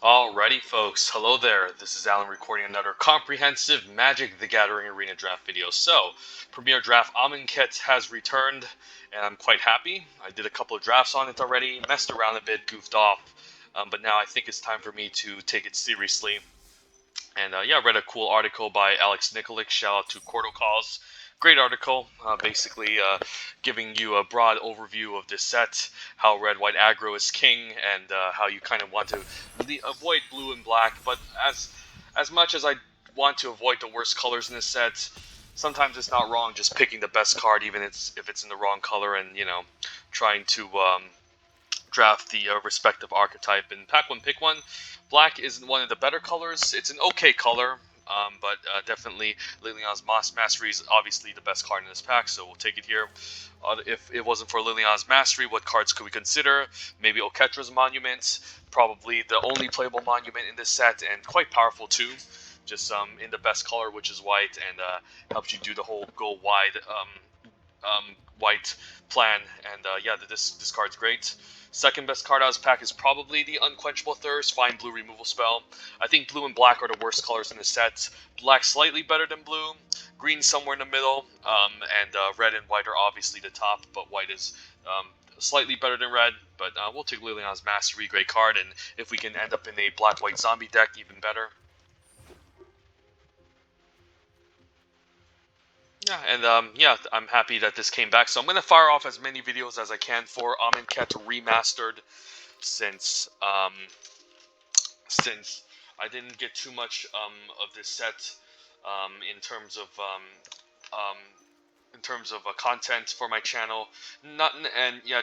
Alrighty, folks. Hello there. This is Alan recording another comprehensive Magic the Gathering Arena draft video. So, Premier Draft Amonkhet has returned, and I'm quite happy. I did a couple of drafts on it already, messed around a bit, goofed off, but now I think it's time for me to take it seriously. And I read a cool article by Alex Nikolic. Shout out to Cordo Calls. Great article, basically giving you a broad overview of this set, how red-white aggro is king, and how you kind of want to avoid blue and black. But as much as I want to avoid the worst colors in this set, sometimes it's not wrong just picking the best card, even if it's in the wrong color, and trying to draft the respective archetype. And pack one, pick one. Black isn't one of the better colors. It's an okay color, but definitely Liliana's Mastery is obviously the best card in this pack, so we'll take it here. If it wasn't for Liliana's Mastery, what cards could we consider? Maybe Oketra's Monument, probably the only playable monument in this set, and quite powerful too. Just in the best color, which is white, and helps you do the whole go wide white plan. And this card's great. Second best card out of this pack is probably the Unquenchable Thirst, Fine Blue Removal Spell. I think blue and black are the worst colors in the set. Black slightly better than blue, green somewhere in the middle, and red and white are obviously the top, but white is slightly better than red. But we'll take Liliana's Mastery, great card, and if we can end up in a black-white zombie deck, even better. Yeah, and I'm happy that this came back. So I'm going to fire off as many videos as I can for Amonkhet Remastered, since I didn't get too much of this set in terms of content for my channel.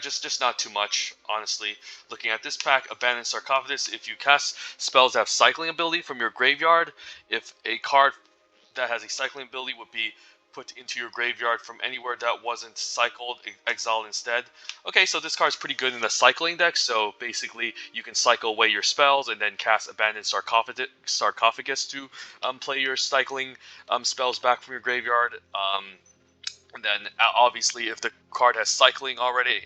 Just not too much, honestly. Looking at this pack, Abandoned Sarcophagus. If you cast spells that have cycling ability from your graveyard, if a card that has a cycling ability would be put into your graveyard from anywhere that wasn't cycled, exiled instead. Okay, so this card is pretty good in the cycling deck, so basically you can cycle away your spells and then cast Abandoned Sarcophagus to play your cycling spells back from your graveyard. And then obviously if the card has cycling already,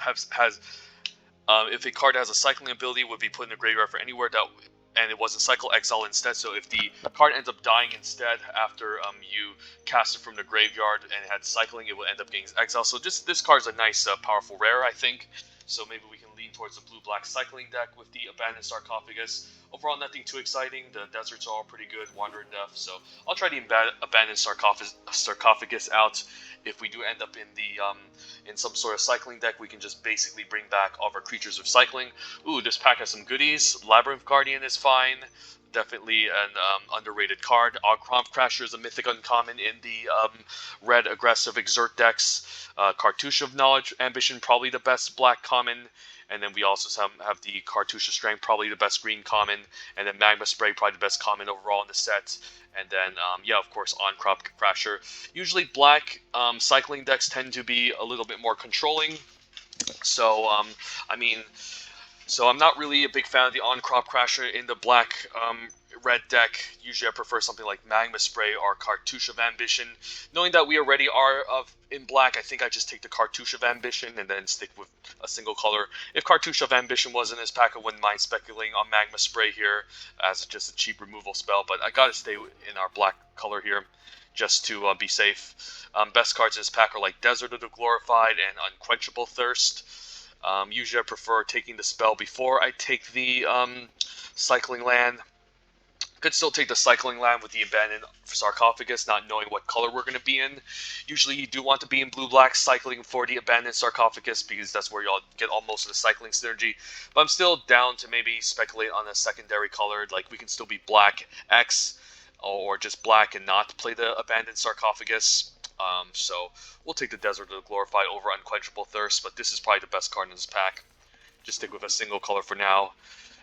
if a card has a cycling ability, it would be put in the graveyard for anywhere that, and it wasn't cycle, exile instead. So if the card ends up dying instead after you cast it from the graveyard and it had cycling, it will end up getting exiled. So this card's a nice, powerful rare, I think. So maybe we can lean towards the blue-black cycling deck with the Abandoned Sarcophagus. Overall, nothing too exciting. The deserts are all pretty good, Wandering Death. So I'll try the Abandoned Sarcophagus out. If we do end up in some sort of cycling deck, we can just basically bring back all of our creatures with cycling. Ooh, this pack has some goodies. Labyrinth Guardian is fine. Definitely an underrated card. Orzhov Crasher is a mythic uncommon in the red aggressive exert decks. Cartouche of Knowledge Ambition, probably the best black common. And then we also have the Cartouche of Strength, probably the best green common. And then Magma Spray, probably the best common overall in the set. And then, of course, Orzhov Crasher. Usually black cycling decks tend to be a little bit more controlling. So, So I'm not really a big fan of the On-Crop Crasher in the black red deck. Usually I prefer something like Magma Spray or Cartouche of Ambition. Knowing that we already are in black, I think I just take the Cartouche of Ambition and then stick with a single color. If Cartouche of Ambition was in this pack, I wouldn't mind speculating on Magma Spray here as just a cheap removal spell, but I gotta stay in our black color here just to be safe. Best cards in this pack are like Desert of the Glorified and Unquenchable Thirst. Usually I prefer taking the spell before I take the cycling land. Could still take the cycling land with the Abandoned Sarcophagus, not knowing what color we're going to be in. Usually you do want to be in blue-black cycling for the Abandoned Sarcophagus because that's where y'all get most of the cycling synergy. But I'm still down to maybe speculate on a secondary color. Like we can still be black X or just black and not play the Abandoned Sarcophagus. So we'll take the Desert of the Glorified over Unquenchable Thirst, but this is probably the best card in this pack. Just stick with a single color for now,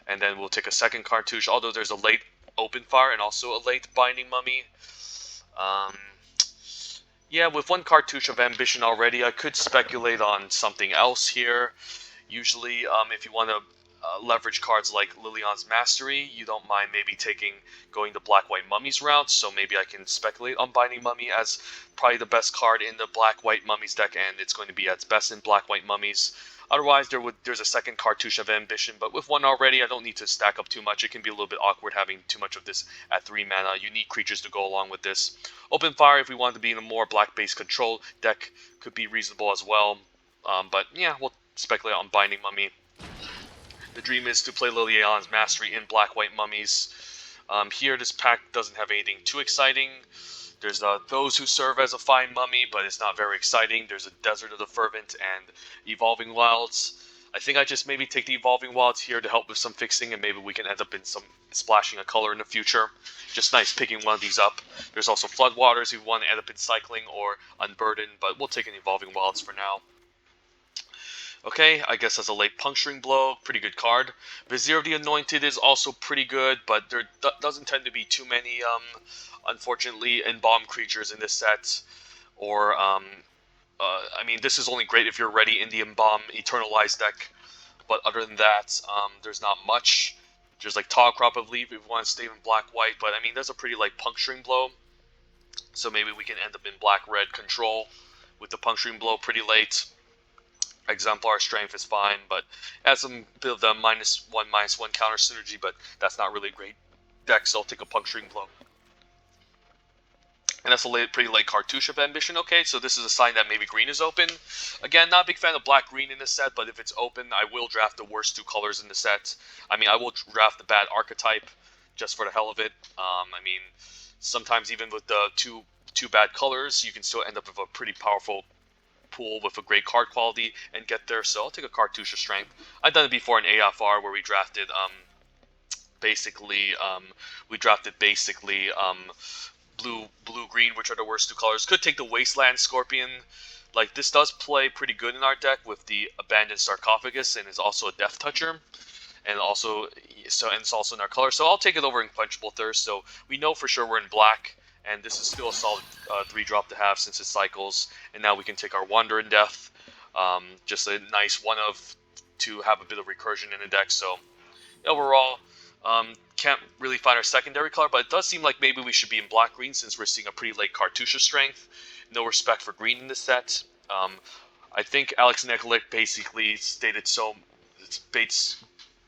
and then we'll take a second Cartouche, although there's a late Open Fire and also a late Binding Mummy. With one Cartouche of Ambition already, I could speculate on something else here. Usually, if you want to leverage cards like Liliana's Mastery, you don't mind maybe going the black-white mummies route, so maybe I can speculate on Binding Mummy as probably the best card in the black-white mummies deck, and it's going to be at its best in black-white mummies. Otherwise, there's a second Cartouche of Ambition, but with one already, I don't need to stack up too much. It can be a little bit awkward having too much of this at 3 mana. You need creatures to go along with this. Open Fire, if we want to be in a more black-based control deck, could be reasonable as well. But yeah, we'll speculate on Binding Mummy. The dream is to play Liliana's Mastery in black-white mummies. Here, this pack doesn't have anything too exciting. There's those who serve as a fine mummy, but it's not very exciting. There's a Desert of the Fervent and Evolving Wilds. I think I just maybe take the Evolving Wilds here to help with some fixing, and maybe we can end up in some splashing a color in the future. Just nice picking one of these up. There's also Floodwaters if we want to end up in cycling or Unburdened, but we'll take an Evolving Wilds for now. Okay, I guess that's a late Puncturing Blow. Pretty good card. Vizier of the Anointed is also pretty good, but there doesn't tend to be too many, unfortunately, Embalm creatures in this set. Or, I mean, this is only great if you're ready in the Embalm Eternalized deck. But other than that, there's not much. There's like Tall Crop of Leaf if you want to stay in black-white, but I mean, there's a pretty light Puncturing Blow. So maybe we can end up in black-red control with the Puncturing Blow pretty late. Exemplar Strength is fine, but has some bit of the -1/-1 counter synergy, but that's not really a great deck, so I'll take a Puncturing Blow. And that's a pretty late Cartouche of Ambition. Okay, so this is a sign that maybe green is open. Again, not a big fan of black-green in this set, but if it's open, I will draft the worst two colors in the set. I mean, I will draft the bad archetype just for the hell of it. I mean, sometimes even with the two bad colors, you can still end up with a pretty powerful pool with a great card quality and get there. So I'll take a Cartouche of Strength. I've done it before in AFR where we drafted blue green, which are the worst two colors. Could take the Wasteland Scorpion. Like, this does play pretty good in our deck with the Abandoned Sarcophagus, and is also a Death Toucher, and it's also in our color. So I'll take it over in Quenchable Thirst. So we know for sure we're in black. And this is still a solid 3-drop to have since it cycles. And now we can take our Wander in Death. Just a nice one of to have a bit of recursion in the deck. So overall, can't really find our secondary color. But it does seem like maybe we should be in black-green since we're seeing a pretty late Cartouche of Strength. No respect for green in this set. I think Alex Nikolic basically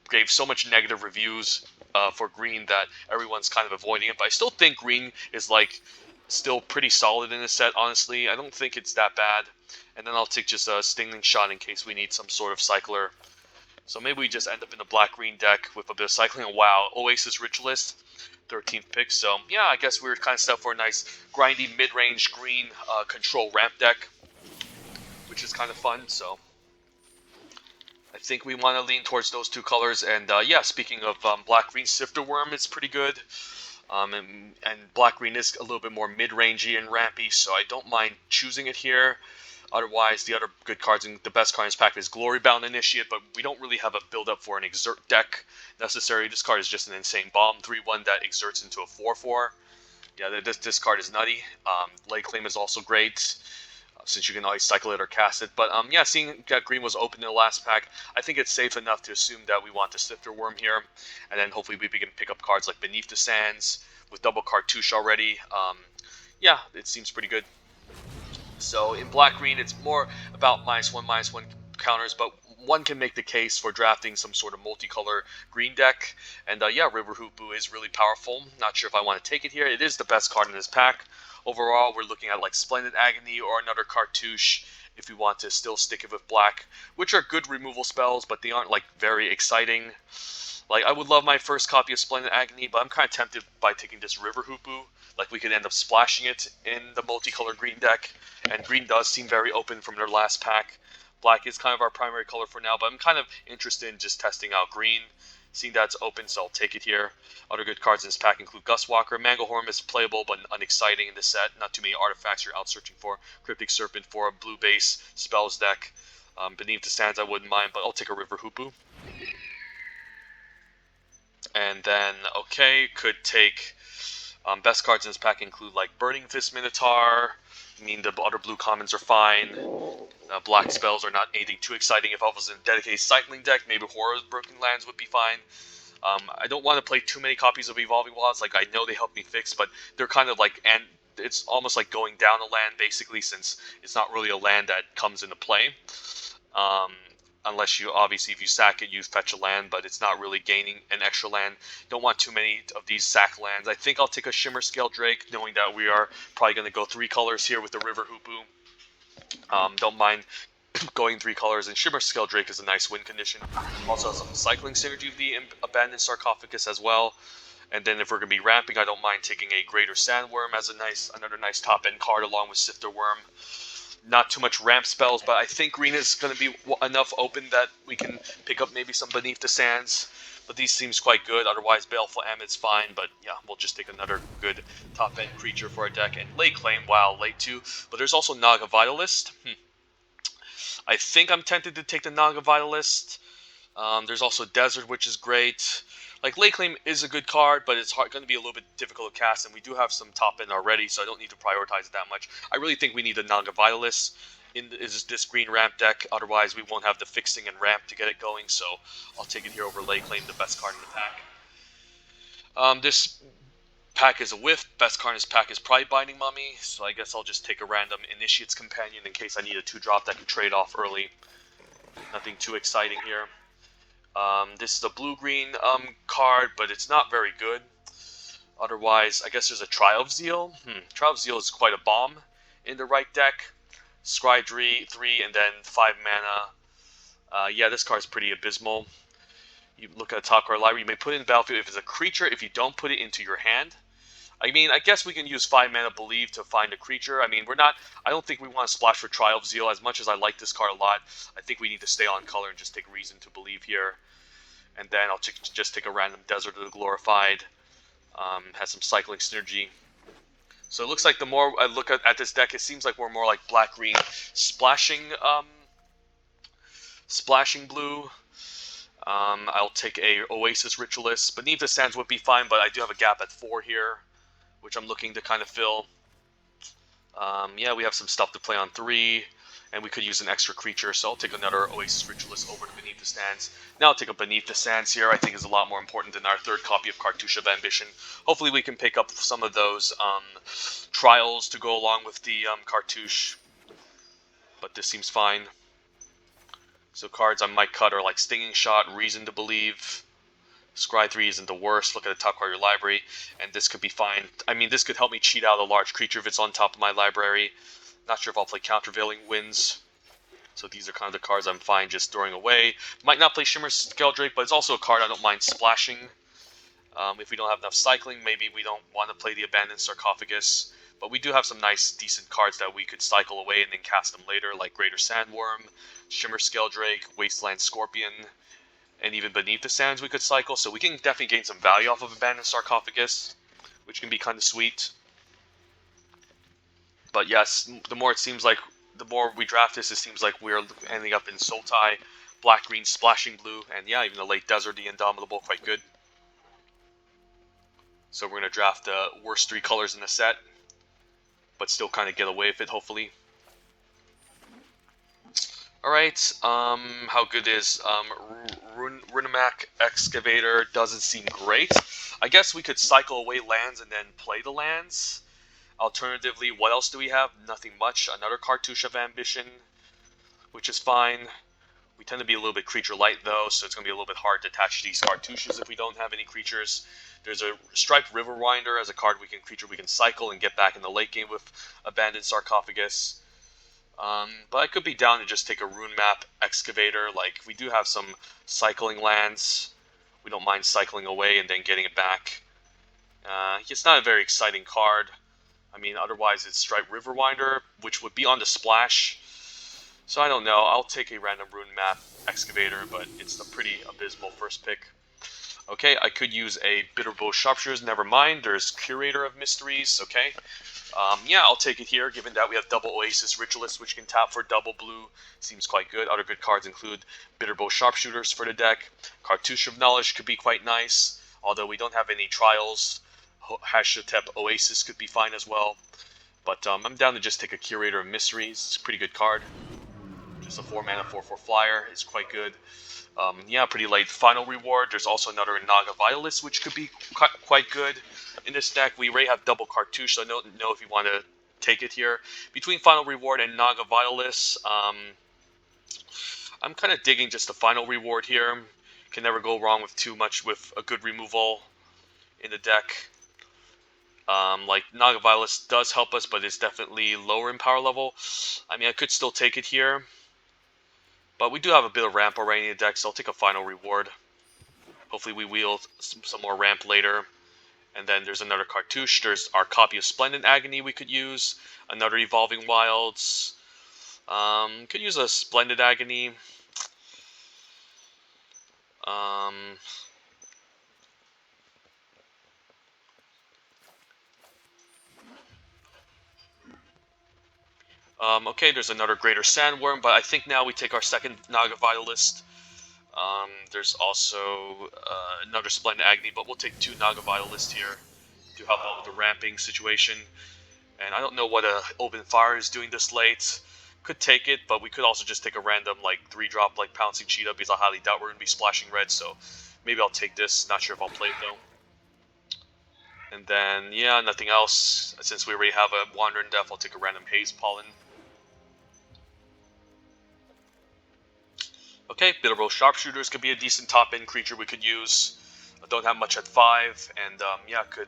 gave so much negative reviews for green that everyone's kind of avoiding it, but I still think green is like still pretty solid in this set, honestly. I don't think it's that bad. And then I'll take just a Stinging Shot in case we need some sort of cycler. So maybe we just end up in a black-green deck with a bit of cycling. And wow, Oasis Ritualist, 13th pick. So yeah, I guess we were kind of set for a nice grindy mid-range green control ramp deck, which is kind of fun. So I think we want to lean towards those two colors. And yeah, speaking of black-green, Sifter Worm is pretty good. And black-green is a little bit more mid-rangey and rampy, so I don't mind choosing it here. Otherwise, the other good cards in the best card in this pack is Glorybound Initiate, but we don't really have a build-up for an Exert deck necessary. This card is just an insane bomb, 3/1 that exerts into a 4/4. Yeah, this card is nutty. Lay Claim is also great, since you can always cycle it or cast it. But yeah, seeing that green was open in the last pack, I think it's safe enough to assume that we want the Sifter Worm here. And then hopefully we can pick up cards like Beneath the Sands with double Cartouche already. Yeah, it seems pretty good. So in black-green, it's more about -1/-1 counters, but one can make the case for drafting some sort of multicolor green deck. And yeah, River Hoopoe is really powerful. Not sure if I want to take it here. It is the best card in this pack. Overall, we're looking at like Splendid Agony or another Cartouche if we want to still stick it with black, which are good removal spells, but they aren't like very exciting. Like, I would love my first copy of Splendid Agony, but I'm kind of tempted by taking this River Hoopoe. Like, we could end up splashing it in the multicolor green deck, and green does seem very open from their last pack. Black is kind of our primary color for now, but I'm kind of interested in just testing out green. Seeing that it's open, so I'll take it here. Other good cards in this pack include Gustwalker. Manglehorn is playable but unexciting in this set. Not too many artifacts you're out searching for. Cryptic Serpent for a blue base spells deck. Beneath the Sands I wouldn't mind, but I'll take a River Hoopoe. And then, okay, could take best cards in this pack include like Burning Fist Minotaur. I mean, the other blue commons are fine. Black spells are not anything too exciting. If I was in a dedicated cycling deck, maybe Horror of Broken Lands would be fine. I don't want to play too many copies of Evolving Wilds. Like, I know they help me fix, but they're kind of like, and it's almost like going down a land, basically, since it's not really a land that comes into play. unless you, obviously, if you sack it, you fetch a land, but it's not really gaining an extra land. Don't want too many of these sack lands. I think I'll take a Shimmer Scale Drake, knowing that we are probably going to go 3 colors here with the River Hoopu. Don't mind going 3 colors, and Shimmer Scale Drake is a nice win condition. Also has some cycling synergy with the Abandoned Sarcophagus as well. And then if we're going to be ramping, I don't mind taking a Greater Sandworm as another nice top-end card along with Sifter Worm. Not too much ramp spells, but I think green is going to be enough open that we can pick up maybe some Beneath the Sands. But these seems quite good. Otherwise, Baleful Emmett's fine. But yeah, we'll just take another good top-end creature for our deck. And Lay Claim, wow, late too. But there's also Naga Vitalist. I think I'm tempted to take the Naga Vitalist. There's also Desert, which is great. Like, Lay Claim is a good card, but it's going to be a little bit difficult to cast, and we do have some top end already, so I don't need to prioritize it that much. I really think we need a Naga Vitalist in this green ramp deck, otherwise we won't have the fixing and ramp to get it going, so I'll take it here over Lay Claim, the best card in the pack. This pack is a whiff. Best card in this pack is probably Binding Mummy, so I guess I'll just take a random Initiate's Companion in case I need a 2-drop that can trade off early. Nothing too exciting here. This is a blue-green card, but it's not very good. Otherwise, I guess there's a Trial of Zeal. Trial of Zeal is quite a bomb in the right deck. Scry 3, and then 5 mana. Yeah, this card's pretty abysmal. You look at the top card library, you may put it in the battlefield if it's a creature, if you don't put it into your hand. I mean, I guess we can use 5 mana Believe to find a creature. I mean, I don't think we want to splash for Trial of Zeal. As much as I like this card a lot, I think we need to stay on color and just take Reason to Believe here. And then I'll just take a random Desert of the Glorified. Has some cycling synergy. So it looks like the more I look at this deck, it seems like we're more like black-green splashing blue. I'll take a Oasis Ritualist. Beneath the Sands would be fine, but I do have a gap at 4 here, which I'm looking to kind of fill. Yeah, we have some stuff to play on 3, and we could use an extra creature, so I'll take another Oasis Ritualist over to Beneath the Sands. Now I'll take a Beneath the Sands here. I think is a lot more important than our 3rd copy of Cartouche of Ambition. Hopefully we can pick up some of those trials to go along with the Cartouche, but this seems fine. So cards I might cut are like Stinging Shot, Reason to Believe. Scry 3 isn't the worst. Look at the top card of your library, and this could be fine. I mean, this could help me cheat out a large creature if it's on top of my library. Not sure if I'll play Countervailing Winds. So these are kind of the cards I'm fine just throwing away. Might not play Shimmer Scale Drake, but it's also a card I don't mind splashing. If we don't have enough cycling, maybe we don't want to play the Abandoned Sarcophagus. But we do have some nice, decent cards that we could cycle away and then cast them later, like Greater Sandworm, Shimmer Scale Drake, Wasteland Scorpion, and even Beneath the Sands we could cycle. So we can definitely gain some value off of Abandoned Sarcophagus, which can be kind of sweet. But yes, the more we draft this, it seems like we're ending up in Sultai, black-green, splashing blue, and yeah, even the late Desert, the Indomitable, quite good. So we're going to draft the worst 3 colors in the set, but still kind of get away with it, hopefully. Alright, how good is Runimak Excavator? Doesn't seem great. I guess we could cycle away lands and then play the lands. Alternatively, what else do we have? Nothing much. Another Cartouche of Ambition, which is fine. We tend to be a little bit creature light though, so it's going to be a little bit hard to attach these Cartouches if we don't have any creatures. There's a Striped Riverwinder as a card creature we can cycle and get back in the late game with Abandoned Sarcophagus. But I could be down to just take a Rune Map Excavator. Like, we do have some cycling lands. We don't mind cycling away and then getting it back. It's not a very exciting card. I mean, otherwise it's Striped Riverwinder, which would be on the splash. So I don't know. I'll take a random Rune Map Excavator, but it's a pretty abysmal first pick. Okay, I could use a Bitterbow Sharpshooters. Never mind. There's Curator of Mysteries. Okay. Yeah, I'll take it here, given that we have double Oasis Ritualist, which can tap for double blue. Seems quite good. Other good cards include Bitterbow Sharpshooters for the deck. Cartouche of Knowledge could be quite nice, although we don't have any trials. Hashtag Oasis could be fine as well. But I'm down to just take a Curator of Mysteries. It's a pretty good card. Just a 4-mana 4/4 flyer. It's quite good. Yeah, pretty late. Final Reward. There's also another Naga Vitalist, which could be quite good. In this deck, we already have double Cartouche, so I don't know if you want to take it here. Between Final Reward and Naga Vitalist, I'm kind of digging just the final reward here. Can never go wrong with too much with a good removal in the deck. Like Naga Violence does help us, but it's definitely lower in power level. I mean, I could still take it here, but we do have a bit of ramp already in the deck, so I'll take a final reward. Hopefully we wield some more ramp later. And then there's another cartouche. There's our copy of Splendid Agony we could use. Another Evolving Wilds. Could use a Splendid Agony. Okay, there's another Greater Sandworm, but I think now we take our second Naga Vitalist. There's also another Splendid Agony, but we'll take two Naga Vitalists here to help out with the ramping situation. And I don't know what Open Fire is doing this late. Could take it, but we could also just take a random like 3-drop like Pouncing Cheetah, because I highly doubt we're going to be splashing red, so maybe I'll take this. Not sure if I'll play it though. And then, yeah, nothing else. Since we already have a Wandering Death, I'll take a random Haze Pollen. Okay, Bitterbow Sharpshooters could be a decent top-end creature we could use. I don't have much at 5, and yeah, could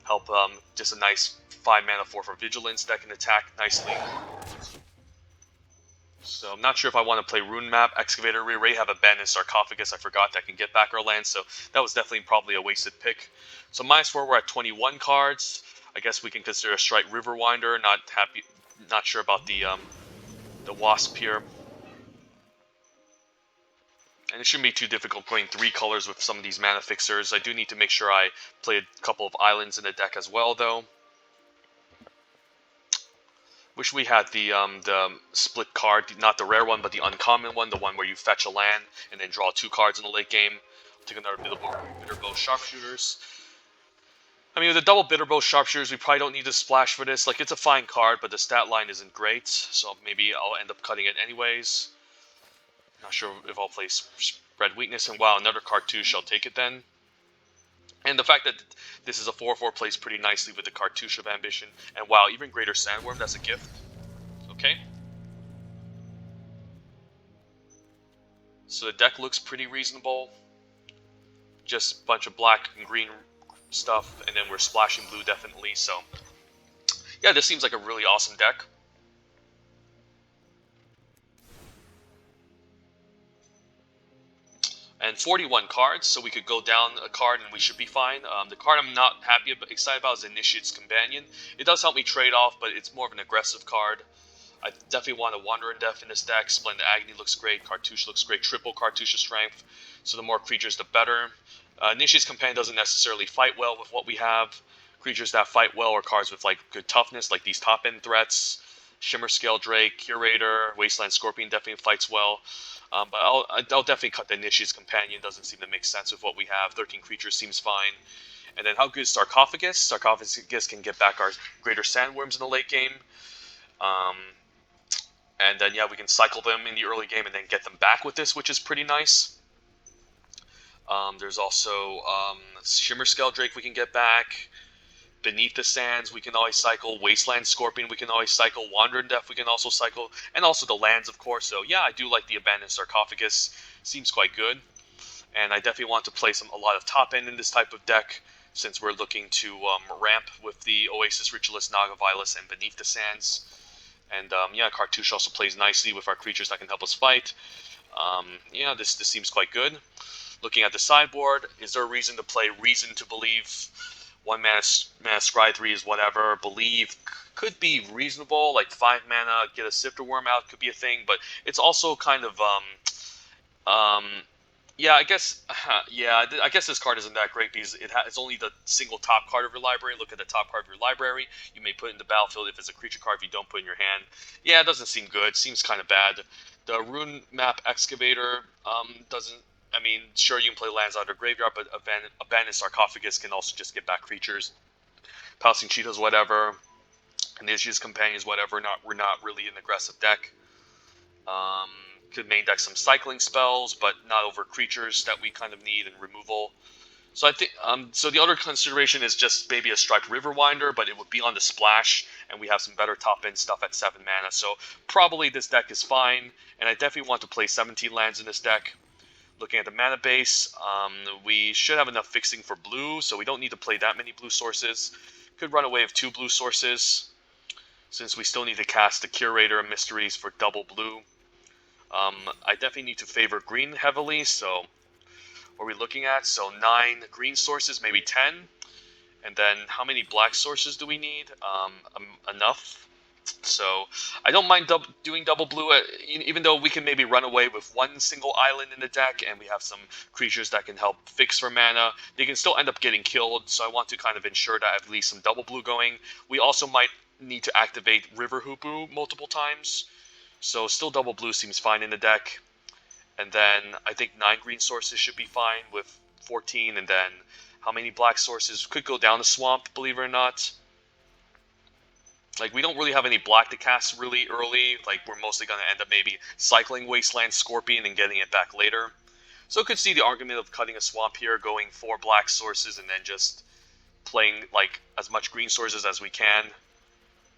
help just a nice 5-mana 4 for Vigilance that can attack nicely. So I'm not sure if I want to play Rune Map, Excavator. We already have Abandoned Sarcophagus, I forgot, that can get back our land, so that was definitely probably a wasted pick. So -4, we're at 21 cards. I guess we can consider a Strike Riverwinder. Not sure about the Wasp here. And it shouldn't be too difficult playing 3 colors with some of these mana fixers. I do need to make sure I play a couple of islands in the deck as well, though. Wish we had the split card, not the rare one, but the uncommon one, the one where you fetch a land and then draw 2 cards in the late game. I'll take another Bitterbow Sharpshooters. I mean, with the double Bitterbow Sharpshooters, we probably don't need to splash for this. Like, it's a fine card, but the stat line isn't great, so maybe I'll end up cutting it anyways. Not sure if I'll play Spread Weakness, and wow, another cartouche, I'll take it then. And the fact that this is a 4/4 plays pretty nicely with the Cartouche of Ambition. And wow, even Greater Sandworm, that's a gift. Okay. So the deck looks pretty reasonable. Just a bunch of black and green stuff, and then we're splashing blue definitely, so... yeah, this seems like a really awesome deck. And 41 cards, so we could go down a card and we should be fine. The card I'm not excited about is Initiate's Companion. It does help me trade off, but it's more of an aggressive card. I definitely want a Wandering Death in this deck. Splendid Agony looks great, Cartouche looks great, triple Cartouche strength, so the more creatures the better. Initiate's Companion doesn't necessarily fight well with what we have. Creatures that fight well are cards with like good toughness, like these top-end threats. Shimmer Scale Drake, Curator, Wasteland Scorpion definitely fights well. But I'll definitely cut the Initiate's Companion. Doesn't seem to make sense with what we have. 13 creatures seems fine. And then how good is Sarcophagus? Sarcophagus can get back our Greater Sandworms in the late game. And then, yeah, we can cycle them in the early game and then get them back with this, which is pretty nice. There's also Shimmer Scale Drake we can get back. Beneath the Sands, we can always cycle. Wasteland Scorpion, we can always cycle. Wandering Death, we can also cycle. And also the lands, of course. So, yeah, I do like the Abandoned Sarcophagus. Seems quite good. And I definitely want to play a lot of top end in this type of deck, since we're looking to ramp with the Oasis Ritualist, Naga Vilas, and Beneath the Sands. And, yeah, Cartouche also plays nicely with our creatures that can help us fight. Yeah, this seems quite good. Looking at the sideboard, is there a reason to play Reason to Believe? 1 mana Scry 3 is whatever. Believe could be reasonable, like 5 mana, get a Sifter Worm out could be a thing, but it's also kind of, yeah, I guess this card isn't that great because it's only the single top card of your library. Look at the top card of your library. You may put it in the battlefield if it's a creature card. If you don't put it in your hand, yeah, it doesn't seem good. Seems kind of bad. The Rune Map Excavator doesn't. I mean, sure, you can play lands out of graveyard, but Abandoned Sarcophagus can also just get back creatures. Pouncing Cheetahs, whatever. Initiate's Companions, whatever. We're not really an aggressive deck. Could main deck some cycling spells, but not over creatures that we kind of need, and removal. So I think so the other consideration is just maybe a Striped Riverwinder, but it would be on the splash, and we have some better top end stuff at 7 mana. So probably this deck is fine, and I definitely want to play 17 lands in this deck. Looking at the mana base, we should have enough fixing for blue, so we don't need to play that many blue sources. Could run away with 2 blue sources, since we still need to cast the Curator and Mysteries for double blue. I definitely need to favor green heavily, so what are we looking at? So 9 green sources, maybe 10. And then how many black sources do we need? Enough. So I don't mind doing double blue, even though we can maybe run away with 1 single island in the deck, and we have some creatures that can help fix for mana. They can still end up getting killed, so I want to kind of ensure that I have at least some double blue going. We also might need to activate River Hoopoe multiple times, so still double blue seems fine in the deck. And then I think 9 green sources should be fine with 14. And then how many black sources? Could go down the swamp, believe it or not. Like, we don't really have any black to cast really early. Like, we're mostly going to end up maybe cycling Wasteland Scorpion and getting it back later. So I could see the argument of cutting a swamp here, going 4 black sources, and then just playing like as much green sources as we can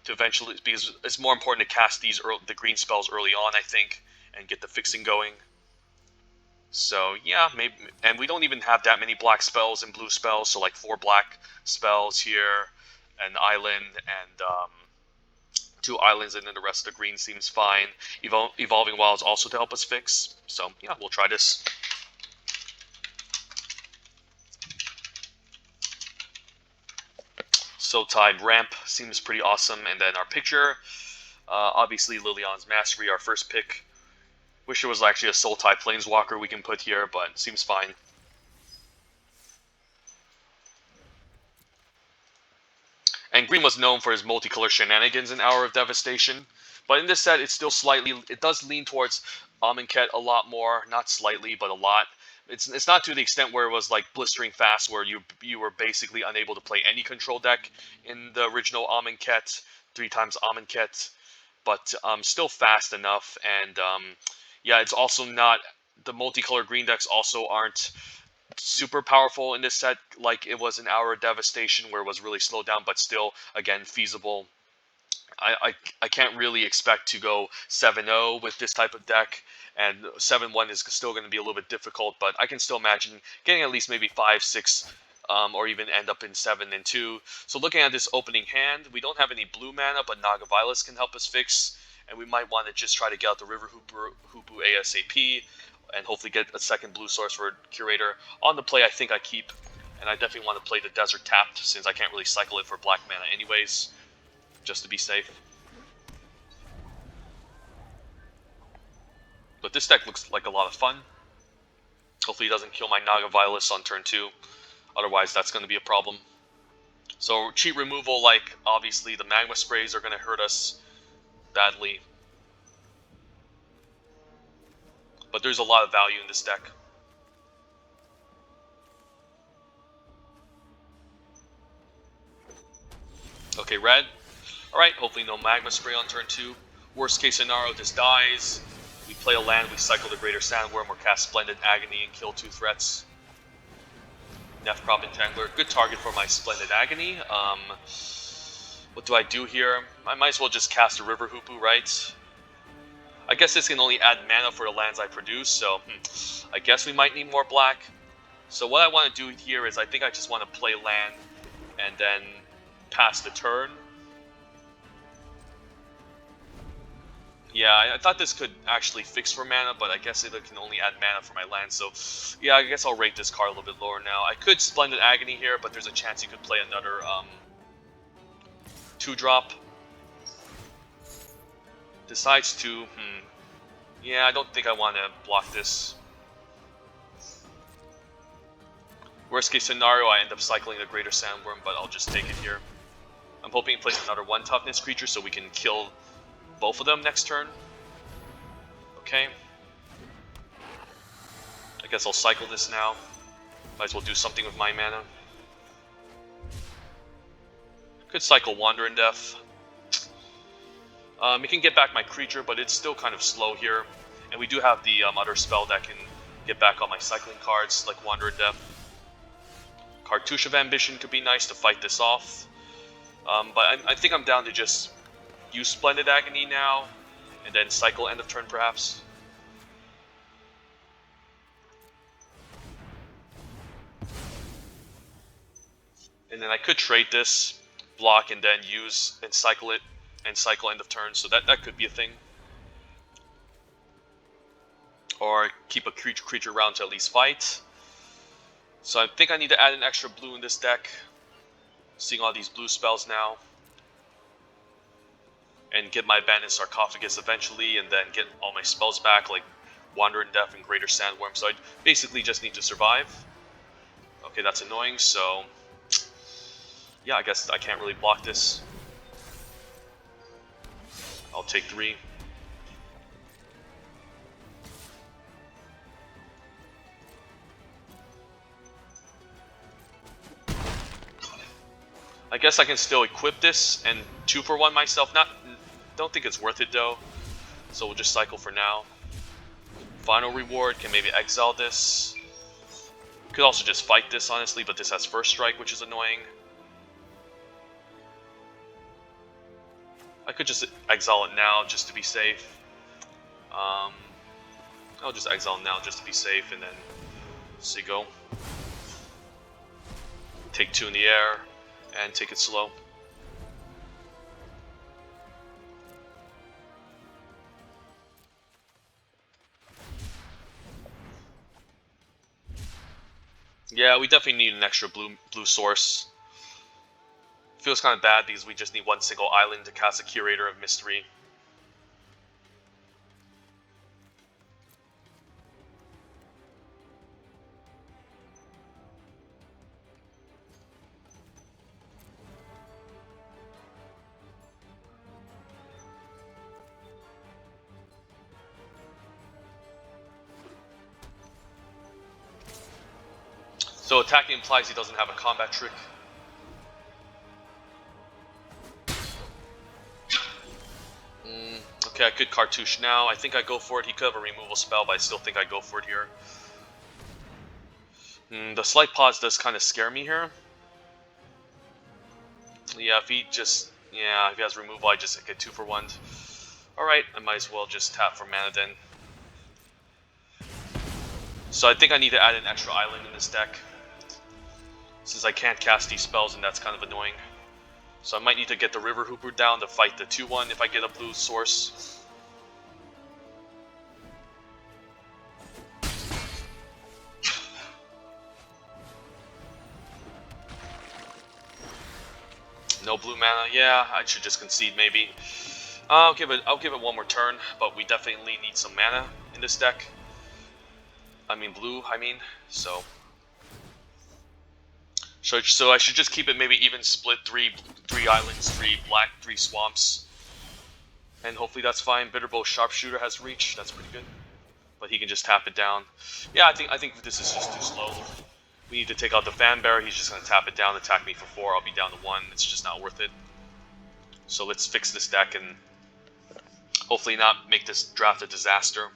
to eventually, because it's more important to cast these the green spells early on, I think, and get the fixing going. So yeah, maybe, and we don't even have that many black spells and blue spells, so like 4 black spells here, an island, and 2 islands, and then the rest of the green seems fine. Evolving Wilds also to help us fix, so yeah, we'll try this. Sultai Ramp seems pretty awesome, and then our picture, obviously Liliana's Mastery, our first pick. Wish there was actually a Sultai Planeswalker we can put here, but seems fine. And green was known for his multicolor shenanigans in Hour of Devastation, but in this set it does lean towards Amonkhet a lot more, not slightly, but a lot. It's not to the extent where it was like blistering fast, where you were basically unable to play any control deck in the original Amonkhet, 3 times Amonkhet, but still fast enough. And yeah, it's also not, the multicolor green decks also aren't super powerful in this set like it was in Hour of Devastation, where it was really slowed down, but still, again, feasible. I can't really expect to go 7-0 with this type of deck, and 7-1 is still going to be a little bit difficult, but I can still imagine getting at least maybe 5-6, or even end up in 7-2. So looking at this opening hand, we don't have any blue mana, but Naga Violets can help us fix, and we might want to just try to get out the River Hoopoe ASAP, and hopefully get a second blue source for Curator. On the play, I think I keep, and I definitely want to play the Desert Tapped, since I can't really cycle it for black mana anyways, just to be safe. But this deck looks like a lot of fun. Hopefully he doesn't kill my Naga Violets on turn 2, otherwise that's going to be a problem. So cheat removal, like obviously the Magma Sprays, are going to hurt us badly. But there's a lot of value in this deck. Okay, red. Alright, hopefully no Magma Spray on turn 2. Worst case scenario, this dies. We play a land, we cycle the Greater Sandworm, or cast Splendid Agony and kill 2 threats. Nephprop Entangler, good target for my Splendid Agony. What do I do here? I might as well just cast a River Hoopoe, right? I guess this can only add mana for the lands I produce, so I guess we might need more black. So what I want to do here is I think I just want to play land and then pass the turn. Yeah, I thought this could actually fix for mana, but I guess it can only add mana for my land, so yeah, I guess I'll rate this card a little bit lower now. I could Splendid Agony here, but there's a chance you could play another 2-drop. Decides to, yeah, I don't think I want to block this. Worst case scenario, I end up cycling the Greater Sandworm, but I'll just take it here. I'm hoping he plays another 1 toughness creature so we can kill both of them next turn. Okay. I guess I'll cycle this now. Might as well do something with my mana. Could cycle Wander in Death. It can get back my creature, but it's still kind of slow here. And we do have the other spell that can get back all my cycling cards, like Wander in Death. Cartouche of Ambition could be nice to fight this off. But I think I'm down to just use Splendid Agony now, and then cycle end of turn perhaps. And then I could trade this, block, and then use and cycle it, and cycle end of turn, so that could be a thing. Or keep a creature around to at least fight. So I think I need to add an extra blue in this deck. Seeing all these blue spells now. And get my Abandoned Sarcophagus eventually, and then get all my spells back, like Wandering Death and Greater Sandworm. So I basically just need to survive. Okay, that's annoying, so... yeah, I guess I can't really block this. I'll take 3. I guess I can still equip this and 2-for-1 myself. Don't think it's worth it though. So we'll just cycle for now. Final reward, can maybe exile this. Could also just fight this honestly, but this has first strike, which is annoying. I could just exile it now just to be safe. I'll just exile now just to be safe, and then see go. Take 2 in the air and take it slow. Yeah, we definitely need an extra blue source. Feels kind of bad because we just need one single island to cast a Curator of Mystery. So attacking implies he doesn't have a combat trick. Okay, I could Cartouche now. I think I go for it. He could have a removal spell, but I still think I go for it here. The Slight Pause does kind of scare me here. Yeah, if he has removal, I just get 2-for-1. Alright, I might as well just tap for mana then. So I think I need to add an extra island in this deck, since I can't cast these spells, and that's kind of annoying. So I might need to get the River Hooper down to fight the 2-1 if I get a blue source. No blue mana. Yeah, I should just concede maybe. I'll give it one more turn, but we definitely need some mana in this deck. Blue, so... So I should just keep it maybe even split, three islands, 3 black, 3 swamps. And hopefully that's fine. Bitterbow Sharpshooter has reach, that's pretty good. But he can just tap it down. Yeah, I think this is just too slow. We need to take out the Fan Bearer, he's just going to tap it down, attack me for 4, I'll be down to 1, it's just not worth it. So let's fix this deck and hopefully not make this draft a disaster.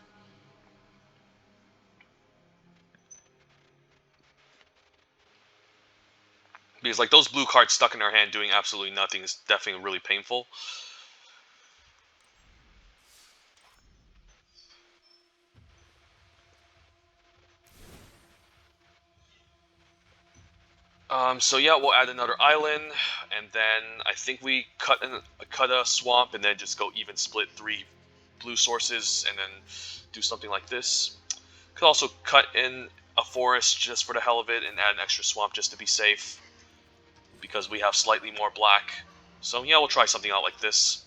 Because like those blue cards stuck in our hand doing absolutely nothing is definitely really painful. So yeah, we'll add another island, and then I think we cut a swamp, and then just go even split 3 blue sources, and then do something like this. Could also cut in a forest just for the hell of it, and add an extra swamp just to be safe, because we have slightly more black. So yeah, we'll try something out like this.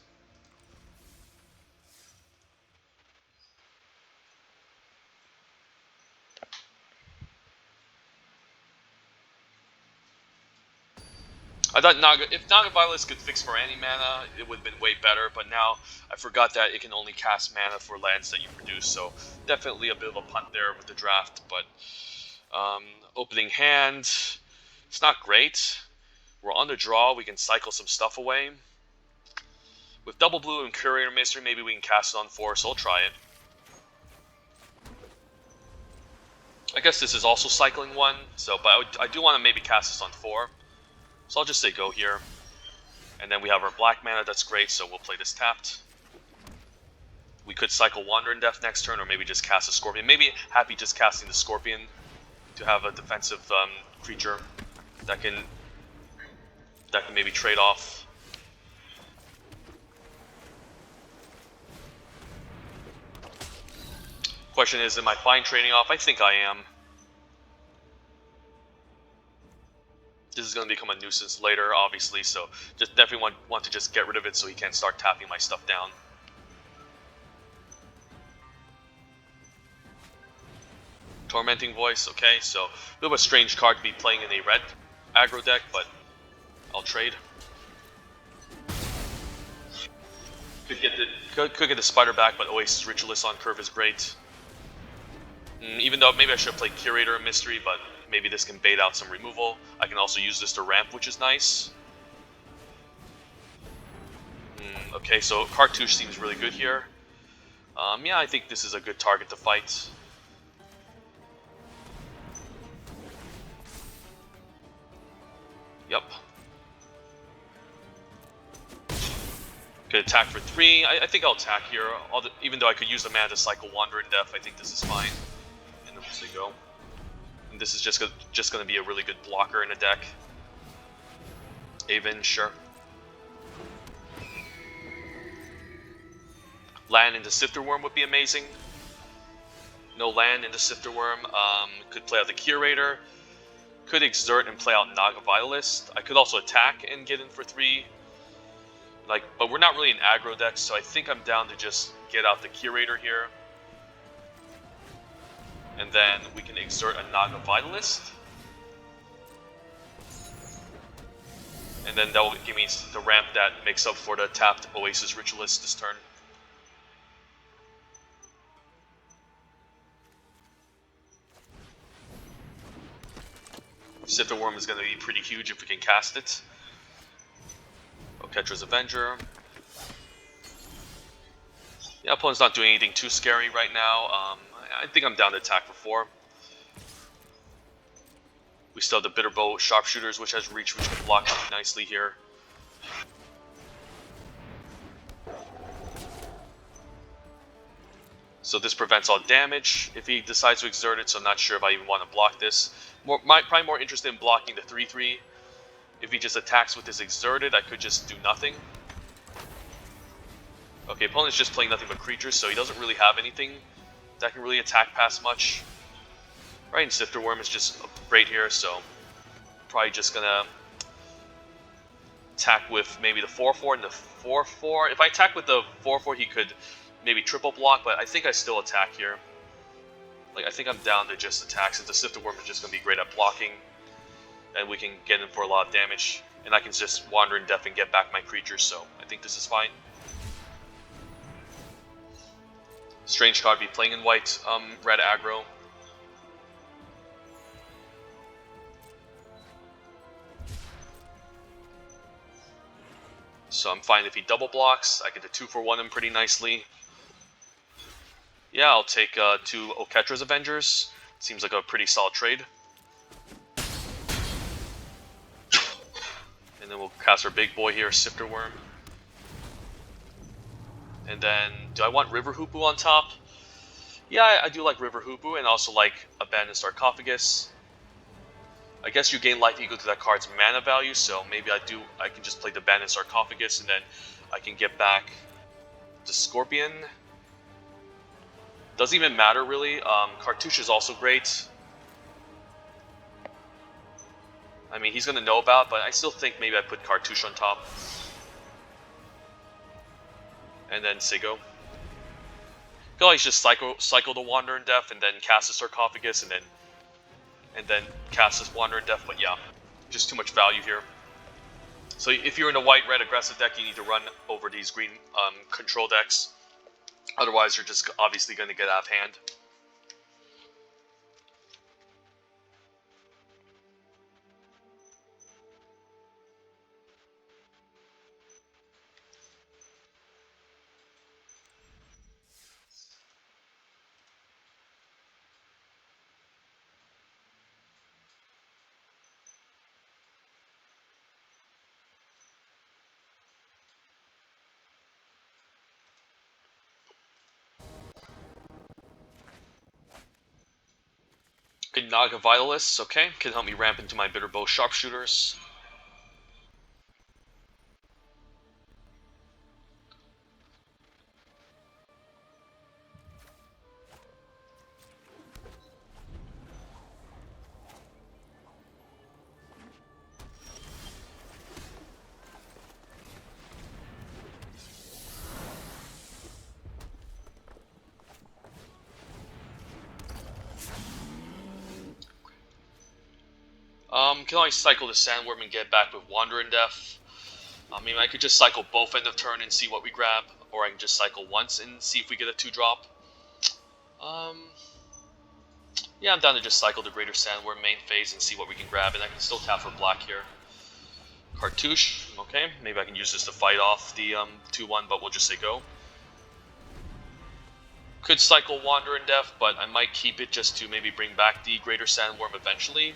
I thought if Naga Violet could fix for any mana, it would have been way better, but now I forgot that it can only cast mana for lands that you produce, so definitely a bit of a punt there with the draft, but opening hand, it's not great. We're on the draw, we can cycle some stuff away. With double blue and Curator Mystery, maybe we can cast it on 4, so I'll try it. I guess this is also cycling 1, so but I do want to maybe cast this on 4. So I'll just say go here. And then we have our black mana, that's great, so we'll play this tapped. We could cycle Wandering Death next turn, or maybe just cast a Scorpion. Maybe happy just casting the Scorpion to have a defensive creature that can maybe trade off. Question is, am I fine trading off? I think I am. This is going to become a nuisance later, obviously, so just definitely want to just get rid of it so he can't start tapping my stuff down. Tormenting Voice, okay, so a bit of a strange card to be playing in a red aggro deck, but I'll trade. Could get the Spider back, but Oasis Ritualist on curve is great. Even though maybe I should have played Curator and Mystery, but maybe this can bait out some removal. I can also use this to ramp, which is nice. Okay, so Cartouche seems really good here. Yeah, I think this is a good target to fight. Yep. Could attack for 3. I think I'll attack here. Even though I could use the mana to cycle Wandering Death, I think this is fine. And then we'll go. And this is just going to be a really good blocker in a deck. Avon, sure. Land into Sifter Worm would be amazing. No land into Sifter Worm. Could play out the Curator. Could exert and play out Naga Vitalist. I could also attack and get in for 3. But we're not really an aggro deck, so I think I'm down to just get out the Curator here. And then we can exert a Naga Vitalist. And then that will give me the ramp that makes up for the tapped Oasis Ritualist this turn. Sifter Worm is going to be pretty huge if we can cast it. Oketra's Avenger. Yeah, opponent's not doing anything too scary right now. I think I'm down to attack for 4. We still have the Bitterbow Sharpshooters, which has reach, which can block nicely here. So this prevents all damage if he decides to exert it, so I'm not sure if I even want to block this. Probably more interested in blocking the 3/3. If he just attacks with this exerted, I could just do nothing. Okay, opponent's just playing nothing but creatures, so he doesn't really have anything that can really attack past much. Right, and Sifter Worm is just great here, so probably just gonna attack with maybe the 4/4 and the 4/4. If I attack with the 4/4, he could maybe triple block, but I think I still attack here. I think I'm down to just attack, since the Sifter Worm is just gonna be great at blocking, and we can get in for a lot of damage, and I can just Wander in Death and get back my creatures, so I think this is fine. Strange card be playing in white, red aggro. So I'm fine if he double blocks. I get to 2-for-1 him pretty nicely. Yeah, I'll take 2 Oketra's Avengers. Seems like a pretty solid trade. And then we'll cast our big boy here, Sifter Worm. And then, do I want River Hoopoe on top? Yeah, I do like River Hoopoe, and also like Abandoned Sarcophagus. I guess you gain life equal to that card's mana value, so maybe I can just play the Abandoned Sarcophagus, and then I can get back the Scorpion. Doesn't even matter, really. Cartouche is also great. I mean, he's going to know about, but I still think maybe I put Cartouche on top. And then Sigo. Could always just cycle the Wander in Death, and then cast the Sarcophagus, and then cast this Wander in Death, but yeah, just too much value here. So if you're in a white-red aggressive deck, you need to run over these green control decks. Otherwise, you're just obviously going to get out of hand. Naga Vitalists, okay, can help me ramp into my Bitterbow Sharpshooters. Can I cycle the Sandworm and get back with Wandering Death? I mean, I could just cycle both end of turn and see what we grab, or I can just cycle once and see if we get a 2-drop. Yeah, I'm down to just cycle the Greater Sandworm main phase and see what we can grab, and I can still tap for black here. Cartouche, okay, maybe I can use this to fight off the 2-1, but we'll just say go. Could cycle Wandering Death, but I might keep it just to maybe bring back the Greater Sandworm eventually.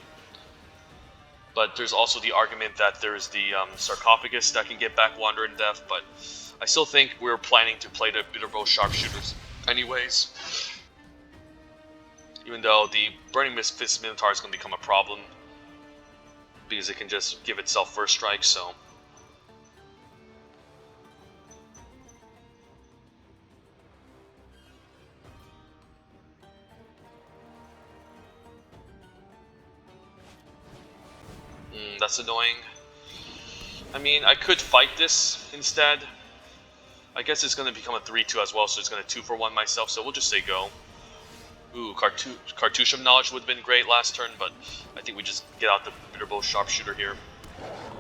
But there's also the argument that there's the Sarcophagus that can get back Wandering Death, but I still think we're planning to play the Bitterbow Sharpshooters anyways. Even though the Burning Fist Minotaur is going to become a problem, because it can just give itself first strike, so... that's annoying. I mean, I could fight this instead. I guess it's going to become a 3-2 as well, so it's going to 2-for-1 myself, so we'll just say go. Ooh, Cartouche of Knowledge would have been great last turn, but I think we just get out the Bitterbow Sharpshooter here.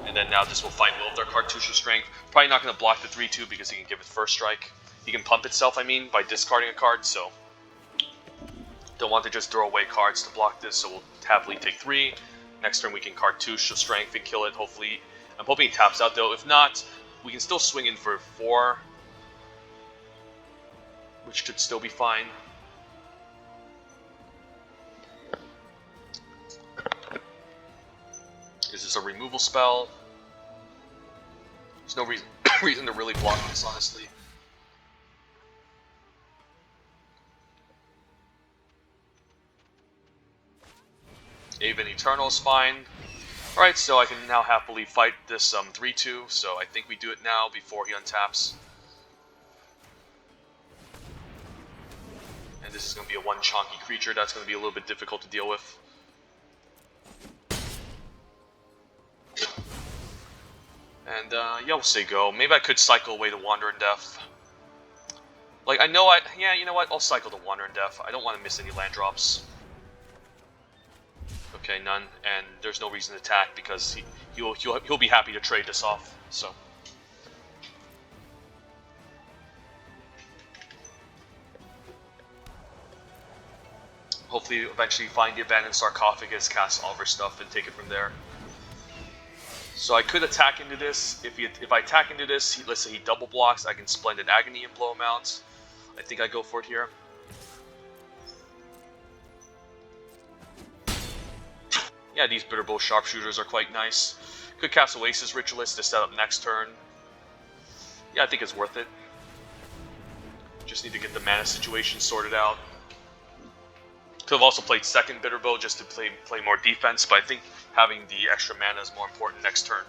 And then now this will fight well with our Cartouche of Strength. Probably not going to block the 3-2 because he can give it first strike. He can pump itself, I mean, by discarding a card, so... Don't want to just throw away cards to block this, so we'll happily take 3. Next turn we can Cartouche of Strength and kill it, hopefully. I'm hoping he taps out though. If not, we can still swing in for 4. Which could still be fine. Is this a removal spell? There's no reason to really block this, honestly. Aven Eternal is fine. Alright, so I can now happily fight this 3-2, so I think we do it now before he untaps. And this is going to be a 1 chonky creature, that's going to be a little bit difficult to deal with. And yeah, we'll say go. Maybe I could cycle away the Wandering Death. Like, yeah, you know what, I'll cycle the Wandering Death. I don't want to miss any land drops. Okay, none, and there's no reason to attack because he'll be happy to trade this off. So hopefully eventually find the Abandoned Sarcophagus, cast all of our stuff, and take it from there. So I could attack into this. If I attack into this, let's say he double blocks, I can Splendid Agony and blow him out. I think I go for it here. Yeah, these Bitterbow Sharpshooters are quite nice. Could cast Oasis Ritualist to set up next turn. Yeah, I think it's worth it. Just need to get the mana situation sorted out. Could have also played second Bitterbow just to play more defense, but I think having the extra mana is more important next turn.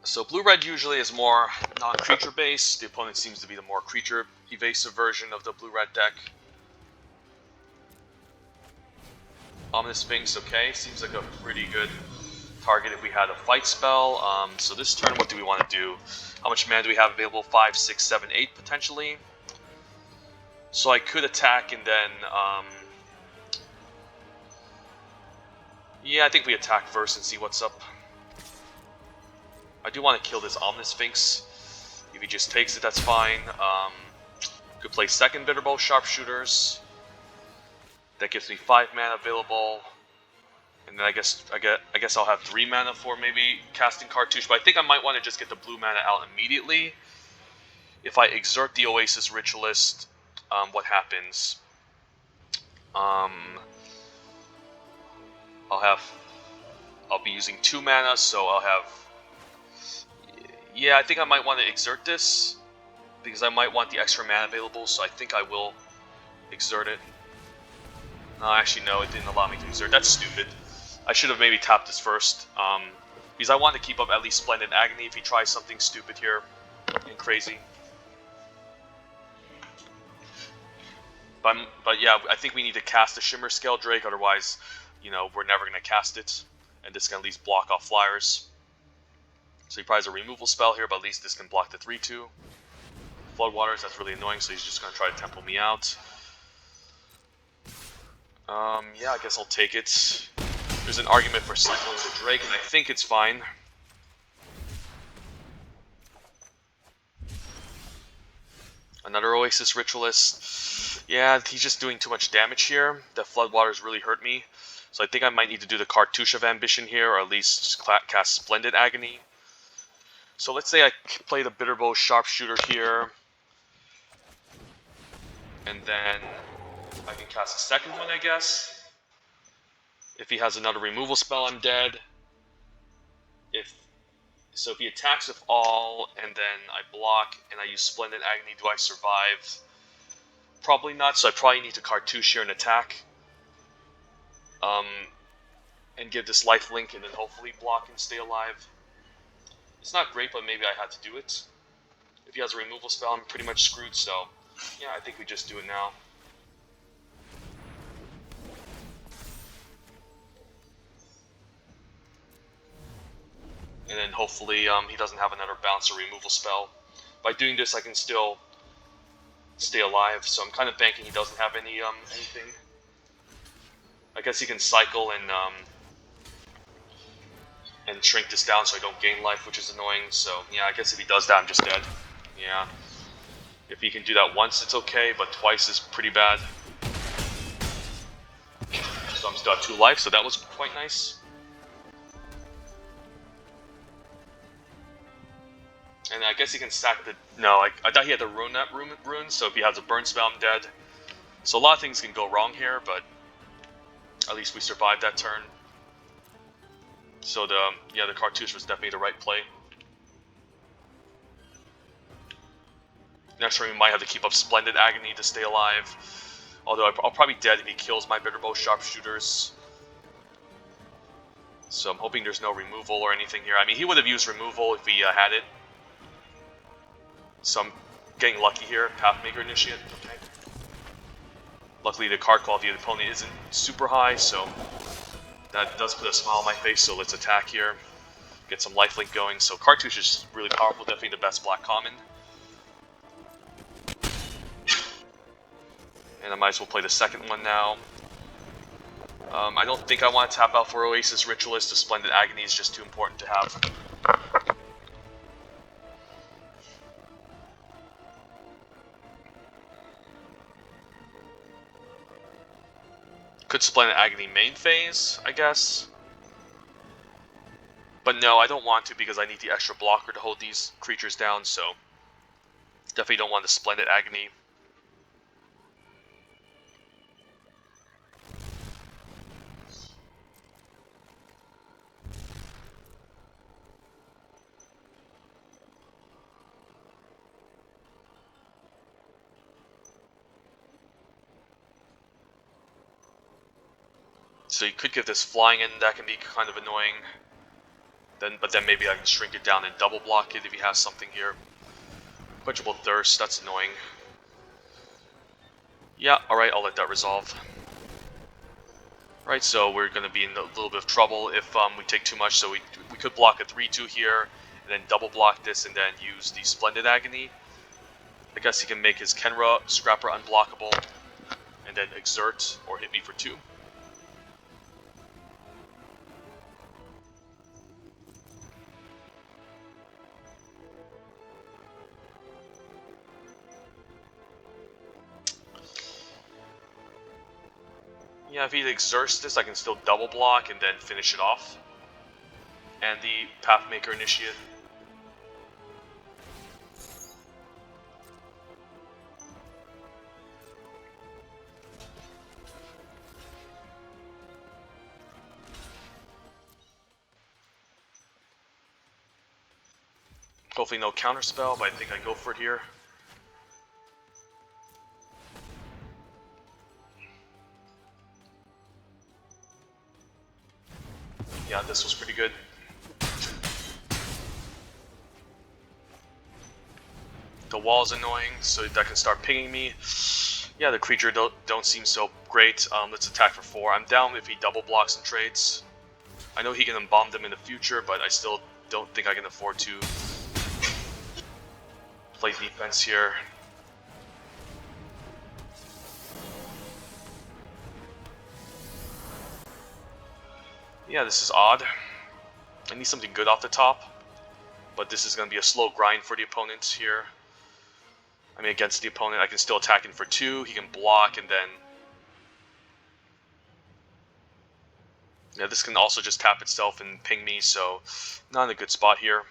So blue-red usually is more non-creature based. The opponent seems to be the more creature evasive version of the blue-red deck. Ominous Sphinx, okay, seems like a pretty good target if we had a fight spell. So this turn, what do we want to do? How much mana do we have available? 5, 6, 7, 8 potentially. So I could attack and then... yeah, I think we attack first and see what's up. I do want to kill this Ominous Sphinx. If he just takes it, that's fine. Could play second Bitterbow Sharpshooters. That gives me 5 mana available. And then I guess I'll have 3 mana for maybe casting Cartouche. But I think I might want to just get the blue mana out immediately. If I exert the Oasis Ritualist, what happens? I'll have I'll be using 2 mana, so I'll have... Yeah, I think I might want to exert this, because I might want the extra mana available, so I think I will exert it. Actually, no, it didn't allow me to exert. That's stupid. I should have maybe tapped this first, because I want to keep up at least Splendid Agony if he tries something stupid here and crazy. But yeah, I think we need to cast the Shimmer Scale Drake, otherwise, you know, we're never going to cast it, and this can at least block off flyers. So he probably has a removal spell here, but at least this can block the 3-2. Floodwaters, that's really annoying, so he's just going to try to tempo me out. Yeah, I guess I'll take it. There's an argument for cycling the Drake, and I think it's fine. Another Oasis Ritualist. Yeah, he's just doing too much damage here. The Floodwaters really hurt me. So I think I might need to do the Cartouche of Ambition here, or at least cast Splendid Agony. So let's say I play the Bitterbow Sharpshooter here. And then I can cast a second one, I guess. If he has another removal spell, I'm dead. So if he attacks with all, and then I block, and I use Splendid Agony, do I survive? Probably not, so I probably need to Cartouche here and attack. And give this lifelink, and then hopefully block and stay alive. It's not great, but maybe I had to do it. If he has a removal spell, I'm pretty much screwed, so yeah, I think we just do it now. And then hopefully he doesn't have another bounce or removal spell. By doing this, I can still stay alive, so I'm kind of banking he doesn't have any anything. I guess he can cycle and shrink this down so I don't gain life, which is annoying. So yeah, I guess if he does that, I'm just dead. Yeah. If he can do that once, it's okay, but twice is pretty bad. So I'm still at 2 life, so that was quite nice. And I guess he can stack the... No, I thought he had the ruin, so if he has a burn spell, I'm dead. So a lot of things can go wrong here, but at least we survived that turn. So the Cartouche was definitely the right play. Next turn we might have to keep up Splendid Agony to stay alive. Although I'll probably be dead if he kills my Bitterbow Sharpshooters. So I'm hoping there's no removal or anything here. I mean, he would have used removal if he had it. So I'm getting lucky here. Pathmaker Initiate. Okay. Luckily the card quality of the opponent isn't super high, so that does put a smile on my face, so let's attack here. Get some lifelink going. So Cartouche is really powerful, definitely the best black common. And I might as well play the second one now. I don't think I want to tap out for Oasis Ritualist. The Splendid Agony is just too important to have. Could Splendid Agony main phase, I guess. But no, I don't want to because I need the extra blocker to hold these creatures down, so definitely don't want the Splendid Agony. So you could get this flying in, that can be kind of annoying. But then maybe I can shrink it down and double block it if he has something here. Quenchable Thirst, that's annoying. Yeah, alright, I'll let that resolve. Right, so we're going to be in a little bit of trouble if we take too much, so we could block a 3-2 here, and then double block this, and then use the Splendid Agony. I guess he can make his Kenra Scrapper unblockable, and then exert, or hit me for 2. Yeah, if he exerts this, I can still double block and then finish it off. And the Pathmaker Initiate. Hopefully no counterspell, but I think I go for it here. Yeah, this was pretty good. The wall's annoying, so that can start pinging me. Yeah, the creature don't seem so great. Let's attack for 4. I'm down if he double blocks and trades. I know he can bomb them in the future, but I still don't think I can afford to play defense here. Yeah, this is odd. I need something good off the top, but this is going to be a slow grind for the opponent here. I mean, against the opponent, I can still attack him for 2. He can block, and then... yeah, this can also just tap itself and ping me, so not in a good spot here.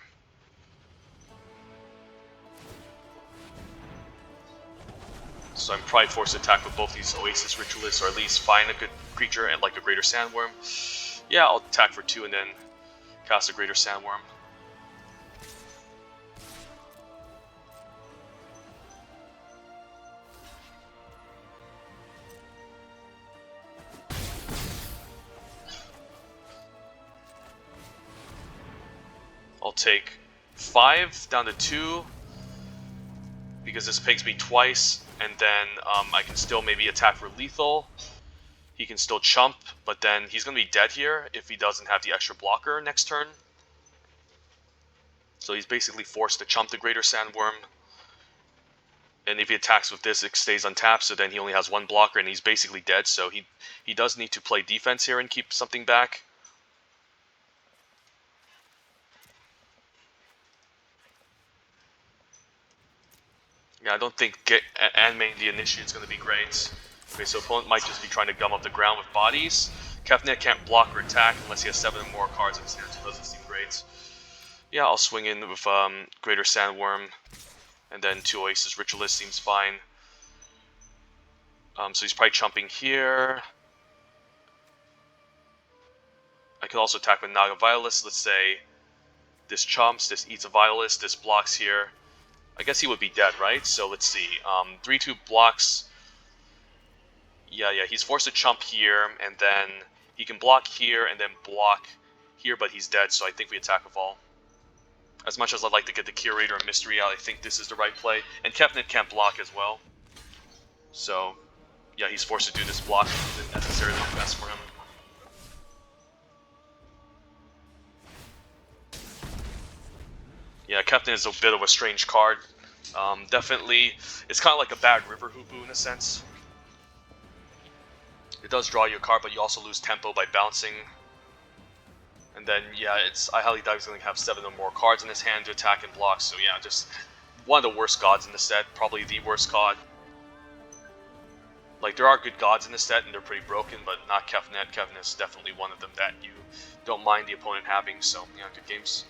So I'm probably forced to attack with both these Oasis Ritualists, or at least find a good creature and like a Greater Sandworm. Yeah, I'll attack for 2 and then cast a Greater Sandworm. I'll take 5 down to 2 because this pings me twice, and then I can still maybe attack for lethal. He can still chump, but then he's going to be dead here if he doesn't have the extra blocker next turn. So he's basically forced to chump the Greater Sandworm. And if he attacks with this, it stays untapped, so then he only has 1 blocker and he's basically dead. So he does need to play defense here and keep something back. Yeah, I don't think animating the Initiate is going to be great. Okay, so opponent might just be trying to gum up the ground with bodies. Kefnet can't block or attack unless he has 7 or more cards in his hand, so it doesn't seem great. Yeah, I'll swing in with Greater Sandworm, and then 2 Oasis Ritualist seems fine. So he's probably chumping here. I could also attack with Naga Violist. Let's say this chumps, this eats a Violist, this blocks here. I guess he would be dead, right? So let's see. 3-2 blocks. Yeah, he's forced to chump here, and then he can block here and then block here, but he's dead, so I think we attack with all. As much as I'd like to get the Curator and Mystery out, I think this is the right play. And Kefnet can't block as well. So, yeah, he's forced to do this block. Isn't necessarily the best for him. Yeah, Kefnet is a bit of a strange card. Definitely, it's kind of like a bad River Hoopu in a sense. It does draw you a card, but you also lose tempo by bouncing. And then, yeah, I highly doubt he's going to have 7 or more cards in his hand to attack and block. So yeah, just one of the worst gods in the set, probably the worst god. Like, there are good gods in the set, and they're pretty broken, but not Kefnet. Kefnet is definitely one of them that you don't mind the opponent having, so yeah, good games.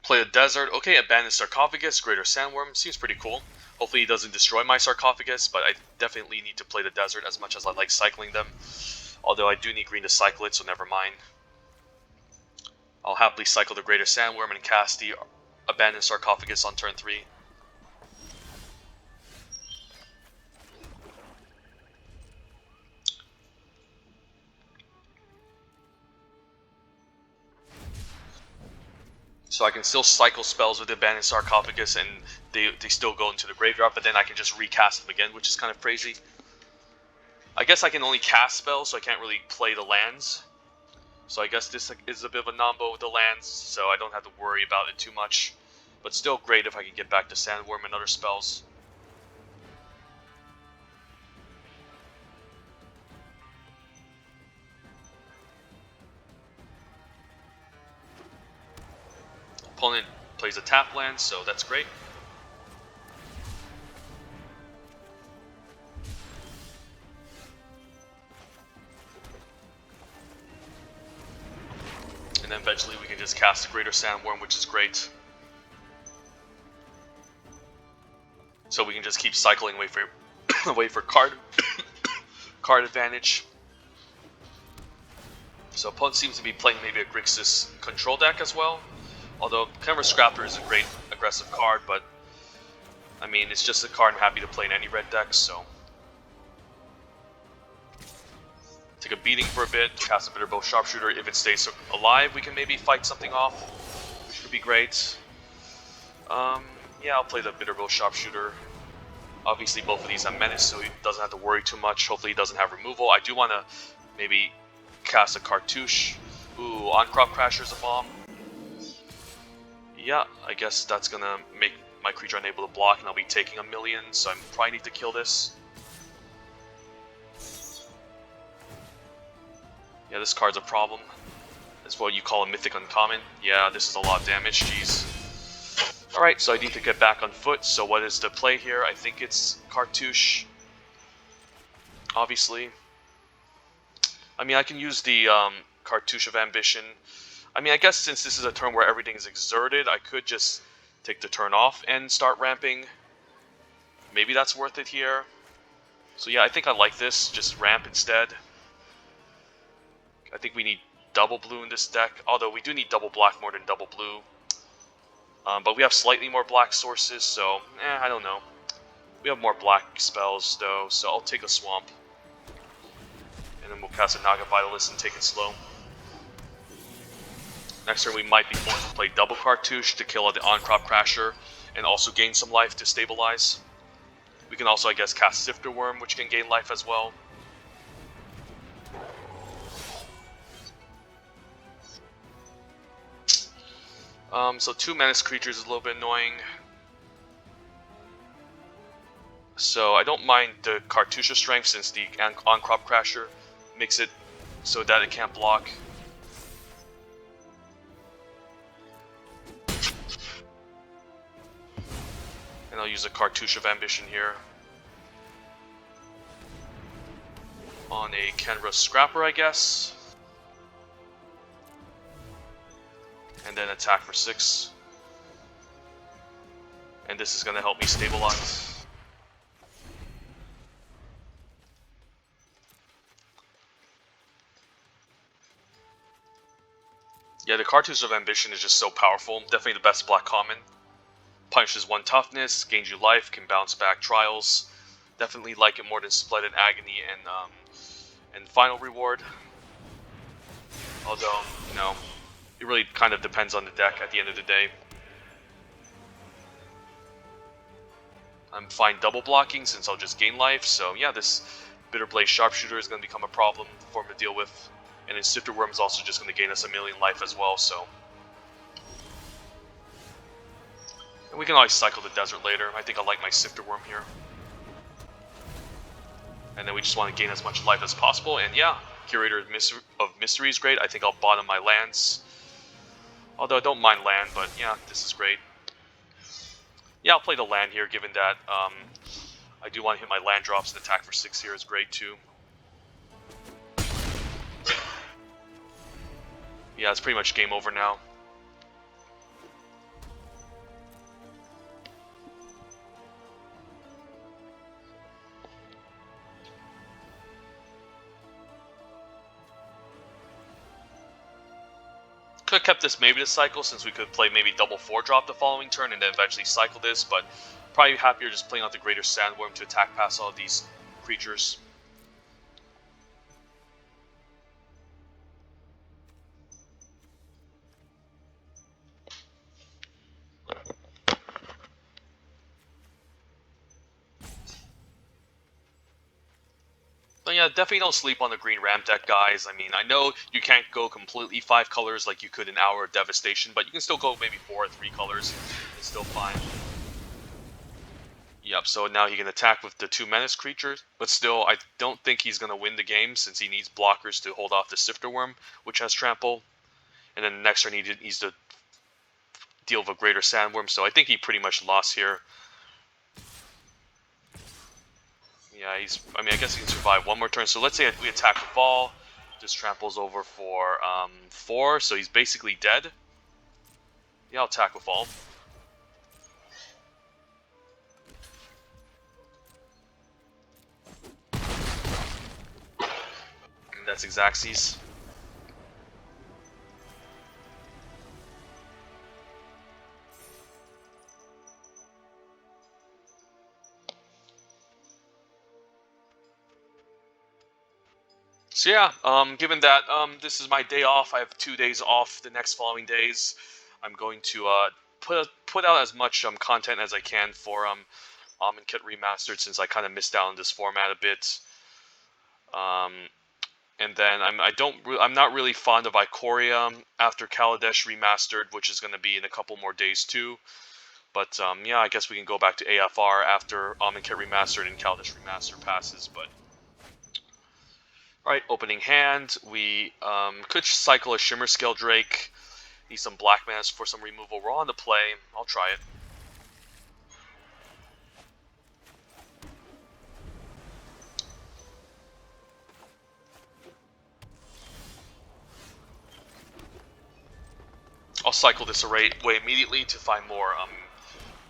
Play the Desert. Okay, Abandoned Sarcophagus, Greater Sandworm. Seems pretty cool. Hopefully he doesn't destroy my Sarcophagus, but I definitely need to play the Desert as much as I like cycling them. Although I do need green to cycle it, so never mind. I'll happily cycle the Greater Sandworm and cast the Abandoned Sarcophagus on turn 3. So I can still cycle spells with the Abandoned Sarcophagus and they still go into the graveyard, but then I can just recast them again, which is kind of crazy. I guess I can only cast spells, so I can't really play the lands. So I guess this is a bit of a nombo with the lands, so I don't have to worry about it too much. But still great if I can get back to Sandworm and other spells. Opponent plays a tap land, so that's great. And then eventually we can just cast a Greater Sandworm, which is great. So we can just keep cycling away for card advantage. So opponent seems to be playing maybe a Grixis control deck as well. Although Camera Scrapper is a great aggressive card, but I mean it's just a card I'm happy to play in any red deck, so. Take a beating for a bit, cast a Bitterbow Sharpshooter. If it stays alive, we can maybe fight something off, which would be great. Yeah, I'll play the Bitterbow Sharpshooter. Obviously, both of these have Menace, so he doesn't have to worry too much. Hopefully, he doesn't have removal. I do want to maybe cast a Cartouche. Ooh, On-Crop Crasher's a bomb. Yeah, I guess that's going to make my creature unable to block, and I'll be taking a million, so I probably need to kill this. Yeah, this card's a problem. That's what you call a Mythic Uncommon. Yeah, this is a lot of damage, jeez. Alright, so I need to get back on foot, so what is the play here? I think it's Cartouche. Obviously. I mean, I can use the Cartouche of Ambition. I mean, I guess since this is a turn where everything is exerted, I could just take the turn off and start ramping. Maybe that's worth it here. So yeah, I think I like this, just ramp instead. I think we need double blue in this deck, although we do need double black more than double blue. But we have slightly more black sources, so, I don't know. We have more black spells, though, so I'll take a Swamp. And then we'll cast a Naga Vitalist and take it slow. Next turn we might be forced to play double Cartouche to kill the On-Crop Crasher, and also gain some life to stabilize. We can also, I guess, cast Sifter Worm, which can gain life as well. So 2 Menace creatures is a little bit annoying. So I don't mind the Cartouche Strength since the On-Crop Crasher makes it so that it can't block. And I'll use a Cartouche of Ambition here. On a Kenra Scrapper, I guess. And then attack for 6. And this is going to help me stabilize. Yeah, the Cartouche of Ambition is just so powerful. Definitely the best black common. Punishes 1 toughness, gains you life, can bounce back trials. Definitely like it more than Splendid Agony and Final Reward. Although, you know, it really kind of depends on the deck at the end of the day. I'm fine double blocking since I'll just gain life, so yeah, this Bitterblade Sharpshooter is going to become a problem for me to deal with. And then Sifter Worm is also just going to gain us a million life as well, so. And we can always cycle the Desert later. I think I like my Sifter Worm here. And then we just want to gain as much life as possible, and yeah, Curator of Mystery is great. I think I'll bottom my lands. Although I don't mind land, but yeah, this is great. Yeah, I'll play the land here, given that I do want to hit my land drops, and attack for 6 here is great too. Yeah, it's pretty much game over now. Could have kept this maybe to cycle, since we could play maybe double 4-drop the following turn and then eventually cycle this, but probably happier just playing out the Greater Sandworm to attack past all of these creatures. But yeah, definitely don't sleep on the green ramp deck, guys. I mean, I know you can't go completely 5 colors like you could in Hour of Devastation, but you can still go maybe 4 or 3 colors. It's still fine. Yep, so now he can attack with the 2 menace creatures, but still, I don't think he's going to win the game since he needs blockers to hold off the Sifter Worm, which has trample. And then next turn he needs to deal with a greater Sandworm, so I think he pretty much lost here. Yeah, I mean, I guess he can survive one more turn. So let's say we attack with Fall. Just tramples over for 4, so he's basically dead. Yeah, I'll attack with Fall. And that's Xaxes. So yeah, given that this is my day off, I have 2 days off the next following days. I'm going to put out as much content as I can for Amonkhet Remastered, since I kind of missed out on this format a bit. And then I'm not really fond of Ikoria after Kaladesh Remastered, which is going to be in a couple more days too. But yeah, I guess we can go back to AFR after Amonkhet Remastered and Kaladesh Remastered passes. But alright, opening hand, we could cycle a Shimmer Scale Drake. Need some black manas for some removal. We're on the play. I'll try it. I'll cycle this array away immediately to find more,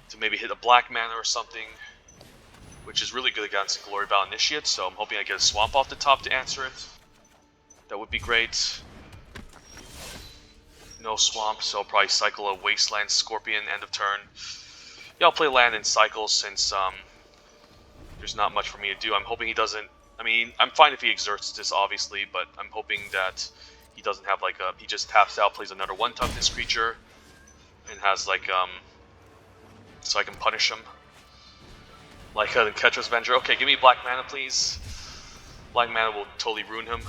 to maybe hit a black mana or something, which is really good against Glory Bound Initiate, so I'm hoping I get a Swamp off the top to answer it. That would be great. No Swamp, so I'll probably cycle a Wasteland Scorpion end of turn. Yeah, I'll play land and cycle since there's not much for me to do. I'm hoping he doesn't... I mean, I'm fine if he exerts this, obviously, but I'm hoping that he doesn't have like a... He just taps out, plays another 1 toughness creature, and has like, so I can punish him. Like a Ketra's Avenger. Okay, give me black mana, please. Black mana will totally ruin him.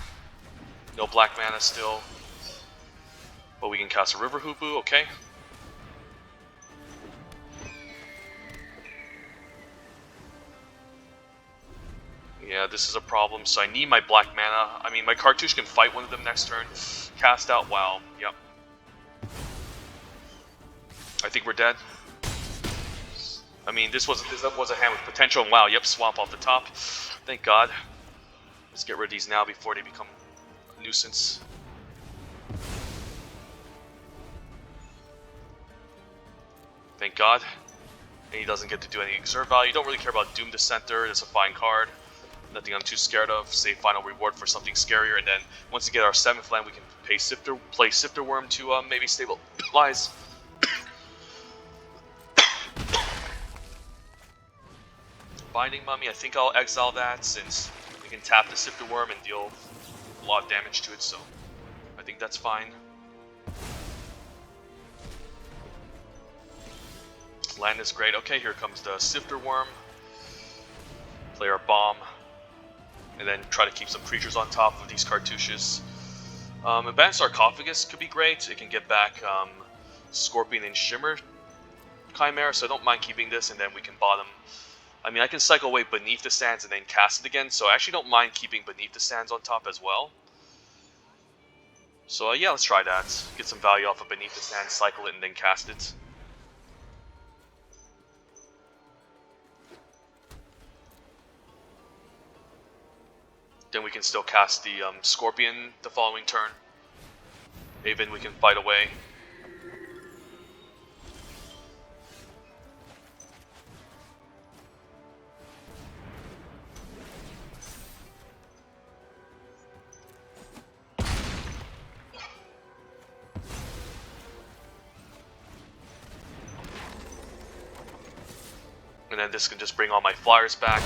No black mana still. But we can cast a River Hoopoe, okay. Yeah, this is a problem, so I need my black mana. I mean, my Cartouche can fight one of them next turn. Cast out, wow, yep. I think we're dead. I mean, this was a hand with potential, and wow, yep, Swamp off the top. Thank God. Let's get rid of these now before they become a nuisance. Thank God. And he doesn't get to do any exert value. Don't really care about Doom Dissenter. It's a fine card. Nothing I'm too scared of. Save final reward for something scarier, and then once we get our 7th land, we can play Sifter Worm to maybe stabilize. Binding Mummy, I think I'll exile that since we can tap the Sifter Worm and deal a lot of damage to it, so I think that's fine. Land is great. Okay, here comes the Sifter Worm. Play our Bomb. And then try to keep some creatures on top of these cartouches. Advanced Sarcophagus could be great. It can get back Scorpion and Shimmer Chimera, so I don't mind keeping this, and then we can bottom. I mean, I can cycle away Beneath the Sands and then cast it again, so I actually don't mind keeping Beneath the Sands on top as well. So yeah, let's try that. Get some value off of Beneath the Sands, cycle it, and then cast it. Then we can still cast the Scorpion the following turn. Even we can fight away. And then this can just bring all my flyers back.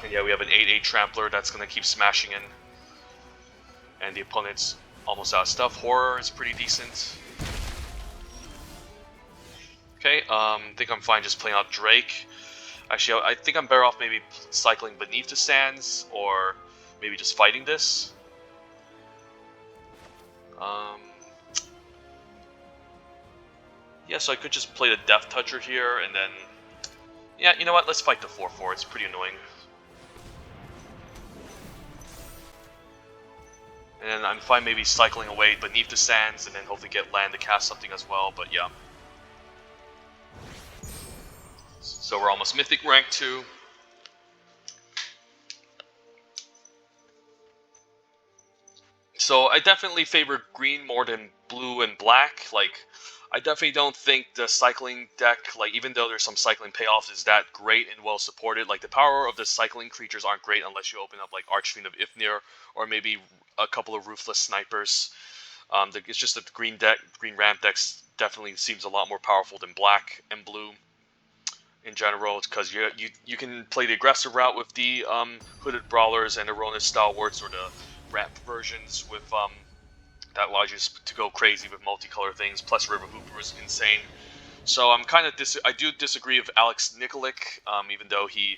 And yeah, we have an 8/8 Trampler that's going to keep smashing in. And the opponent's almost out of stuff. Horror is pretty decent. Okay, I think I'm fine just playing out Drake. Actually, I think I'm better off maybe cycling beneath the sands, or maybe just fighting this. Yeah, so I could just play the Death Toucher here, and then... Yeah, you know what? Let's fight the 4/4. It's pretty annoying. And then I'm fine maybe cycling away beneath the sands, and then hopefully get land to cast something as well, but yeah. So we're almost Mythic rank 2. So I definitely favor green more than blue and black. Like, I definitely don't think the cycling deck, like, even though there's some cycling payoffs, is that great and well supported. Like, the power of the cycling creatures aren't great unless you open up, like, Archfiend of Ifnir, or maybe a couple of Ruthless Snipers. It's just that the green ramp decks definitely seems a lot more powerful than black and blue in general, because you can play the aggressive route with the Hooded Brawlers and Erroneous Stalwarts, or the ramp versions with that allows you to go crazy with multicolor things. Plus River Hooper is insane. So I'm kind of I do disagree with Alex Nikolic, even though he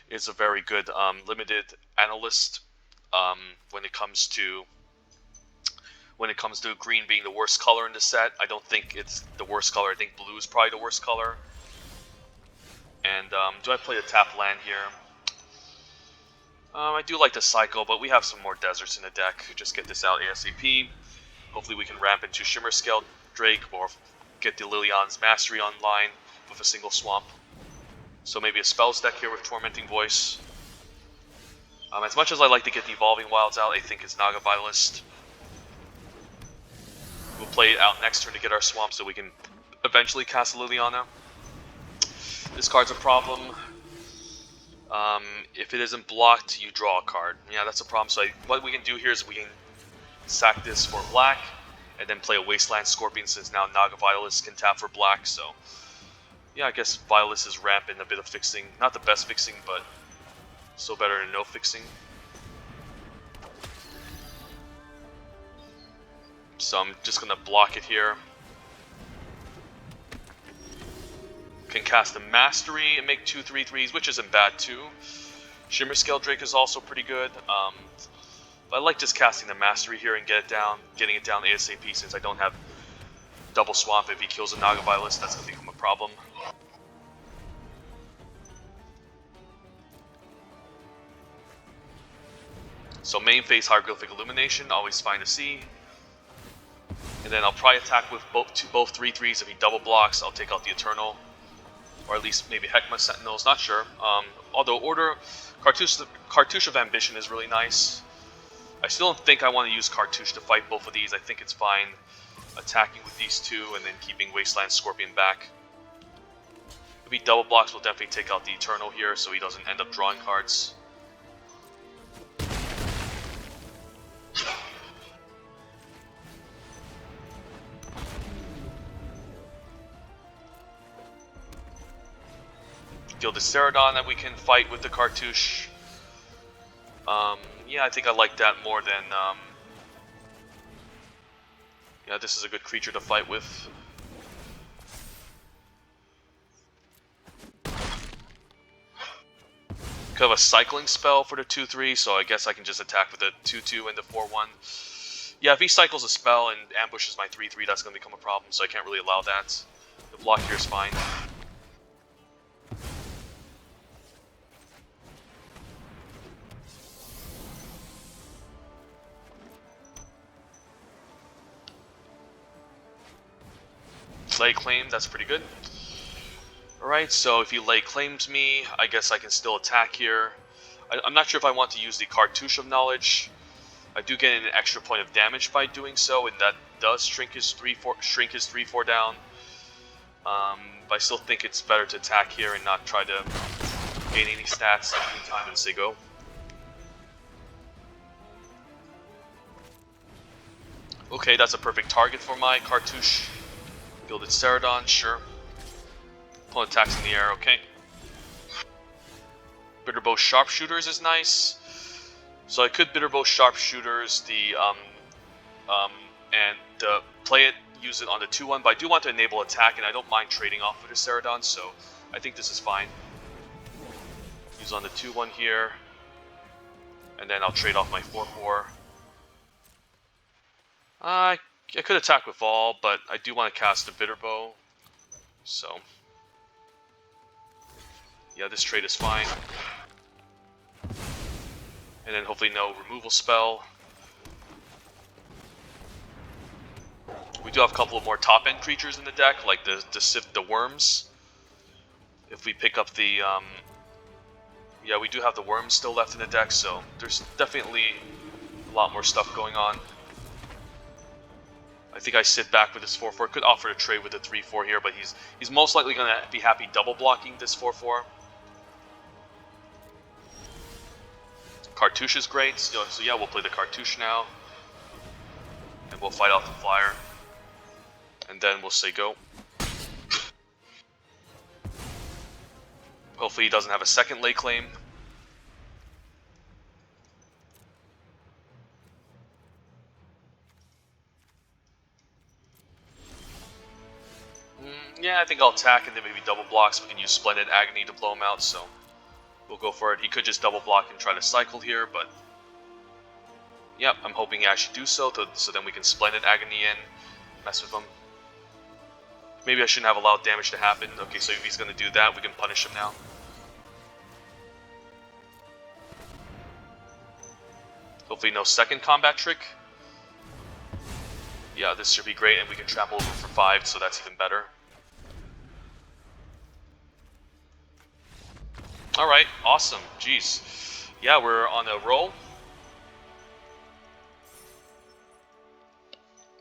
is a very good limited analyst when it comes to green being the worst color in the set. I don't think it's the worst color. I think blue is probably the worst color. And do I play a tap land here? I do like the cycle, but we have some more deserts in the deck. Just get this out ASAP. Hopefully we can ramp into Shimmer Scale Drake, or get the Lilian's Mastery online with a single swamp. So maybe a spells deck here with Tormenting Voice. As much as I like to get the Evolving Wilds out, I think it's Naga Vitalist. We'll play it out next turn to get our swamp so we can eventually cast Liliana. This card's a problem. If it isn't blocked, you draw a card. Yeah, that's a problem. So what we can do here is we can sack this for black, and then play a Wasteland Scorpion, since now Naga Vitalist can tap for black. So yeah, I guess Vitalist is ramp and a bit of fixing. Not the best fixing, but still better than no fixing. So I'm just gonna block it here. Can cast a Mastery and make 2 3/3s, which isn't bad too. Shimmer Scale Drake is also pretty good. But I like just casting the Mastery here and getting it down ASAP, since I don't have double swamp. If he kills a Naga Vitalist, that's gonna become a problem. So main phase Hieroglyphic Illumination, always fine to see. And then I'll probably attack with both 3/3s. If he double blocks, I'll take out the Eternal. Or at least maybe Heckma Sentinels, not sure. Although Cartouche of Ambition is really nice. I still don't think I want to use Cartouche to fight both of these. I think it's fine attacking with these two and then keeping Wasteland Scorpion back. If he double blocks, we'll definitely take out the Eternal here so he doesn't end up drawing cards. Gilded Ceradon that we can fight with the Cartouche. Yeah, I think I like that more than... yeah, this is a good creature to fight with. Could have a cycling spell for the 2/3, so I guess I can just attack with the 2/2 and the 4/1. Yeah, if he cycles a spell and ambushes my 3/3, that's going to become a problem, so I can't really allow that. The block here is fine. Lay claim, that's pretty good. Alright, so if he lay claims me, I guess I can still attack here. I'm not sure if I want to use the Cartouche of Knowledge. I do get an extra point of damage by doing so, and that does shrink his 3/4 down. But I still think it's better to attack here and not try to gain any stats anytime in Sigo. Okay, that's a perfect target for my Cartouche. Gilded Ceradon, sure. Opponent attacks in the air, okay. Bitterbow Sharpshooters is nice. So I could Bitterbow Sharpshooters play it, use it on the 2/1, but I do want to enable attack, and I don't mind trading off with the Ceradon, so I think this is fine. He's on the 2-1 here. And then I'll trade off my 4-4. I could attack with all, but I do want to cast the Bitter Bow. So, yeah, this trade is fine. And then hopefully no removal spell. We do have a couple of more top-end creatures in the deck, like the worms. If we pick up the, yeah, we do have the worms still left in the deck, so there's definitely a lot more stuff going on. I think I sit back with this 4-4. Could offer to trade with the 3-4 here, but he's most likely going to be happy double blocking this 4-4. Cartouche is great, so yeah, we'll play the Cartouche now. And we'll fight off the flyer. And then we'll say go. Hopefully he doesn't have a second lay claim. Yeah, I think I'll attack and then maybe double block so we can use Splendid Agony to blow him out, so we'll go for it. He could just double block and try to cycle here, but yep, I'm hoping he actually do so, so then we can Splendid Agony in, mess with him. Maybe I shouldn't have allowed damage to happen. Okay, so if he's going to do that, we can punish him now. Hopefully no second combat trick. Yeah, this should be great, and we can trample over for 5, so that's even better. Alright, awesome. Jeez. Yeah, we're on a roll.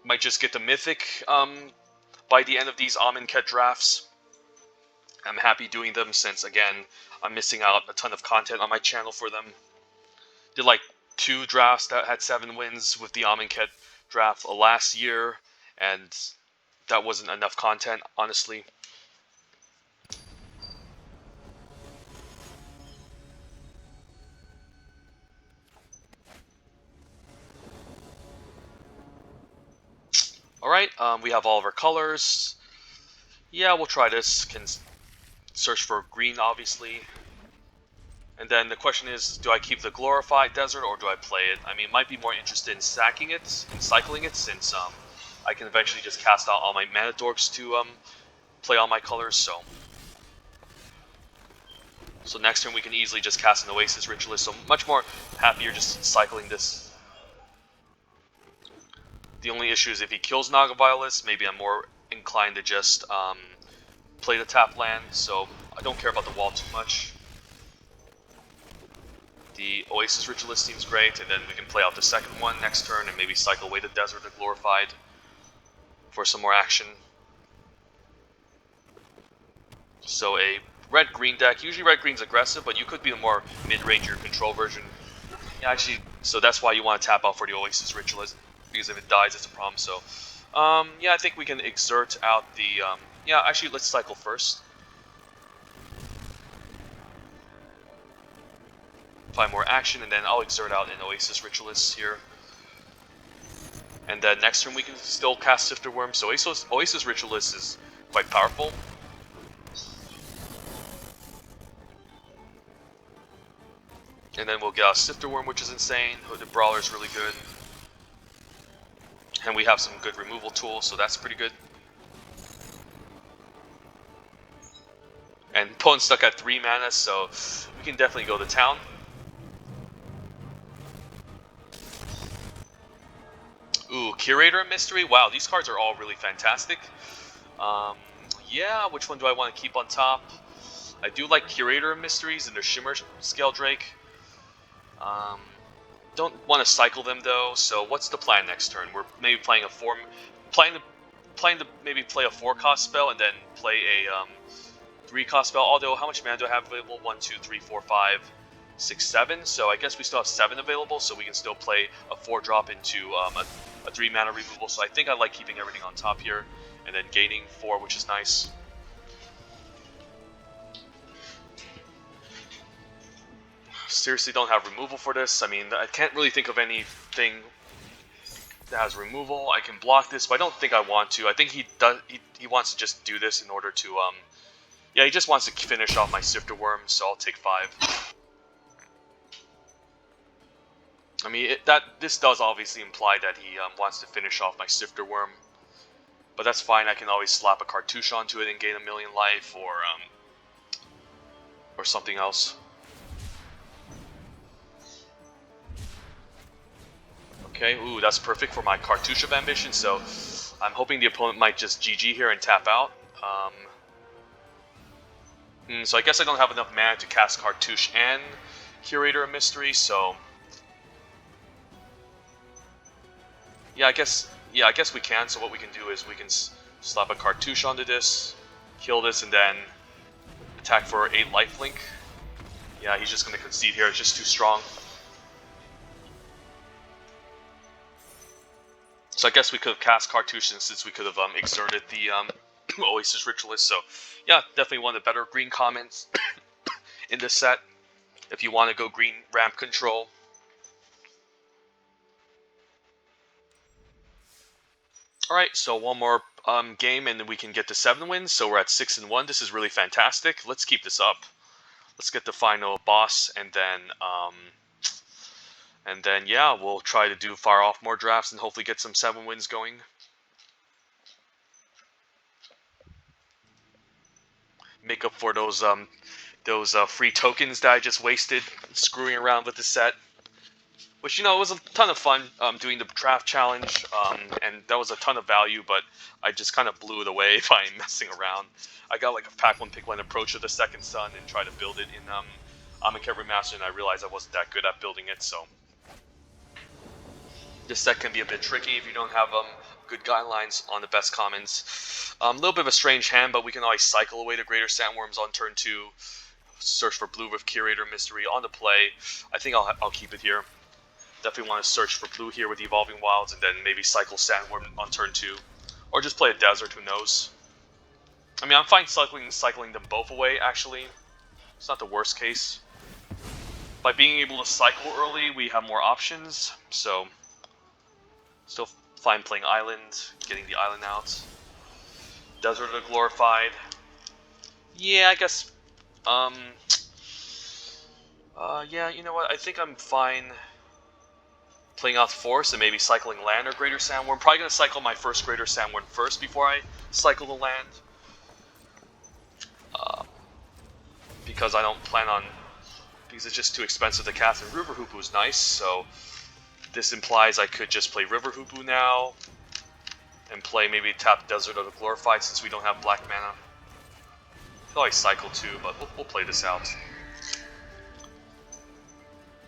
Might just get the Mythic by the end of these Amonkhet drafts. I'm happy doing them since, again, I'm missing out a ton of content on my channel for them. Did like 2 drafts that had 7 wins with the Amonkhet draft last year, and that wasn't enough content, honestly. Alright, we have all of our colors. Yeah, we'll try this. Can search for green, obviously. And then the question is, do I keep the Glorified Desert or do I play it? I mean, might be more interested in sacking it and cycling it, since I can eventually just cast out all my mana dorks to play all my colors, so next turn we can easily just cast an Oasis Ritualist, so much more happier just cycling this. The only issue is if he kills Naga Violets, maybe I'm more inclined to just play the tap land, so I don't care about the wall too much. The Oasis Ritualist seems great, and then we can play out the second one next turn and maybe cycle away the Desert and Glorified for some more action. So a red-green deck, usually red-green's aggressive, but you could be a more mid-range or control version. Yeah, actually, so that's why you want to tap out for the Oasis Ritualist, because if it dies, it's a problem. So, yeah, I think we can exert out the, yeah, actually, let's cycle first. Find more action, and then I'll exert out an Oasis Ritualist here. And then next turn we can still cast Sifter Worm, so Oasis Ritualist is quite powerful. And then we'll get out Sifter Worm, which is insane. Hooded Brawler is really good. And we have some good removal tools, so that's pretty good. And opponent's stuck at 3 mana, so we can definitely go to town. Ooh, Curator Mystery. Wow, these cards are all really fantastic. Yeah, which one do I want to keep on top? I do like Curator Mysteries and their Shimmer Scale Drake. Don't want to cycle them though. So what's the plan next turn? We're maybe playing a planning to maybe play a 4-cost spell and then play a 3-cost spell. Although how much mana do I have available? 1, 2, 3, 4, 5, 6, 7. So I guess we still have 7 available. So we can still play a 4-drop into a 3 mana removal. So I think I like keeping everything on top here and then gaining 4, which is nice. Seriously don't have removal for this. I mean, I can't really think of anything that has removal. I can block this, but I don't think I want to. I think he wants to just do this in order to yeah, he just wants to finish off my Sifter Worm, so I'll take 5. I mean, this does obviously imply that he wants to finish off my Sifter Worm. But that's fine, I can always slap a cartouche onto it and gain 1,000,000 life, or something else. Okay, ooh, that's perfect for my Cartouche of Ambition, so I'm hoping the opponent might just GG here and tap out. So I guess I don't have enough mana to cast Cartouche and Curator of Mystery, so... Yeah, I guess we can, so what we can do is we can slap a Cartouche onto this, kill this, and then attack for 8 lifelink. Yeah, he's just going to concede here, it's just too strong. So I guess we could have cast Cartouche since we could have exerted the Oasis Ritualist. So yeah, definitely one of the better green comments in this set. If you want to go green ramp control. Alright, so one more game and then we can get to 7 wins. So we're at 6-1. This is really fantastic. Let's keep this up. Let's get the final boss and then yeah, we'll try to fire off more drafts and hopefully get some 7 wins going. Make up for those free tokens that I just wasted screwing around with the set. Which, you know, it was a ton of fun doing the draft challenge, and that was a ton of value, but I just kind of blew it away by messing around. I got like a pack 1 pick 1 approach of the Second Sun and tried to build it in Amonkhet Remastered, and I realized I wasn't that good at building it, so... This set can be a bit tricky if you don't have good guidelines on the best commons. A little bit of a strange hand, but we can always cycle away the Greater Sandworms on turn 2. Search for blue with Curator Mystery on the play. I think I'll keep it here. Definitely want to search for blue here with Evolving Wilds, and then maybe cycle Sandworm on turn 2. Or just play a Desert, who knows. I mean, I'm fine cycling them both away, actually. It's not the worst case. By being able to cycle early, we have more options, so... Still fine playing Island, getting the Island out. Desert of Glorified. Yeah, I guess... yeah, you know what, I think I'm fine playing out Force and maybe cycling land or Greater Sandworm. I'm probably going to cycle my first Greater Sandworm first before I cycle the land. Because I don't plan on... Because it's just too expensive to cast, and River Hoopoe is nice, so... This implies I could just play River Hoopoe now, and play maybe tap Desert of the Glorified since we don't have black mana. Could always cycle too, but we'll play this out.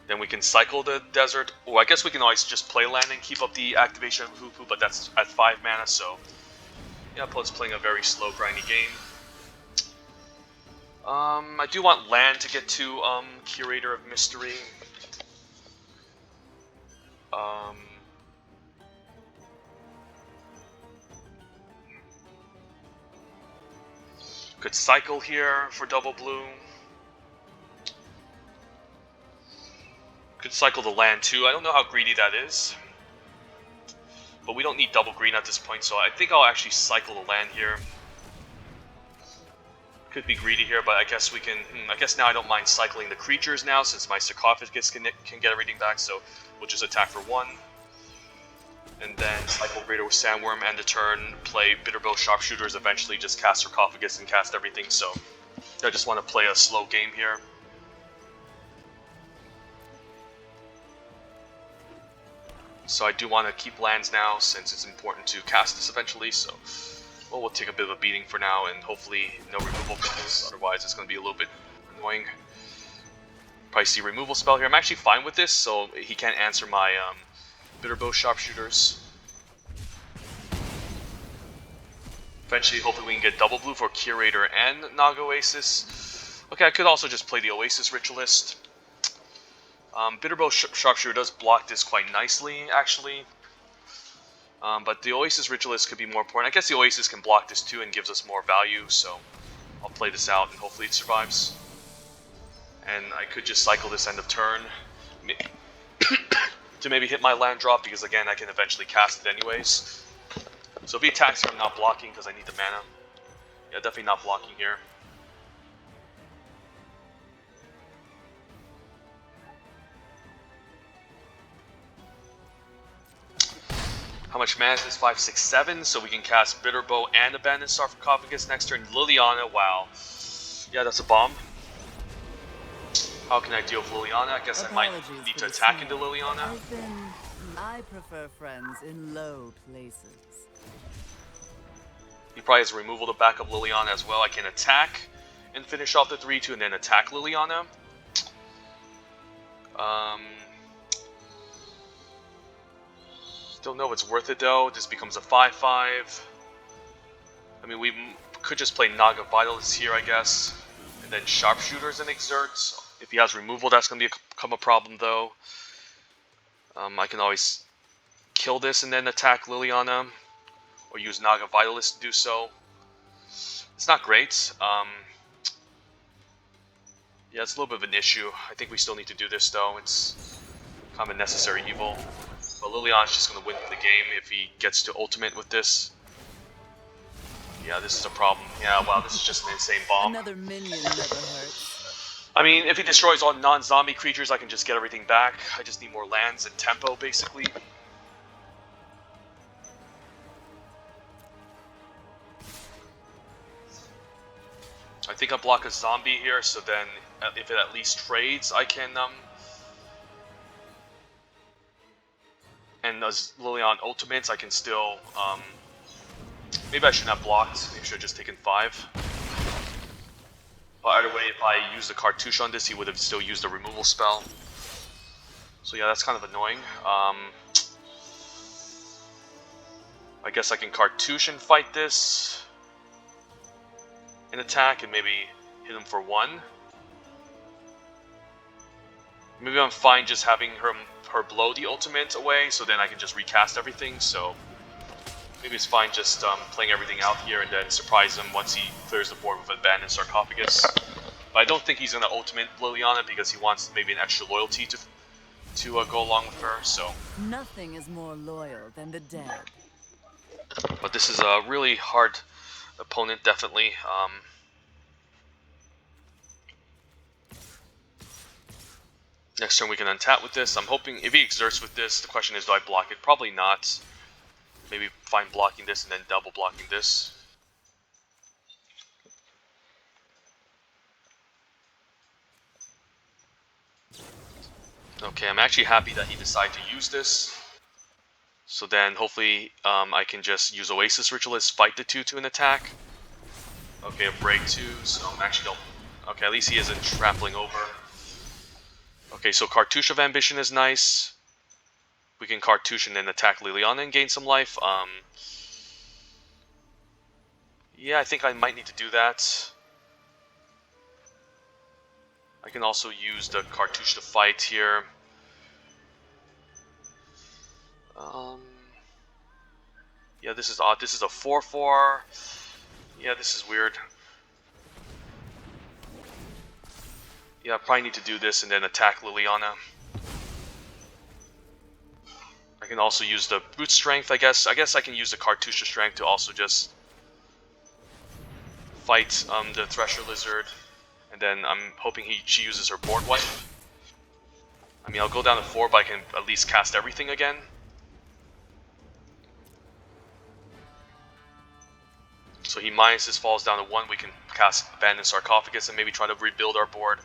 Then we can cycle the Desert. Oh, I guess we can always just play land and keep up the activation of Hoopoe, but that's at 5 mana, so... Yeah, plus playing a very slow, grindy game. I do want land to get to Curator of Mystery. Could cycle here for double blue. Could cycle the land too. I don't know how greedy that is. But we don't need double green at this point, so I think I'll actually cycle the land here. Could be greedy here, but I guess we can... I guess now I don't mind cycling the creatures now, since my Sarcophagus can get everything back, so we'll just attack for 1. And then cycle Greater Sandworm end the turn, play Bitterbow Sharpshooters, eventually just cast Sarcophagus and cast everything, so... I just want to play a slow game here. So I do want to keep lands now, since it's important to cast this eventually, so... Well, we'll take a bit of a beating for now, and hopefully no removal spells, otherwise it's going to be a little bit annoying. Probably see removal spell here. I'm actually fine with this, so he can't answer my Bitterbow Sharpshooters. Eventually, hopefully we can get double blue for Curator and Naga Oasis. Okay, I could also just play the Oasis Ritualist. Bitterbow Sharpshooter does block this quite nicely, actually. But the Oasis Ritualist could be more important. I guess the Oasis can block this too and gives us more value, so I'll play this out and hopefully it survives. And I could just cycle this end of turn to maybe hit my land drop, because again, I can eventually cast it anyways. So if he attacks here, I'm not blocking because I need the mana. Yeah, definitely not blocking here. How much mana is this? 5, 6, 7. So we can cast Bitterbow and Abandoned Sarcophagus next turn. Liliana, wow. Yeah, that's a bomb. How can I deal with Liliana? I guess I might need to attack into Liliana. I prefer friends in low places. He probably has removal to back up Liliana as well. I can attack and finish off the 3-2 and then attack Liliana. Don't know if it's worth it though. This becomes a 5-5. I mean, we could just play Naga Vitalist here, I guess. And then Sharpshooters and Exerts. If he has removal, that's going to become a problem though. I can always kill this and then attack Liliana. Or use Naga Vitalist to do so. It's not great. Yeah, it's a little bit of an issue. I think we still need to do this though. It's kind of a necessary evil. But Liliana's just going to win the game if he gets to ultimate with this. Yeah, this is a problem. Yeah, wow, this is just an insane bomb. Another minion never hurts. I mean, if he destroys all non-zombie creatures, I can just get everything back. I just need more lands and tempo, basically. I think I block a zombie here, so then if it at least trades, I can and as Liliana ultimates, I can still maybe I shouldn't have blocked. Maybe I should have just taken 5. But either way, if I used a cartouche on this, he would have still used a removal spell. So yeah, that's kind of annoying. I guess I can cartouche and fight this. An attack and maybe hit him for 1. Maybe I'm fine just having her blow the ultimate away, so then I can just recast everything. So maybe it's fine just playing everything out here and then surprise him once he clears the board with Abandoned Sarcophagus. But I don't think he's going to ultimate Liliana because he wants maybe an extra loyalty to go along with her. So nothing is more loyal than the dead. But this is a really hard opponent, definitely. Next turn we can untap with this. I'm hoping if he exerts with this, the question is, do I block it? Probably not. Maybe fine blocking this and then double blocking this. Okay, I'm actually happy that he decided to use this. So then hopefully I can just use Oasis Ritualist, fight the 2-2 and attack. Okay, a break 2, so I'm actually don't... Okay, at least he isn't trampling over. Okay, so Cartouche of Ambition is nice. We can Cartouche and then attack Liliana and gain some life. Yeah, I think I might need to do that. I can also use the Cartouche to fight here. Yeah, this is odd. This is a 4-4. Yeah, this is weird. Yeah, I probably need to do this and then attack Liliana. I can also use the Brute Strength, I guess. I guess I can use the Cartouche Strength to also just fight the Thresher Lizard. And then I'm hoping she uses her board wipe. I mean, I'll go down to 4, but I can at least cast everything again. So he minuses, falls down to 1. We can cast Abandoned Sarcophagus and maybe try to rebuild our board.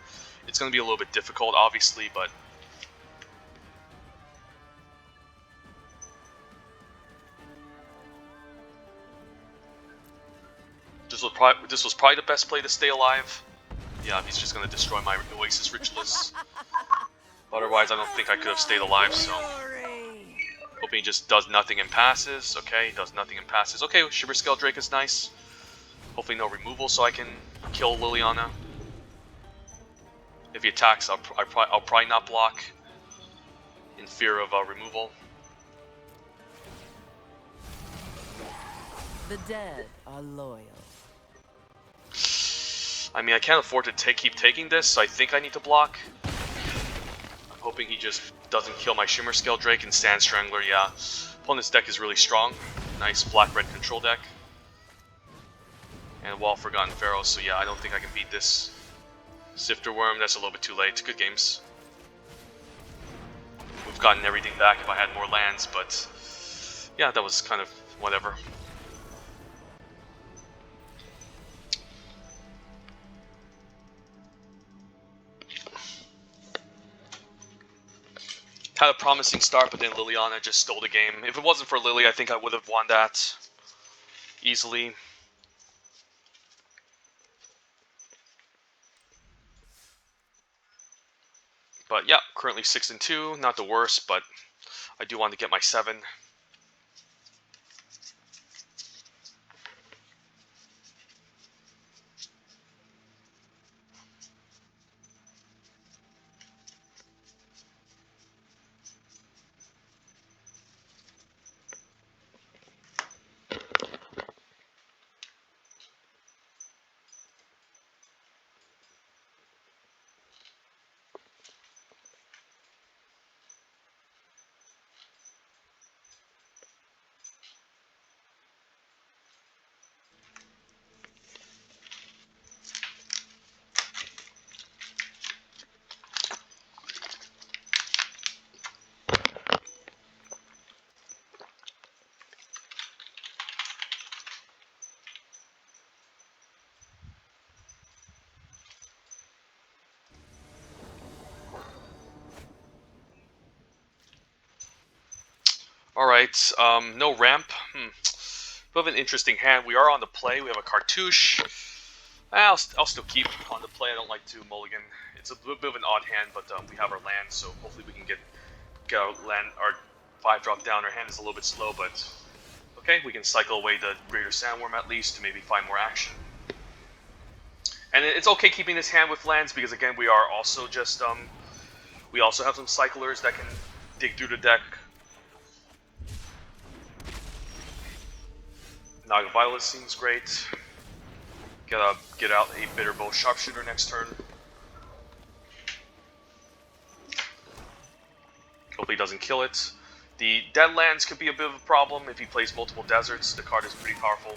It's going to be a little bit difficult, obviously, but... This was probably the best play to stay alive. Yeah, he's just going to destroy my Oasis Ritualist. Otherwise, I don't think I could have stayed alive, so... Hoping he just does nothing and passes. Okay, he does nothing and passes. Okay, Shiver Scale Drake is nice. Hopefully no removal so I can kill Liliana. If he attacks, I'll probably not block in fear of removal. The dead are loyal. I mean, I can't afford to keep taking this, so I think I need to block. I'm hoping he just doesn't kill my Shimmer Scale Drake and Sand Strangler. Yeah, opponent's deck is really strong. Nice black-red control deck. And Wall Forgotten Pharaoh, so yeah, I don't think I can beat this. Sifter Worm, that's a little bit too late. Good games. We've gotten everything back if I had more lands, but Yeah, that was kind of whatever. Had a promising start, but then Liliana just stole the game. If it wasn't for Lily, I think I would have won that easily. But yeah, currently 6-2, not the worst, but I do want to get my 7. Alright, no ramp. Bit of an interesting hand. We are on the play. We have a cartouche. I'll still keep on the play. I don't like to mulligan. It's a bit of an odd hand, but we have our land, so hopefully we can get our land, our 5-drop down. Our hand is a little bit slow, but okay, we can cycle away the Greater Sandworm at least to maybe find more action. And it's okay keeping this hand with lands because again, we are also just we also have some cyclers that can dig through the deck. Naga Violet seems great. Gotta get out a Bitterbow Sharpshooter next turn. Hopefully he doesn't kill it. The Deadlands could be a bit of a problem if he plays multiple deserts. The card is pretty powerful.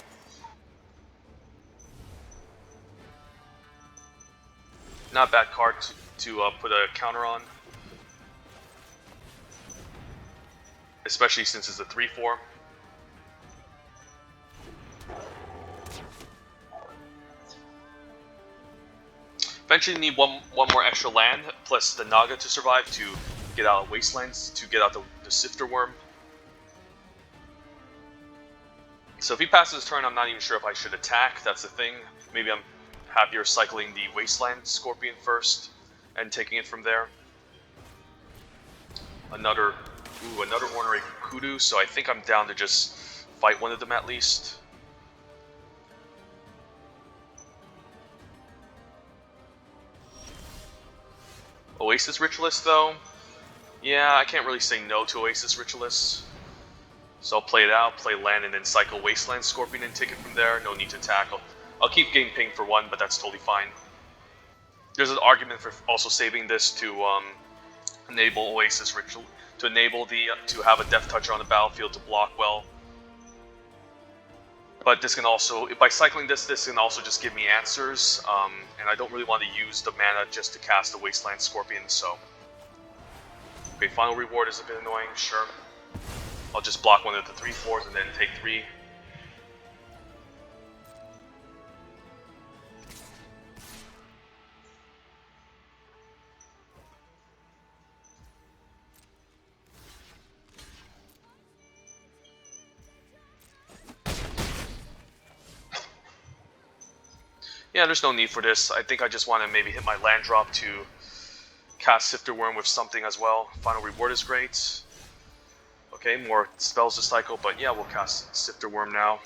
Not a bad card to put a counter on. Especially since it's a 3/4. Eventually need one more extra land, plus the Naga to survive to get out of Wastelands, to get out the Sifter Worm. So if he passes his turn, I'm not even sure if I should attack, that's the thing. Maybe I'm happier cycling the Wasteland Scorpion first, and taking it from there. Another Ornery Kudu, so I think I'm down to just fight one of them at least. Oasis Ritualist, though? Yeah, I can't really say no to Oasis Ritualist. So I'll play it out, play land, and then cycle Wasteland Scorpion and take it from there. No need to tackle. I'll keep getting pinged for 1, but that's totally fine. There's an argument for also saving this to enable Oasis Ritual, to enable to have a Death Toucher on the battlefield to block well. But this can also, by cycling this can also just give me answers, and I don't really want to use the mana just to cast the Wasteland Scorpion, so... Okay, final reward is a bit annoying, sure. I'll just block one of the 3/4s and then take 3. Yeah, there's no need for this. I think I just want to maybe hit my land drop to cast Sifter Worm with something as well. Final reward is great. Okay, more spells to cycle, but yeah, we'll cast Sifter Worm now.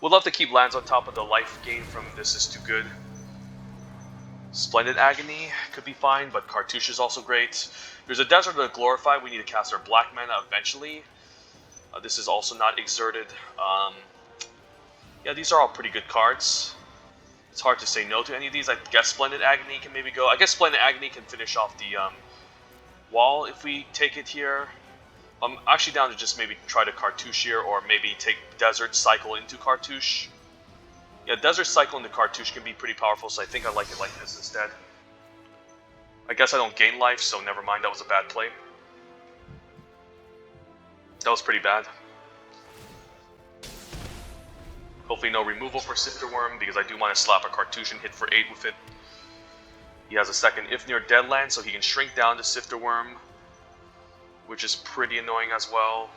We'd love to keep lands on top of the life gain from This Is Too Good. Splendid Agony could be fine, but Cartouche is also great. There's a Desert of Glorify. We need to cast our black mana eventually. This is also not exerted. Yeah, these are all pretty good cards. It's hard to say no to any of these. I guess Splendid Agony can maybe go. I guess Splendid Agony can finish off the wall if we take it here. I'm actually down to just maybe try to Cartouche here, or maybe take Desert Cycle into Cartouche. Yeah, Desert Cycle into Cartouche can be pretty powerful, so I think I like it like this instead. I guess I don't gain life, so never mind, that was a bad play. That was pretty bad. Hopefully no removal for Sifter Worm, because I do want to slap a cartouche and hit for 8 with it. He has a second Ifnir Deadland, so he can shrink down to Sifter Worm, which is pretty annoying as well.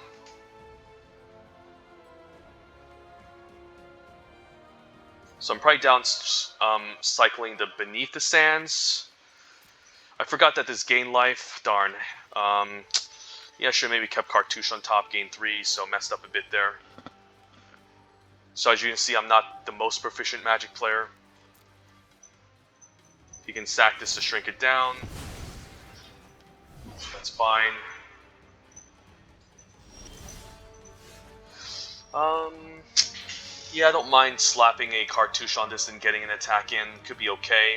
So I'm probably down cycling the Beneath the Sands. I forgot that this gain life. Darn. Yeah, I should maybe kept Cartouche on top, gain 3, so messed up a bit there. So as you can see, I'm not the most proficient Magic player. He can sack this to shrink it down. That's fine. Yeah, I don't mind slapping a Cartouche on this and getting an attack in. Could be okay.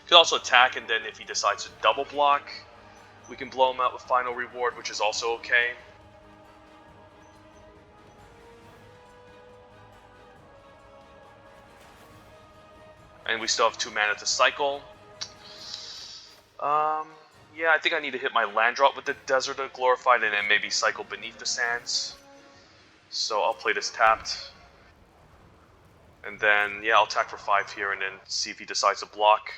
Could also attack, and then if he decides to double block, we can blow him out with Final Reward, which is also okay. And we still have 2 mana to cycle. Yeah, I think I need to hit my land drop with the Desert of Glorified and then maybe cycle Beneath the Sands. So I'll play this tapped. And then, yeah, I'll attack for 5 here and then see if he decides to block.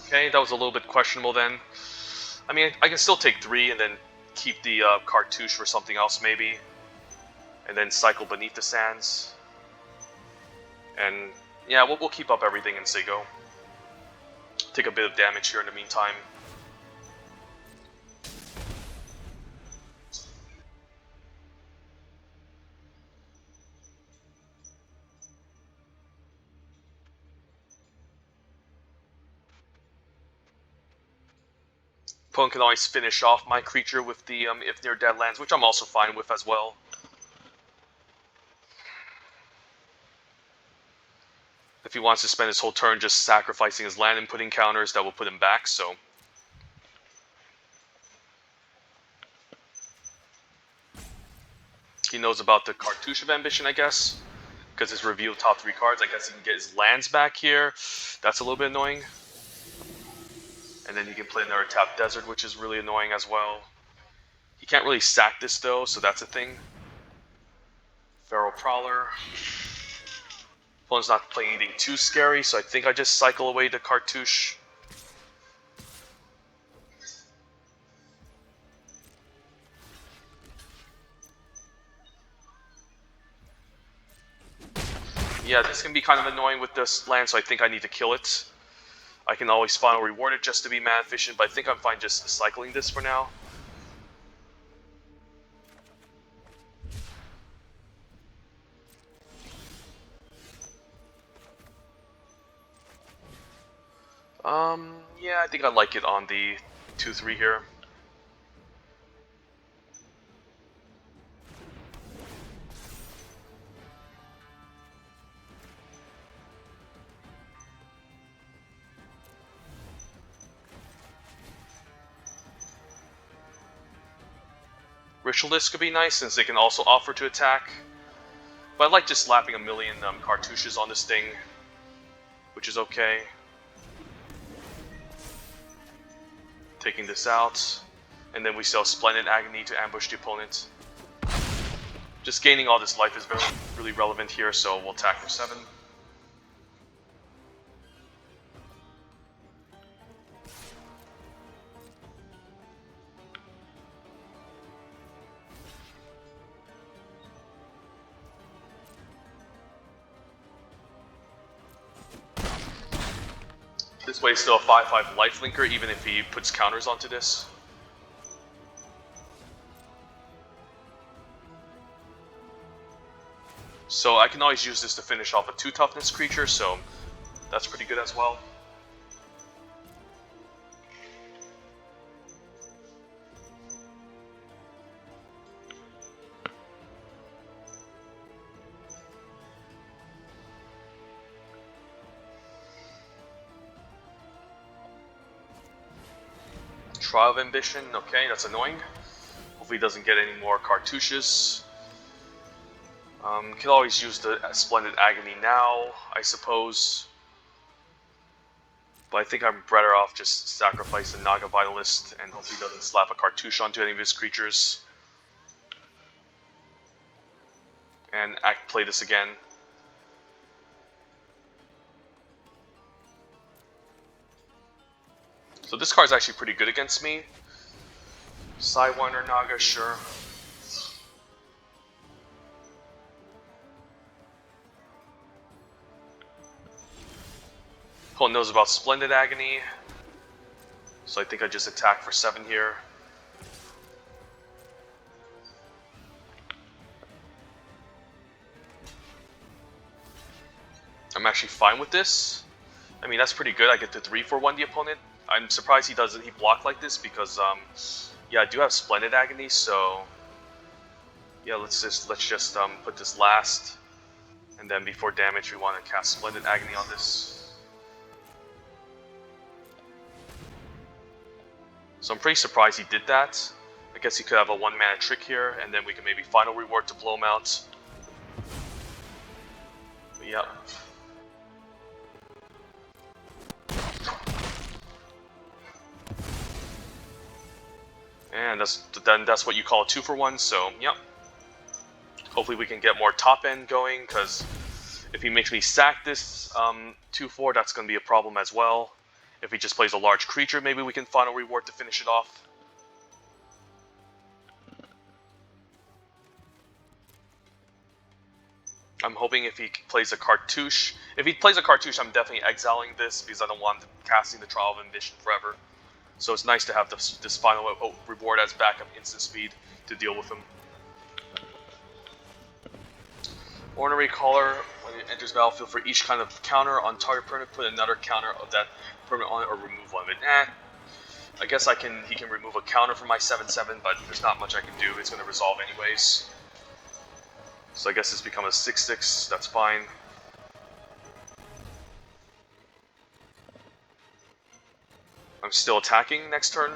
Okay, that was a little bit questionable then. I mean, I can still take 3 and then keep the Cartouche for something else maybe. And then cycle Beneath the Sands. And yeah, we'll keep up everything and say go. Take a bit of damage here in the meantime. Opponent can always finish off my creature with the Ifnir Deadlands, which I'm also fine with as well. If he wants to spend his whole turn just sacrificing his land and putting counters, that will put him back, so... He knows about the Cartouche of Ambition, I guess. Because his reveal top 3 cards, I guess he can get his lands back here. That's a little bit annoying. And then you can play another tap Desert, which is really annoying as well. He can't really sack this though, so that's a thing. Feral Prowler. Opponent's not playing anything too scary, so I think I just cycle away the Cartouche. Yeah, this can be kind of annoying with this land, so I think I need to kill it. I can always Final Reward it just to be mana efficient, but I think I'm fine just cycling this for now. Yeah, I think I like it on the 2-3 here. Ritualist could be nice since they can also offer to attack. But I like just slapping a million Cartouches on this thing, which is okay. Taking this out, and then we still have Splendid Agony to ambush the opponent. Just gaining all this life is really relevant here, so we'll attack for 7. This way is still a 5/5 lifelinker, even if he puts counters onto this. So I can always use this to finish off a 2 toughness creature, so that's pretty good as well. Trial of Ambition, okay, that's annoying. Hopefully he doesn't get any more Cartouches. Can always use the Splendid Agony now, I suppose. But I think I'm better off just sacrificing Naga Vitalist and hope he doesn't slap a cartouche onto any of his creatures. And play this again. So this card is actually pretty good against me. Sidewinder Naga, sure. Opponent knows about Splendid Agony, so I think I just attack for 7 here. I'm actually fine with this. I mean, that's pretty good. I get to 3 for 1 the opponent. I'm surprised he doesn't block like this because yeah, I do have Splendid Agony, so yeah, let's just put this last, and then before damage we want to cast Splendid Agony on this. So I'm pretty surprised he did that. I guess he could have a 1-mana trick here, and then we can maybe Final Reward to blow him out. But yeah. And that's what you call a 2 for 1, so yep. Hopefully we can get more top end going, because if he makes me sack this 2-4, that's going to be a problem as well. If he just plays a large creature, maybe we can Final Reward to finish it off. I'm hoping if he plays a cartouche. If he plays a cartouche, I'm definitely exiling this because I don't want him casting the Trial of Ambition forever. So it's nice to have this Final Reward as backup instant speed to deal with him. Ornery Caller, when it enters battlefield, for each kind of counter on target permanent, put another counter of that permanent on it or remove one of it. I guess he can remove a counter from my 7/7, but there's not much I can do. It's going to resolve anyways. So I guess it's become a 6/6, that's fine. I'm still attacking next turn.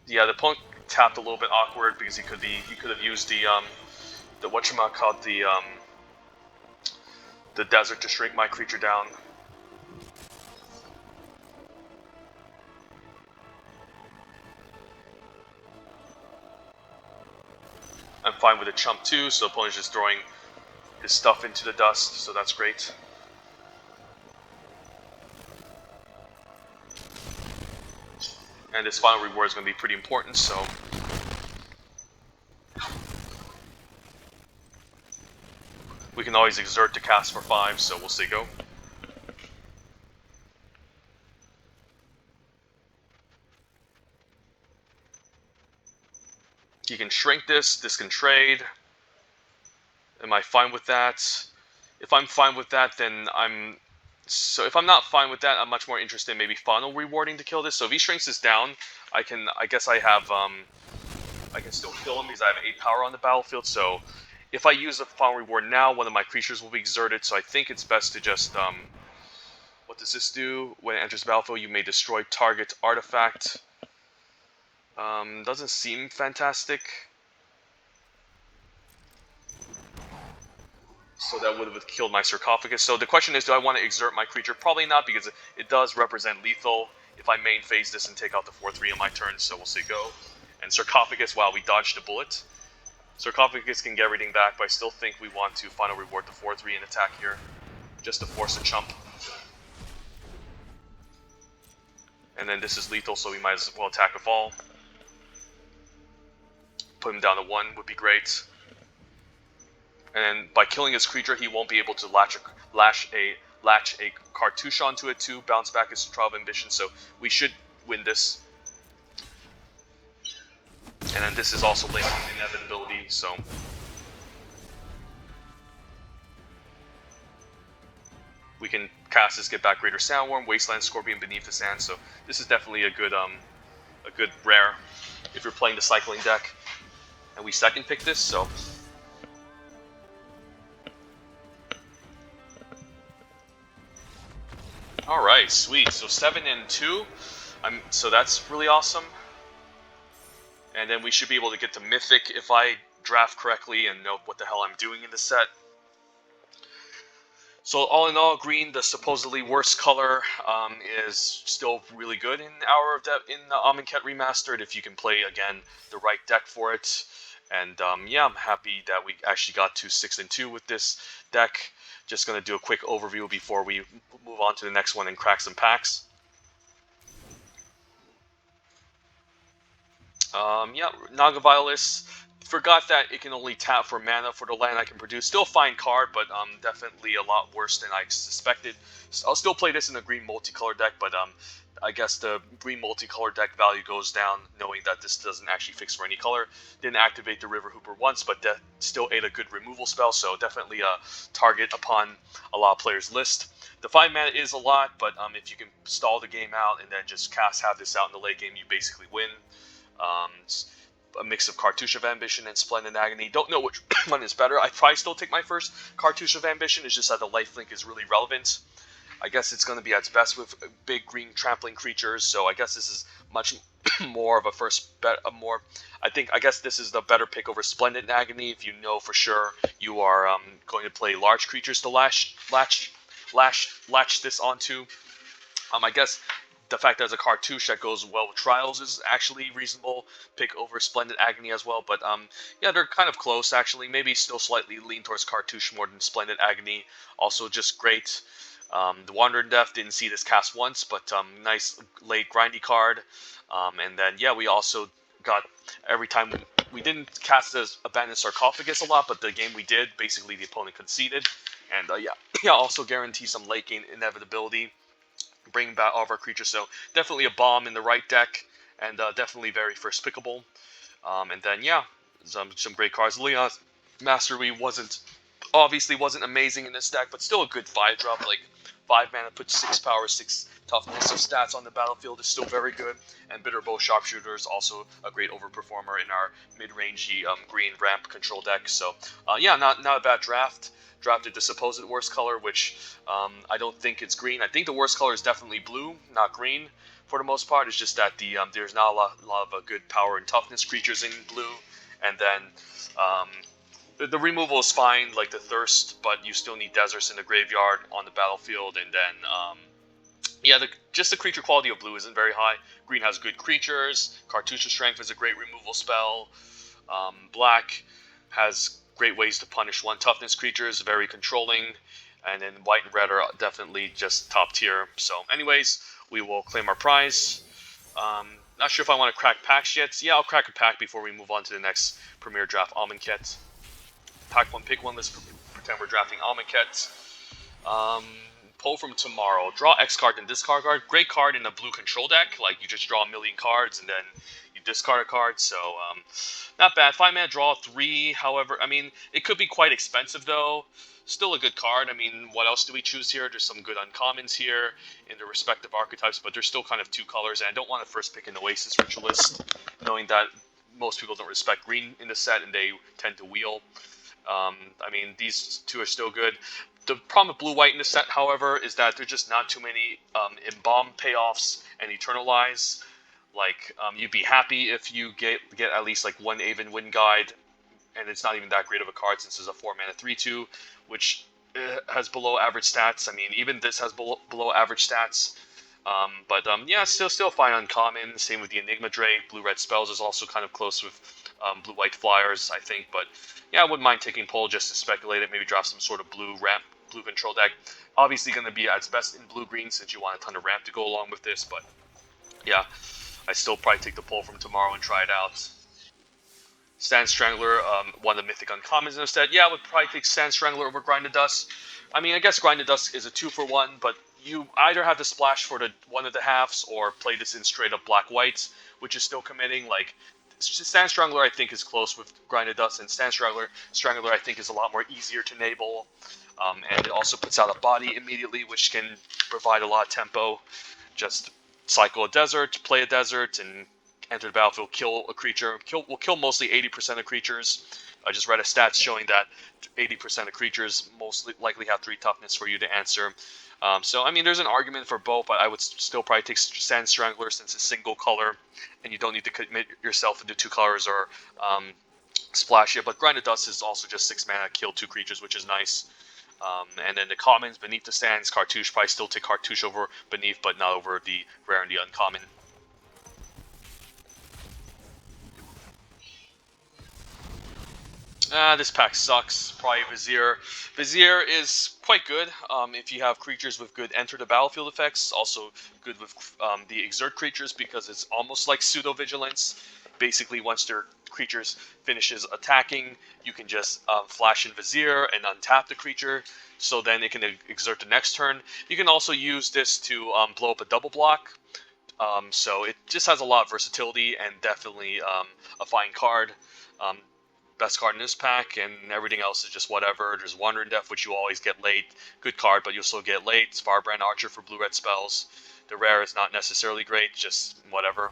Yeah, the opponent tapped a little bit awkward because he could have used the whatchamacallit, the desert to shrink my creature down. I'm fine with a chump too, so the opponent's just throwing his stuff into the dust, so that's great. And this Final Reward is going to be pretty important, so we can always exert to cast for 5, so we'll say go. He can shrink this can trade. Am I fine with that? If I'm fine with that, then so if I'm not fine with that, I'm much more interested in maybe Final Rewarding to kill this. So if he shrinks this down, I can still kill him because I have 8 power on the battlefield. So if I use the Final Reward now, one of my creatures will be exerted. So I think it's best to just what does this do? When it enters the battlefield, you may destroy target artifact. Doesn't seem fantastic. So that would have killed my sarcophagus. So the question is, do I want to exert my creature? Probably not, because it does represent lethal if I main phase this and take out the 4/3 on my turn, so we'll say go. And sarcophagus, wow, we dodged a bullet. Sarcophagus can get everything back, but I still think we want to Final Reward the 4/3 and attack here, just to force a chump. And then this is lethal, so we might as well attack with all. Put him down to 1 would be great. And by killing his creature, he won't be able to latch a cartouche onto it to bounce back his Trial of Ambition, so we should win this. And then this is also linked with inevitability, so we can cast this, get back Greater Sandworm, Wasteland Scorpion Beneath the Sand, so this is definitely a good rare if you're playing the cycling deck. And we second pick this, so alright, sweet. So 7 and 2. So that's really awesome. And then we should be able to get to Mythic if I draft correctly and know what the hell I'm doing in the set. So all in all, green, the supposedly worst color, is still really good in Hour of Depth in the Amonkhet Remastered if you can play, again, the right deck for it. And yeah, I'm happy that we actually got to 6-2 with this deck. Just going to do a quick overview before we move on to the next one and crack some packs. Yeah, Nagaviolus. Forgot that it can only tap for mana for the land I can produce. Still fine card, but definitely a lot worse than I suspected. So I'll still play this in a green multicolor deck, but I guess the green multicolor deck value goes down knowing that this doesn't actually fix for any color. Didn't activate the River Hooper once, but still ate a good removal spell, so definitely a target upon a lot of players' list. The 5 mana is a lot, but if you can stall the game out and then just have this out in the late game, you basically win. A mix of Cartouche of Ambition and Splendid Agony. Don't know which one is better. I'd probably still take my first Cartouche of Ambition. It's just that the lifelink is really relevant. I guess it's going to be at its best with big green trampling creatures, so I guess this is much more of a first bet. I guess this is the better pick over Splendid Agony if you know for sure you are going to play large creatures to latch this onto. I guess the fact that it's a cartouche that goes well with Trials is actually reasonable pick over Splendid Agony as well. But yeah, they're kind of close actually. Maybe still slightly lean towards cartouche more than Splendid Agony. Also just great. The Wandering Death didn't see this cast once, but nice late grindy card. And then yeah, we also got every time we didn't cast this Abandoned Sarcophagus a lot, but the game we did, basically the opponent conceded. And yeah, also guarantee some late game inevitability. Bring back all of our creatures, so definitely a bomb in the right deck, and definitely very first pickable. And then yeah, some great cards. Leon's Mastery obviously wasn't amazing in this deck, but still a good 5-drop. Like 5 mana, puts 6 power, 6 toughness of stats on the battlefield is still very good. And Bitterbow Sharpshooter is also a great overperformer in our mid-rangey green ramp control deck. So yeah, not a bad draft. Drafted the supposed worst color, which I don't think it's green. I think the worst color is definitely blue, not green for the most part. It's just that there's not a lot of good power and toughness creatures in blue. And then the removal is fine, like the Thirst, but you still need deserts in the graveyard on the battlefield. And then, yeah, just the creature quality of blue isn't very high. Green has good creatures. Cartouche of Strength is a great removal spell. Black has great ways to punish 1 toughness creatures, very controlling, and then white and red are definitely just top tier. So anyways, we will claim our prize. Not sure if I want to crack packs yet. Yeah, I'll crack a pack before we move on to the next Premier Draft Amonkhet. Pack 1, pick 1, let's pretend we're drafting Amonkhet. Pull from tomorrow. Draw X card and discard card. Great card in a blue control deck. Like, you just draw a million cards and then you discard a card. So, not bad. 5 mana, draw 3. However, I mean, it could be quite expensive, though. Still a good card. I mean, what else do we choose here? There's some good uncommons here in the respective archetypes, but there's still kind of 2 colors. And I don't want to first pick an Oasis Ritualist, knowing that most people don't respect green in the set and they tend to wheel. I mean, these 2 are still good. The problem with blue-white in the set, however, is that there's just not too many Embalm payoffs and Eternalize. Like, you'd be happy if you get at least like 1 Aven Wind Guide, and it's not even that great of a card since it's a 4-mana 3/2, which has below average stats. I mean, even this has below average stats. But yeah, still fine uncommon. Same with the Enigma Drake. Blue-red spells is also kind of close with blue-white flyers, I think. But yeah, I wouldn't mind taking Pull just to speculate it. Maybe draft some sort of blue ramp, blue control deck. Obviously going to be at its best in blue-green since you want a ton of ramp to go along with this. But yeah, I still probably take the Pull from tomorrow and try it out. Sand Strangler, one of the mythic uncommons instead. Yeah, I would probably take Sand Strangler over Grind to Dust. I mean, I guess Grind to Dust is a 2-for-1, but you either have to splash for the 1 of the halves or play this in straight up black-white, which is still committing. Like, Sand Strangler, I think, is close with Grind to Dust, and Sand Strangler, I think, is a lot more easier to enable. And it also puts out a body immediately, which can provide a lot of tempo. Just cycle a desert, play a desert, and enter the battlefield, kill a creature. Will kill mostly 80% of creatures. I just read a stat showing that 80% of creatures most likely have 3 toughness for you to answer. So, I mean, there's an argument for both, but I would still probably take Sand Strangler since it's single color, and you don't need to commit yourself into 2 colors or splash it. But Grind of Dust is also just 6 mana, kill 2 creatures, which is nice. And then the commons, Beneath the Sands, Cartouche, probably still take Cartouche over Beneath, but not over the rare and the uncommon. This pack sucks. Probably Vizier. Vizier is quite good if you have creatures with good enter the battlefield effects. Also good with the exert creatures because it's almost like pseudo vigilance. Basically, once their creatures finishes attacking, you can just flash in Vizier and untap the creature. So then it can exert the next turn. You can also use this to blow up a double block. So it just has a lot of versatility and definitely a fine card. Best card in this pack, and everything else is just whatever. There's Wandering Death, which you always get late. Good card, but you'll still get late. Firebrand Archer for blue-red spells. The rare is not necessarily great, just whatever.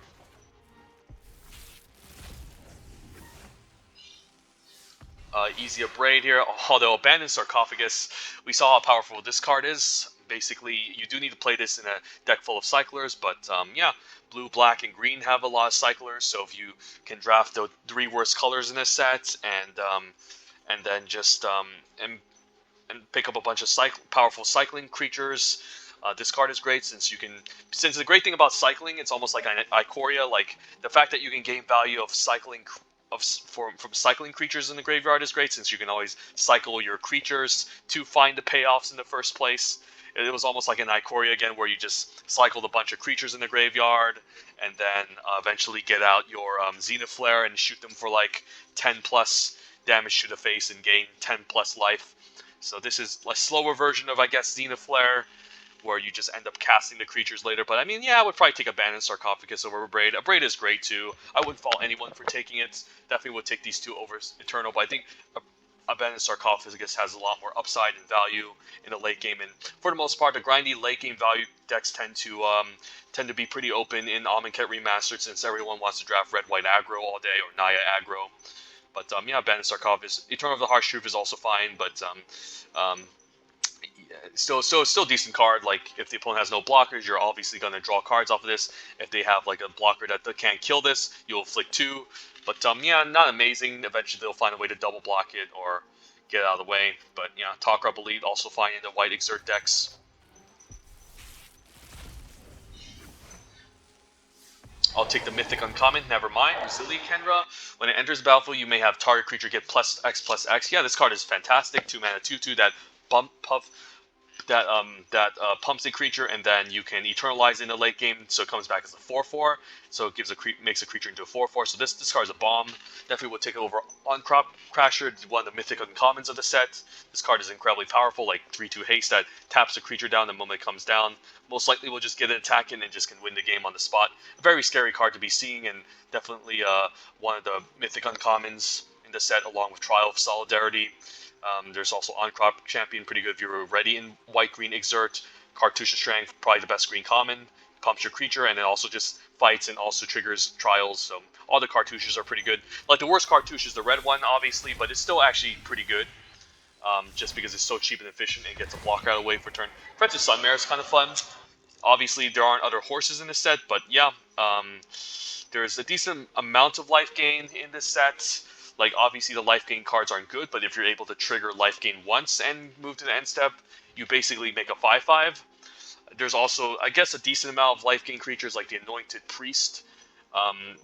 Easy Braid here, although Abandoned Sarcophagus, we saw how powerful this card is. Basically, you do need to play this in a deck full of cyclers, but yeah, blue, black, and green have a lot of cyclers, so if you can draft the 3 worst colors in this set and then just and pick up a bunch of powerful cycling creatures. This card is great since the great thing about cycling, it's almost like an Ikoria, like the fact that you can gain value of cycling from cycling creatures in the graveyard is great since you can always cycle your creatures to find the payoffs in the first place. It was almost like an Ikoria again, where you just cycled a bunch of creatures in the graveyard and then eventually get out your Zenith Flare and shoot them for like 10 plus damage to the face and gain 10 plus life. So this is a slower version of, I guess, Zenith Flare, where you just end up casting the creatures later. But I mean, yeah, I would probably take Abandoned Sarcophagus over Abrade. Abrade is great too. I wouldn't fault anyone for taking it. Definitely would take these two over Eternal, but I think Abandoned Sarcophagus has a lot more upside and value in the late game. And for the most part, the grindy late game value decks tend to be pretty open in Amonkhet Remastered, since everyone wants to draft red-white aggro all day or Naya aggro. But yeah, Abandoned Sarcophagus. Eternal of the Harsh Truth is also fine, but still decent card. Like, if the opponent has no blockers, you're obviously going to draw cards off of this. If they have like a blocker that can't kill this, you'll flick 2. But yeah, not amazing. Eventually they'll find a way to double block it or get out of the way. But yeah, Talk Up Elite also fine in the white exert decks. I'll take the Mythic Uncommon, never mind. Resilient Kenra. When it enters the battlefield, you may have target creature get +X/+X. Yeah, this card is fantastic. 2 mana, 2/2 that pumps a creature, and then you can eternalize in the late game, so it comes back as a 4/4. So it makes a creature into a 4/4. So this card is a bomb. Definitely would take it over on Crop Crasher, one of the Mythic Uncommons of the set. This card is incredibly powerful, like 3/2 haste that taps the creature down the moment it comes down. Most likely we'll just get an attack in and just can win the game on the spot. A very scary card to be seeing, and definitely one of the Mythic Uncommons in the set, along with Trial of Solidarity. There's also On-Crop Champion, pretty good if you're ready in white-green Exert. Cartouche Strength, probably the best green common. Pumps your creature, and then also just fights and also triggers Trials. So all the cartouches are pretty good. Like, the worst cartouche is the red one, obviously, but it's still actually pretty good. Just because it's so cheap and efficient and gets a blocker out of the way for turn. Francis Sunmare is kind of fun. Obviously, there aren't other horses in this set, but yeah, there's a decent amount of life gain in this set. Like, obviously the life gain cards aren't good, but if you're able to trigger life gain once and move to the end step, you basically make a 5/5. There's also, I guess, a decent amount of life gain creatures like the Anointed Priest,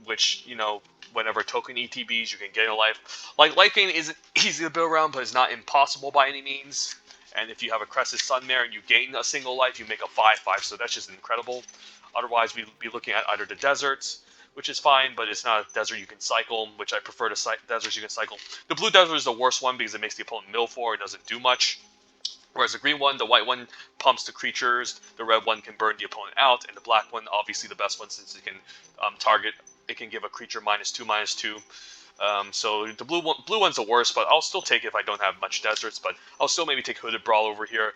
which, you know, whenever token ETBs, you can get a life. Like, life gain isn't easy to build around, but it's not impossible by any means. And if you have a Crescent Sunmare and you gain a single life, you make a 5/5, so that's just incredible. Otherwise, we'd be looking at either the deserts, which is fine, but it's not a desert you can cycle, which I prefer to deserts you can cycle. The blue desert is the worst one because it makes the opponent mill 4, it doesn't do much. Whereas the green one, the white one pumps the creatures, the red one can burn the opponent out, and the black one, obviously the best one since it can it can give a creature -2/-2. So the blue one's the worst, but I'll still take it if I don't have much deserts. But I'll still maybe take Hooded Brawl over here,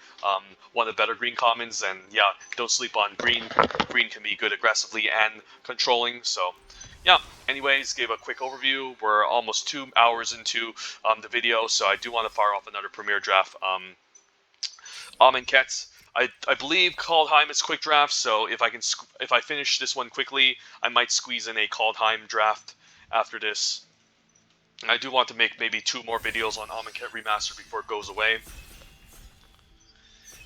one of the better green commons. And yeah, don't sleep on green. Green can be good aggressively and controlling. So yeah. Anyways, gave a quick overview. We're almost 2 hours into the video, so I do want to fire off another Premier Draft. Amonkhet. I believe Kaldheim is quick draft, so if I finish this one quickly, I might squeeze in a Kaldheim draft after this. I do want to make maybe 2 more videos on Amonkhet Remastered before it goes away.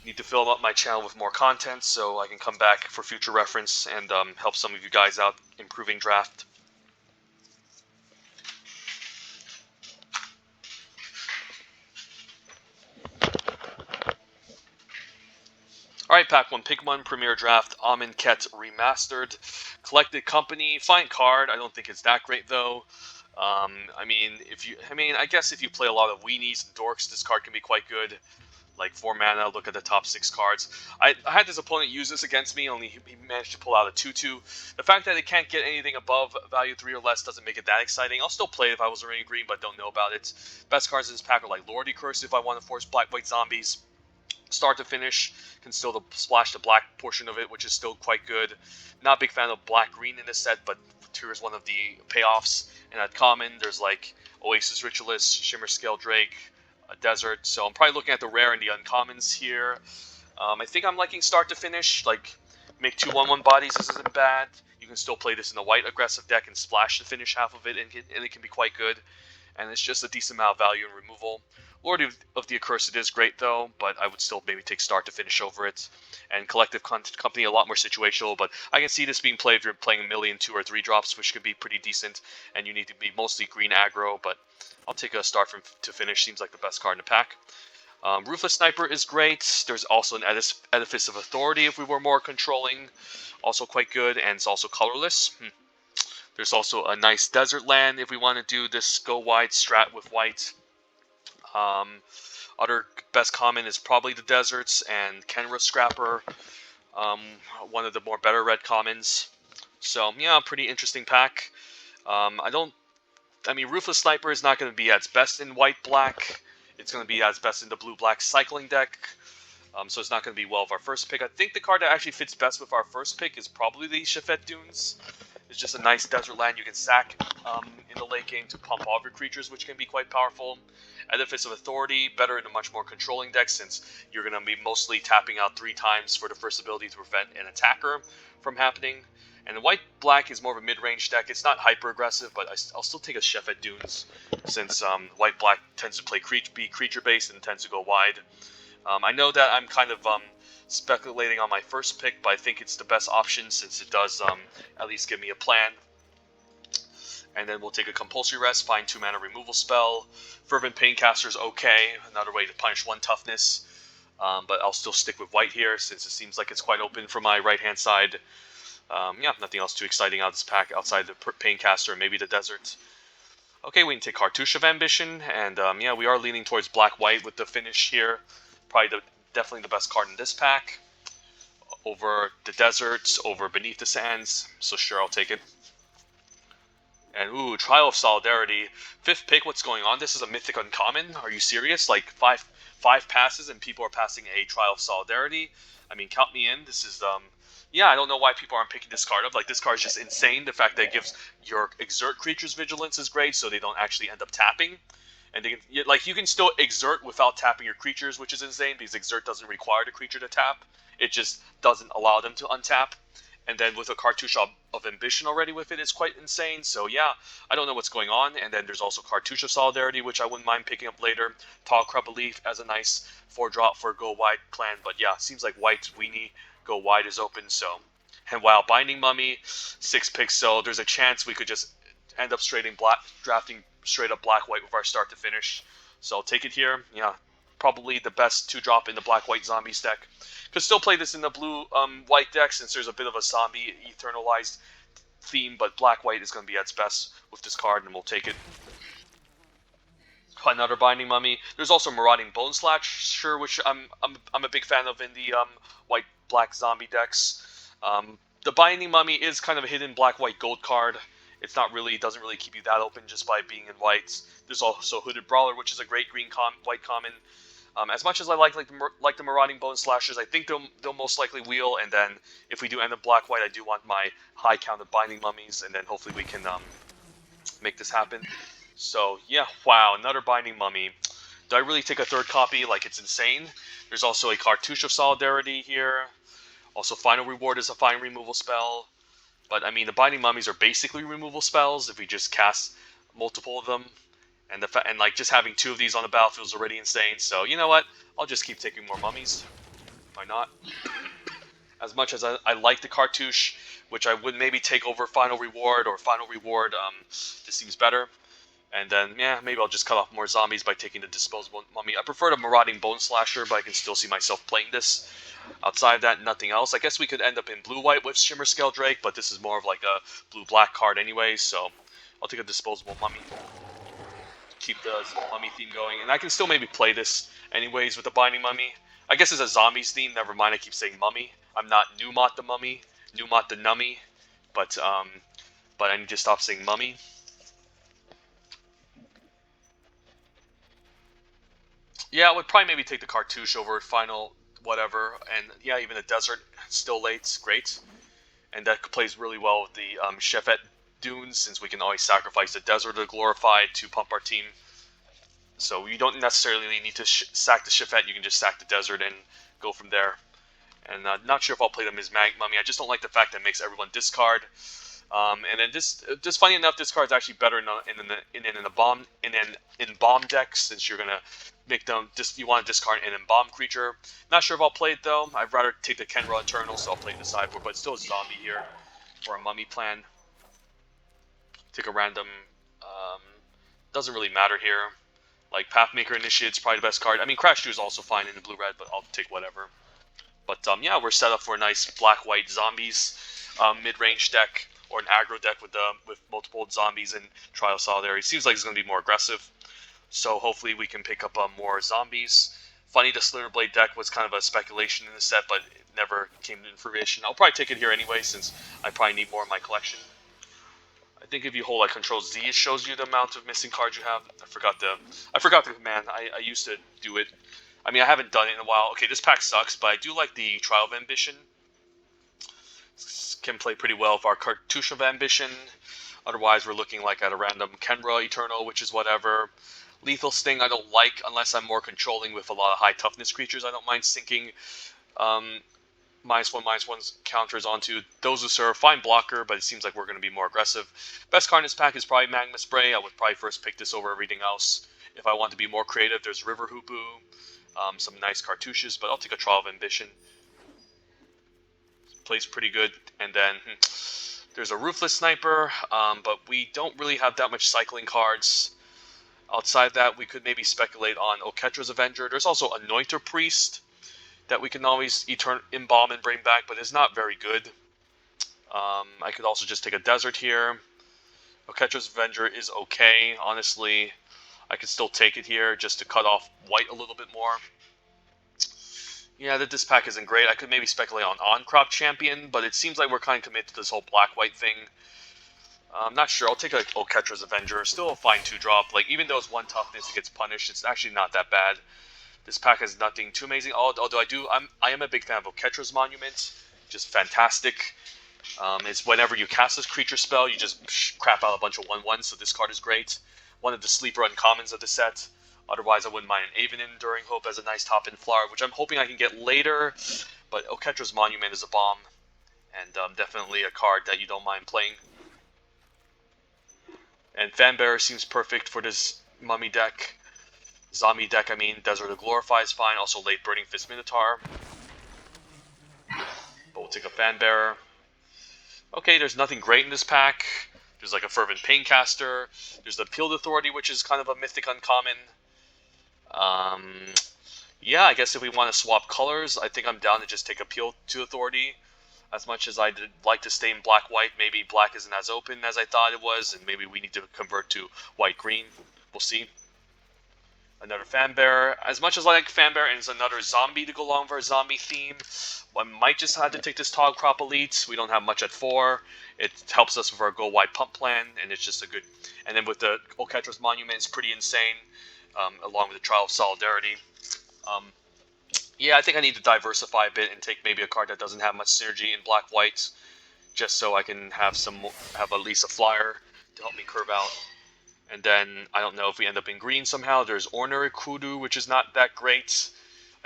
Need to fill up my channel with more content so I can come back for future reference and help some of you guys out improving draft. Alright, Pack 1, Pick 1, Premier Draft, Amonkhet Remastered. Collected Company, fine card. I don't think it's that great though. I guess if you play a lot of Weenies and Dorks, this card can be quite good. Like 4 mana, look at the top 6 cards. I had this opponent use this against me, only he managed to pull out a 2/2. The fact that it can't get anything above value 3 or less doesn't make it that exciting. I'll still play it if I was already green, but don't know about it. Best cards in this pack are like Lordy Curse if I want to force black-white zombies. Start to finish, can still splash the black portion of it, which is still quite good. Not a big fan of black-green in this set, but here's one of the payoffs. And at common, there's like Oasis Ritualist, Shimmer Scale Drake, a Desert. So I'm probably looking at the rare and the uncommons here. I think I'm liking start to finish. Like, make 2 1/1 bodies. This isn't bad. You can still play this in a white aggressive deck and splash the finish half of it, and it can be quite good. And it's just a decent amount of value and removal. Lord of the Accursed is great though, but I would still maybe take start to finish over it. And Collective Company a lot more situational, but I can see this being played if you're playing a million 2 or 3 drops, which could be pretty decent, and you need to be mostly green aggro, but I'll take a start from to finish. Seems like the best card in the pack. Ruthless Sniper is great. There's also an Edifice of Authority if we were more controlling. Also quite good, and it's also colorless. There's also a nice Desert Land if we want to do this go wide strat with white. Other best common is probably the Deserts and Kenra Scrapper, one of the more better red commons. So yeah, pretty interesting pack. Ruthless Sniper is not going to be at its best in white-black. It's going to be at its best in the blue-black cycling deck. So it's not going to be well with our first pick. I think the card that actually fits best with our first pick is probably the Shafet Dunes. It's just a nice desert land you can sack in the late game to pump off your creatures, which can be quite powerful. Edifice of Authority, better in a much more controlling deck, since you're going to be mostly tapping out 3 times for the first ability to prevent an attacker from happening. And the white-black is more of a mid-range deck. It's not hyper-aggressive, but I'll still take a Shefet Dunes, since white-black tends to be creature-based and tends to go wide. I know that I'm kind of speculating on my first pick, but I think it's the best option since it does at least give me a plan. And then we'll take a Compulsory Rest, find 2 mana removal spell. Fervent Paincaster is okay, another way to punish 1 toughness. But I'll still stick with white here since it seems like it's quite open for my right-hand side. Yeah, nothing else too exciting out of this pack outside the Paincaster and maybe the Desert. Okay, we can take Cartouche of Ambition, and yeah, we are leaning towards black-white with the finish here. Probably definitely the best card in this pack. Over the Deserts, over Beneath the Sands, so sure, I'll take it. And ooh, Trial of Solidarity. 5th pick, what's going on? This is a Mythic Uncommon? Are you serious? Like, five passes and people are passing a Trial of Solidarity? I mean, count me in. This is, yeah, I don't know why people aren't picking this card up. Like, this card is just insane. The fact that it gives your Exert creatures Vigilance is great, so they don't actually end up tapping. And they can, like, you can still Exert without tapping your creatures, which is insane, because Exert doesn't require the creature to tap. It just doesn't allow them to untap. And then with a Cartouche of Ambition already with it, it's quite insane. So yeah, I don't know what's going on. And then there's also Cartouche of Solidarity, which I wouldn't mind picking up later. Tall Crumble Leaf as a nice 4-drop for go wide plan. But yeah, seems like white's Weenie go wide is open. So, and wow, Binding Mummy, 6 picks. So there's a chance we could just end up drafting straight up black-white with our start to finish. So I'll take it here. Yeah, probably the best 2-drop in the black-white zombies deck. Could still play this in the blue-white deck since there's a bit of a zombie eternalized theme, but black-white is going to be at its best with this card, and we'll take it. Another Binding Mummy. There's also Marauding Bone Slasher, which I'm a big fan of in the white-black zombie decks. The Binding Mummy is kind of a hidden black-white gold card. It's not really, doesn't really keep you that open just by being in whites. There's also Hooded Brawler, which is a great white common. As much as I like the Marauding Bone Slashers, I think they'll most likely wheel, and then if we do end up black-white, I do want my high count of Binding Mummies, and then hopefully we can make this happen. So yeah, wow, another Binding Mummy. Do I really take a third copy? Like, it's insane. There's also a Cartouche of Solidarity here. Also, Final Reward is a fine removal spell. But, I mean, the Binding Mummies are basically removal spells if we just cast multiple of them. And, like, just having 2 of these on the battlefield is already insane. So, you know what? I'll just keep taking more Mummies. Why not? As much as I like the Cartouche, which I would maybe take over Final Reward, or Final Reward, this seems better. And then, yeah, maybe I'll just cut off more zombies by taking the Disposable Mummy. I prefer the Marauding Bone Slasher, but I can still see myself playing this. Outside of that, nothing else. I guess we could end up in blue-white with Shimmer Scale Drake, but this is more of like a blue-black card anyway, so I'll take a Disposable Mummy. Keep the Mummy theme going. And I can still maybe play this anyways with the Binding Mummy. I guess it's a Zombies theme, never mind, I keep saying Mummy. I'm not Numot the Mummy, Numot the Nummy, but I need to stop saying Mummy. Yeah, I would probably maybe take the Cartouche over Final whatever, and yeah, even the Desert, still late, great. And that plays really well with the Chefette Dunes, since we can always sacrifice the Desert or the Glorified to pump our team. So you don't necessarily need to sack the Chefette, you can just sack the Desert and go from there. And not sure if I'll play the Ms. Mummy, I just don't like the fact that it makes everyone discard. And then just funny enough, this card's actually better in bomb decks, since you're gonna make them you want to discard an embalm creature. Not sure if I'll play it though. I'd rather take the Kenra Eternal, so I'll play it in the sideboard, but still a zombie here for a mummy plan. Take a random. Doesn't really matter here. Like Pathmaker Initiate's probably the best card. I mean, Crash 2 is also fine in the blue-red, but I'll take whatever. But yeah, we're set up for a nice black-white zombies mid-range deck, or an aggro deck with multiple zombies and Trial Solidarity. Seems like it's going to be more aggressive, so hopefully we can pick up more zombies. Funny, the Slitterblade deck was kind of a speculation in the set, but it never came to fruition. I'll probably take it here anyway, since I probably need more in my collection. I think if you hold like Control Z, it shows you the amount of missing cards you have. I forgot the command. I used to do it. I mean, I haven't done it in a while. Okay, this pack sucks, but I do like the Trial of Ambition. Can play pretty well with our Cartouche of Ambition. Otherwise, we're looking like at a random Kenra Eternal, which is whatever. Lethal Sting I don't like unless I'm more controlling with a lot of high toughness creatures. I don't mind sinking -1/-1 counters onto those who serve. Fine blocker, but it seems like we're going to be more aggressive. Best card in this pack is probably Magma Spray. I would probably first pick this over everything else. If I want to be more creative, there's River Hoopu, some nice cartouches, but I'll take a Trial of Ambition. Plays pretty good. And then there's a Ruthless Sniper, but we don't really have that much cycling cards. Outside that, we could maybe speculate on Oketra's Avenger. There's also Anointer Priest that we can always embalm and bring back, but it's not very good. I could also just take a Desert here. Oketra's Avenger is okay, honestly. I could still take it here just to cut off white a little bit more. Yeah, this pack isn't great. I could maybe speculate on Crop Champion, but it seems like we're kind of committed to this whole black-white thing. I'm not sure. I'll take like Oketra's Avenger. Still a fine 2-drop. Like, even though it's 1 toughness, it gets punished. It's actually not that bad. This pack has nothing too amazing. Although I am a big fan of Oketra's Monument. Just fantastic. It's whenever you cast this creature spell, you just crap out a bunch of 1/1s. So this card is great. One of the sleeper uncommons of the set. Otherwise, I wouldn't mind an Aven Enduring Hope as a nice top-end flower, which I'm hoping I can get later. But Oketra's Monument is a bomb, and definitely a card that you don't mind playing. And Fanbearer seems perfect for this mummy deck. Zombie deck, I mean. Desert of Glorify is fine. Also late Burning Fist Minotaur. But we'll take a Fanbearer. Okay, there's nothing great in this pack. There's like a Fervent Paincaster. There's the Appealed Authority, which is kind of a mythic uncommon. Yeah, I guess if we want to swap colors, I think I'm down to just take Appeal to Authority. As much as I'd like to stay in black-white, maybe black isn't as open as I thought it was, and maybe we need to convert to white-green. We'll see. Another Fanbearer. As much as I like Fanbearer, and it's another zombie to go along for a zombie theme, I might just have to take this Tog Crop Elite. We don't have much at 4. It helps us with our Go Wide Pump plan, and it's just a good... And then with the Oketra's Monument, it's pretty insane, along with the Trial of Solidarity. Yeah, I think I need to diversify a bit and take maybe a card that doesn't have much synergy in black-white, just so I can have at least a flyer to help me curve out. And then, I don't know if we end up in green somehow. There's Ornery Kudu, which is not that great.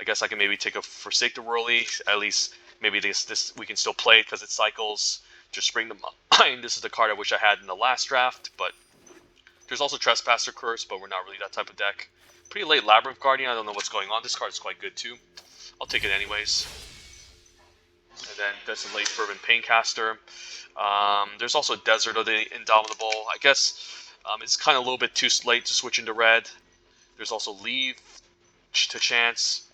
I guess I can maybe take a Forsake the Whirly. At least, maybe this we can still play it because it cycles. Just spring to mind. This is the card I wish I had in the last draft, but there's also Trespasser Curse, but we're not really that type of deck. Pretty late Labyrinth Guardian. I don't know what's going on. This card is quite good, too. I'll take it anyways. And then there's a late Fervent Paincaster. There's also Desert of the Indomitable. I guess it's kind of a little bit too late to switch into red. There's also Leave to Chance.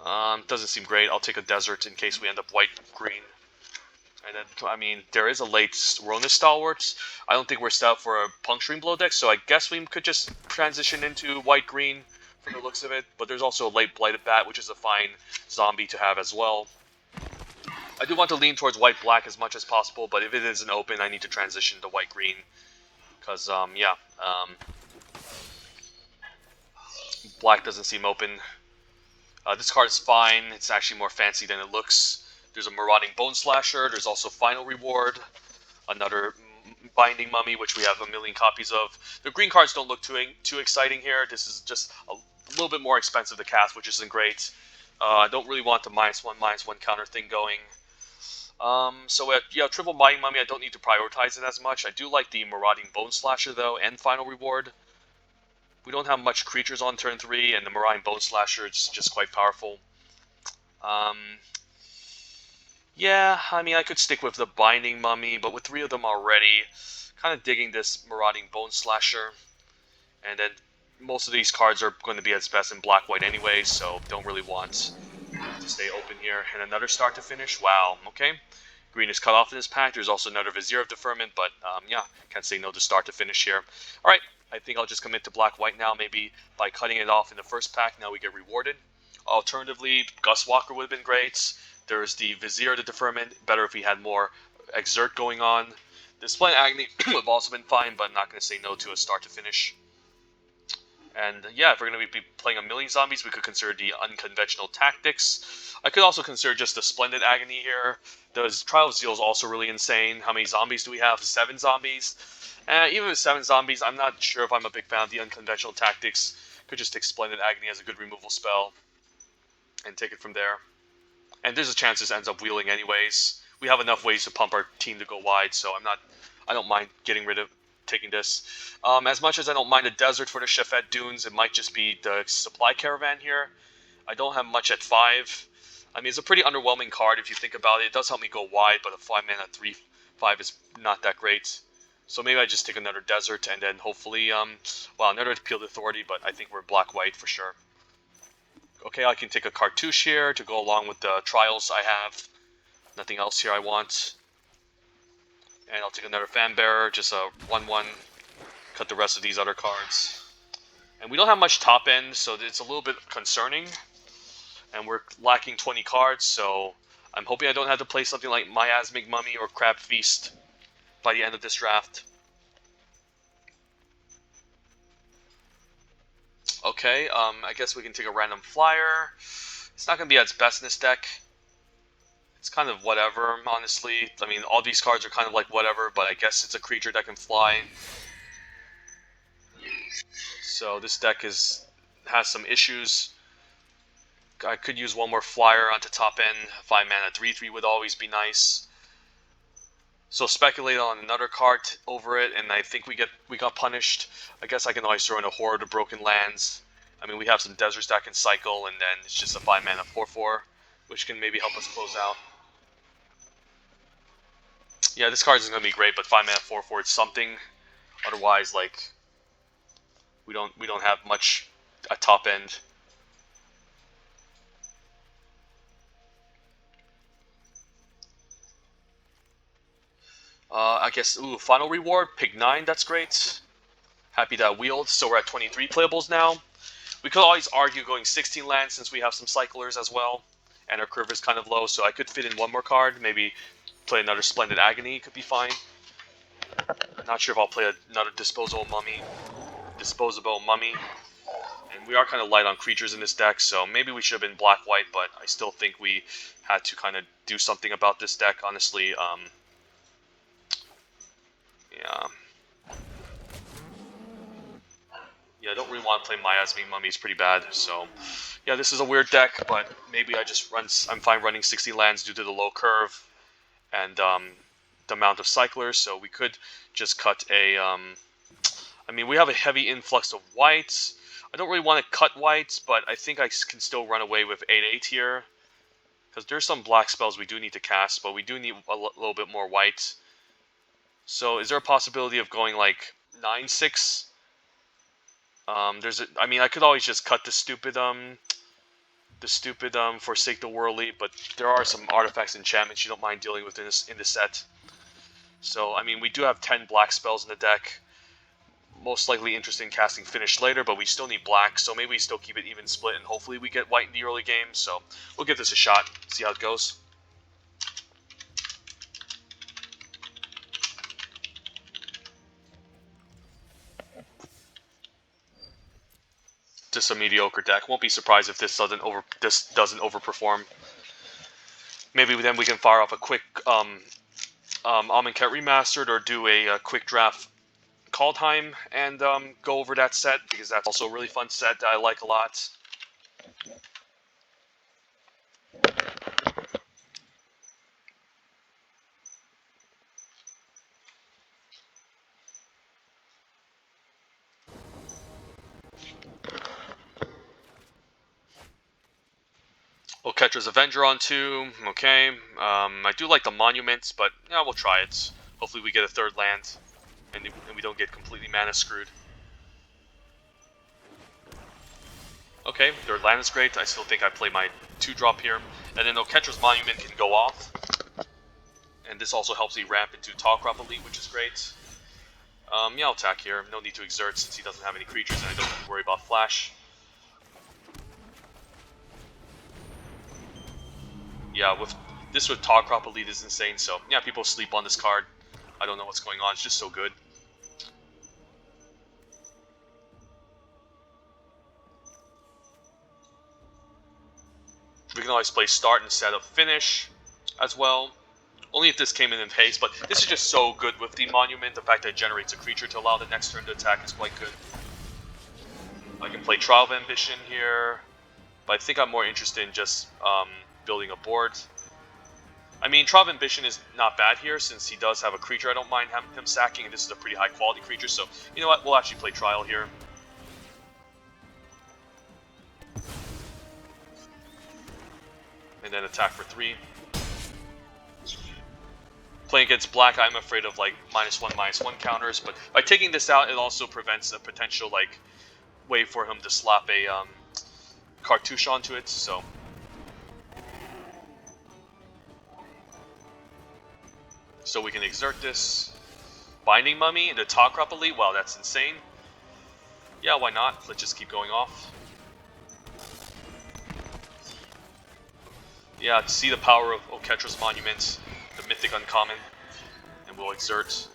Doesn't seem great. I'll take a Desert in case we end up white-green. And then, I mean, there is a late Rona Stalwarts. I don't think we're set up for a Puncturing Blow deck, so I guess we could just transition into white-green from the looks of it. But there's also a late Blighted Bat, which is a fine zombie to have as well. I do want to lean towards white-black as much as possible, but if it isn't open, I need to transition to white-green. Because, black doesn't seem open. This card is fine. It's actually more fancy than it looks. There's a Marauding Bone Slasher. There's also Final Reward. Another Binding Mummy, which we have a million copies of. The green cards don't look too exciting here. This is just a little bit more expensive to cast, which isn't great. I don't really want the -1/-1 counter thing going. So Triple Binding Mummy, I don't need to prioritize it as much. I do like the Marauding Bone Slasher, though, and Final Reward. We don't have much creatures on turn 3, and the Marauding Bone Slasher is just quite powerful. Yeah, I mean, I could stick with the Binding Mummy, but with 3 of them already, kind of digging this Marauding Bone Slasher. And then most of these cards are going to be at its best in black-white anyway, so don't really want to stay open here. And another start to finish. Wow, okay. Green is cut off in this pack. There's also another Vizier of Deferment, but yeah, can't say no to start to finish here. All right, I think I'll just commit to black-white now. Maybe by cutting it off in the first pack, now we get rewarded. Alternatively, Gus Walker would have been great. There's the Vizier of the Deferment. Better if he had more Exert going on. The Splendid Agony would have also been fine, but I'm not going to say no to a start to finish. And yeah, if we're going to be playing a million zombies, we could consider the Unconventional Tactics. I could also consider just the Splendid Agony here. The Trial of Zeal is also really insane. How many zombies do we have? 7 zombies. Even with 7 zombies, I'm not sure if I'm a big fan of the Unconventional Tactics. Could just take Splendid Agony as a good removal spell and take it from there. And there's a chance this ends up wheeling anyways. We have enough ways to pump our team to go wide, so I don't mind getting rid of taking this. As much as I don't mind a Desert for the Chefette Dunes, it might just be the Supply Caravan here. I don't have much at 5. I mean, it's a pretty underwhelming card if you think about it. It does help me go wide, but a 5-mana 3/5 is not that great. So maybe I just take another Desert and then hopefully, another Appealed Authority, but I think we're black-white for sure. Okay, I can take a Cartouche here to go along with the Trials I have. Nothing else here I want. And I'll take another Fanbearer, just a 1/1, cut the rest of these other cards. And we don't have much top end, so it's a little bit concerning. And we're lacking 20 cards, so I'm hoping I don't have to play something like Miasmic Mummy or Crab Feast by the end of this draft. Okay, I guess we can take a random flyer. It's not going to be at its best in this deck. It's kind of whatever, honestly. I mean, all these cards are kind of like whatever, but I guess it's a creature that can fly. So this deck has some issues. I could use one more flyer onto top end. 5-mana 3/3 would always be nice. So speculate on another card over it, and I think we got punished. I guess I can always throw in a Horde of Broken Lands. I mean, we have some deserts that can cycle, and then it's just a 5-mana 4/4, which can maybe help us close out. Yeah, this card isn't going to be great, but 5-mana 4/4 is something. Otherwise, like, we don't have much at top end. I guess, Final Reward, pick 9, that's great. Happy that wheeled, so we're at 23 playables now. We could always argue going 16 lands since we have some cyclers as well, and our curve is kind of low, so I could fit in one more card, maybe play another Splendid Agony, could be fine. Not sure if I'll play another Disposable Mummy. And we are kind of light on creatures in this deck, so maybe we should have been black-white, but I still think we had to kind of do something about this deck, honestly. Yeah. really want to play Miasma. Mummy's pretty bad, so yeah, this is a weird deck, but maybe I'm fine running 60 lands due to the low curve and the amount of cyclers, so we could just cut a... I mean, we have a heavy influx of whites. I don't really want to cut whites, but I think I can still run away with 8/8 here. Because there's some black spells we do need to cast, but we do need a little bit more white. So is there a possibility of going like 9/6? I mean, I could always just cut the stupid Forsake the Worldly, but there are some artifacts and enchantments you don't mind dealing with in this set. So I mean, we do have 10 black spells in the deck. Most likely interested in casting Finish later, but we still need black, so maybe we still keep it even split, and hopefully we get white in the early game. So we'll give this a shot, see how it goes. Just a mediocre deck. Won't be surprised if this doesn't overperform. Maybe then we can fire off a quick Amonkhet Remastered, or do a quick draft Kaldheim and go over that set, because that's also a really fun set that I like a lot. Oketra's Avenger on 2, okay. I do like the Monuments, but yeah, we'll try it. Hopefully we get a third land, and we don't get completely mana screwed. Okay, third land is great. I still think I play my 2-drop here. And then Oketra's Monument can go off. And this also helps me ramp into Talkrop Elite, which is great. Yeah, I'll attack here. No need to exert since he doesn't have any creatures, and I don't have to worry about Flash. Yeah, with Talkrop Elite is insane, so yeah, people sleep on this card. I don't know what's going on, it's just so good. We can always play Start instead of Finish as well. Only if this came in haste, but this is just so good with the Monument. The fact that it generates a creature to allow the next turn to attack is quite good. I can play Trial of Ambition here, but I think I'm more interested in just building a board. I mean, Trial of Ambition is not bad here, since he does have a creature I don't mind him sacking, and this is a pretty high quality creature, so you know what, we'll actually play Trial here. And then attack for 3. Playing against black, I'm afraid of like -1/-1 counters, but by taking this out, it also prevents a potential like way for him to slap a cartouche onto it. So we can exert this. Binding Mummy into Talkrop Elite. Wow, that's insane. Yeah, why not? Let's just keep going off. Yeah, to see the power of Oketra's Monument, the mythic uncommon, and we'll exert.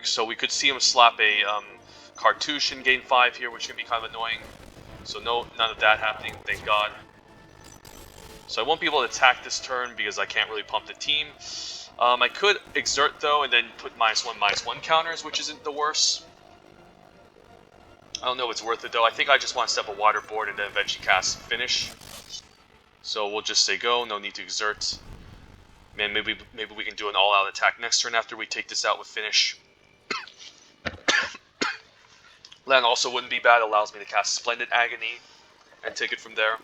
So we could see him slap a cartouche and gain 5 here, which can be kind of annoying. So none of that happening, thank God. So I won't be able to attack this turn because I can't really pump the team. I could exert though, and then put -1/-1 counters, which isn't the worst. I don't know if it's worth it though. I think I just want to step a water board and then eventually cast Finish. So we'll just say go, no need to exert. Man, maybe we can do an all-out attack next turn after we take this out with Finish. Land also wouldn't be bad, allows me to cast Splendid Agony and take it from there.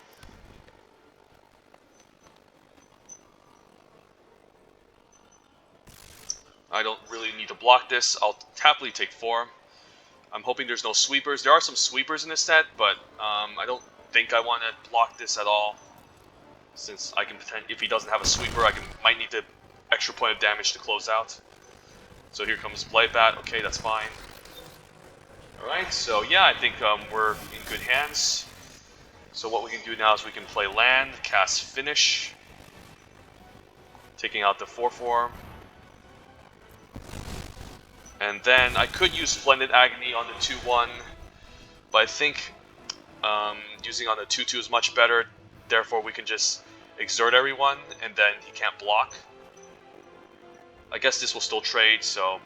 I don't really need to block this. I'll happily take 4. I'm hoping there's no sweepers. There are some sweepers in this set, but I don't think I want to block this at all. Since I can pretend, if he doesn't have a sweeper, might need the extra point of damage to close out. So here comes Blightbat. Okay, that's fine. Alright, so yeah, I think we're in good hands. So what we can do now is we can play land, cast Finish, taking out the 4/4. And then I could use Splendid Agony on the 2/1, but I think using on the 2/2 is much better. Therefore, we can just exert everyone, and then he can't block. I guess this will still trade, so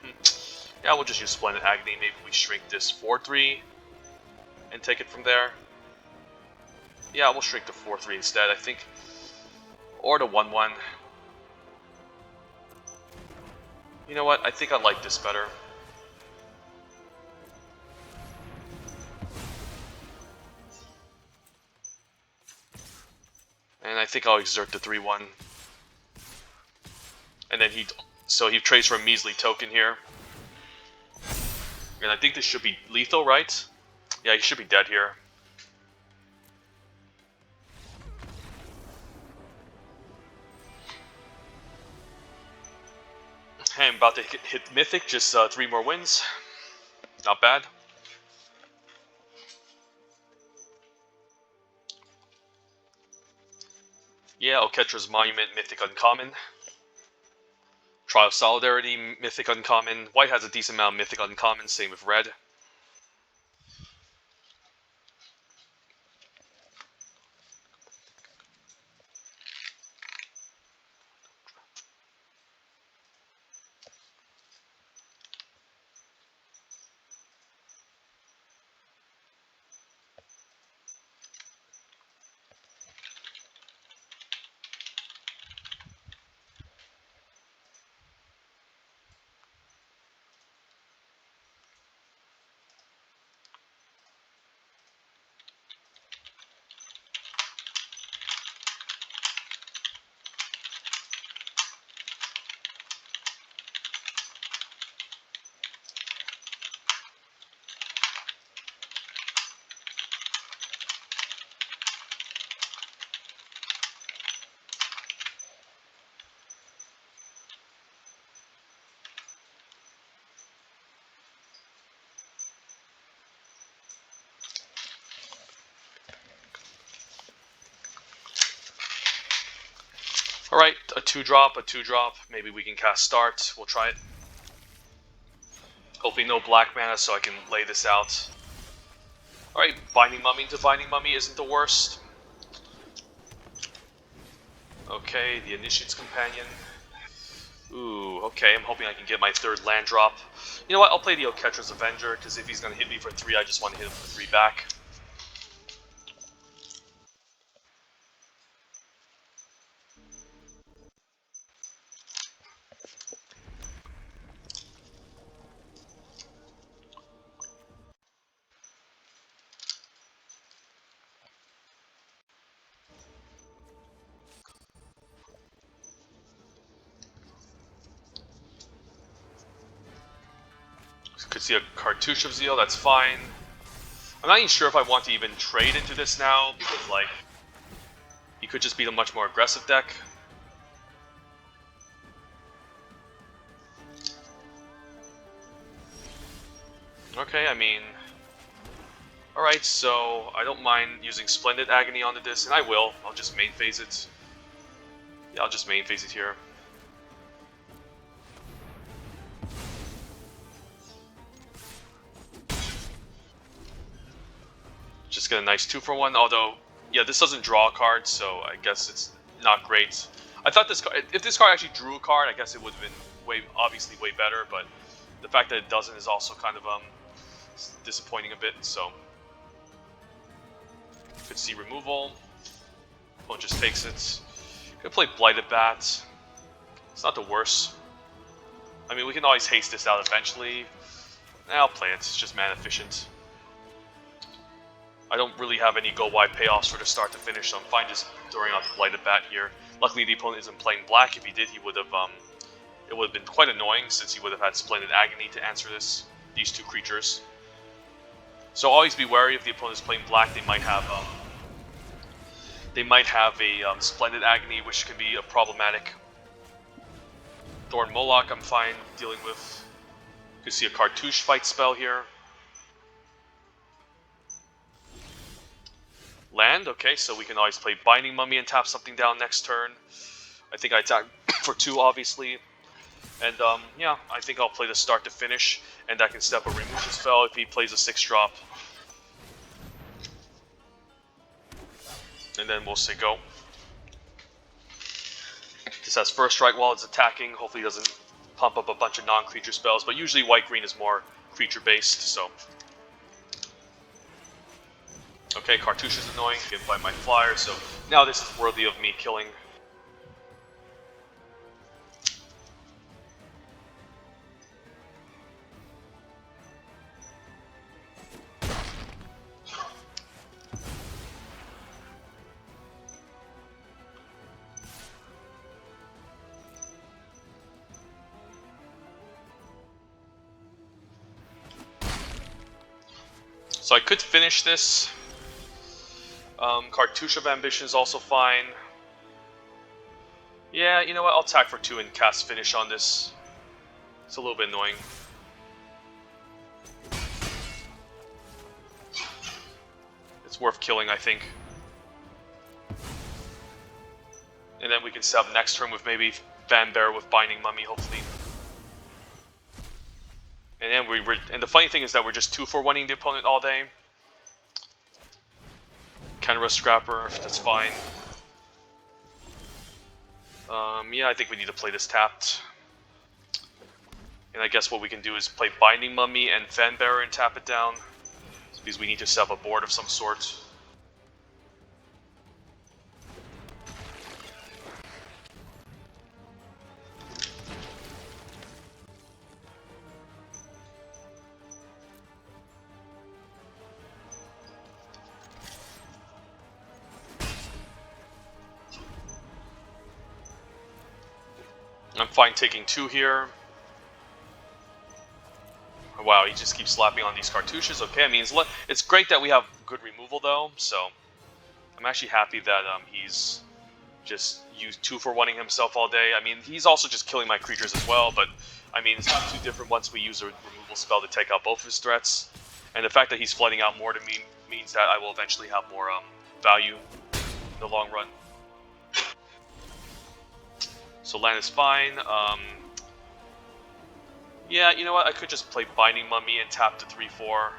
yeah, we'll just use Splendid Agony. Maybe we shrink this 4-3 and take it from there. Yeah, we'll shrink to 4-3 instead, I think. Or to 1-1. You know what? I think I like this better. And I think I'll exert the 3-1. And then he trades for a measly token here. And I think this should be lethal, right? Yeah, he should be dead here. Hey, I'm about to hit Mythic, just 3 more wins. Not bad. Yeah, Oketra's Monument, Mythic Uncommon. Trial of Solidarity, Mythic Uncommon. White has a decent amount of Mythic Uncommon, same with Red. Alright, a 2-drop, a 2-drop. Maybe we can cast Start. We'll try it. Hopefully no black mana so I can lay this out. Alright, Binding Mummy into Binding Mummy isn't the worst. Okay, the Initiate's Companion. Ooh, okay, I'm hoping I can get my 3rd land drop. You know what, I'll play the Oketra's Avenger, because if he's going to hit me for 3, I just want to hit him for 3 back. Could see a Cartouche of Zeal, that's fine. I'm not even sure if I want to even trade into this now, because, like, he could just be a much more aggressive deck. Okay, I mean... Alright, so I don't mind using Splendid Agony onto this, and I will. I'll just main phase it. Yeah, I'll just main phase it here. Just get a nice 2-for-1, although, yeah, this doesn't draw a card, so I guess it's not great. I thought this card, if this card actually drew a card, I guess it would have been obviously way better, but the fact that it doesn't is also kind of disappointing a bit, so. Could see removal. Opponent just takes it. Could play Blighted Bat. It's not the worst. I mean, we can always haste this out eventually. I'll play it, it's just mana efficient. I don't really have any go-wide payoffs for the start to finish, so I'm fine just throwing out the Blighted Bat here. Luckily, the opponent isn't playing black. If he did, he would have, it would have been quite annoying, since he would have had Splendid Agony to answer these 2 creatures. So always be wary if the opponent is playing black. They might have a Splendid Agony, which can be problematic. Thorn Moloch, I'm fine dealing with. You can see a Cartouche fight spell here. Land, okay, so we can always play Binding Mummy and tap something down next turn. I think I attack for 2, obviously. And, yeah, I think I'll play the start to finish, and I can step a removal spell if he plays a 6-drop. And then we'll say go. says first strike while it's attacking. Hopefully, it doesn't pump up a bunch of non-creature spells. But usually, white-green is more creature-based. So, okay, Cartouche is annoying. Get by my flyer. So now this is worthy of me killing. So I could finish this. Cartouche of Ambition is also fine. Yeah, you know what? I'll attack for 2 and cast Finish on this. It's a little bit annoying. It's worth killing, I think. And then we can set up next turn with maybe Fanbearer with Binding Mummy, hopefully. And then and the funny thing is that we're just 2-for-1ing the opponent all day. Kenra Scrapper, that's fine. Yeah, I think we need to play this tapped. And I guess what we can do is play Binding Mummy and Fanbearer and tap it down. Because we need to set up a board of some sort. I'm fine taking 2 here. Wow, he just keeps slapping on these cartouches. Okay, I mean, it's great that we have good removal, though, so I'm actually happy that he's just used 2-for-1ing himself all day. I mean, he's also just killing my creatures as well, but I mean, it's not too different once we use a removal spell to take out both of his threats. And the fact that he's flooding out more to me means that I will eventually have more value in the long run. So land is fine. Yeah, you know what? I could just play Binding Mummy and tap to 3-4.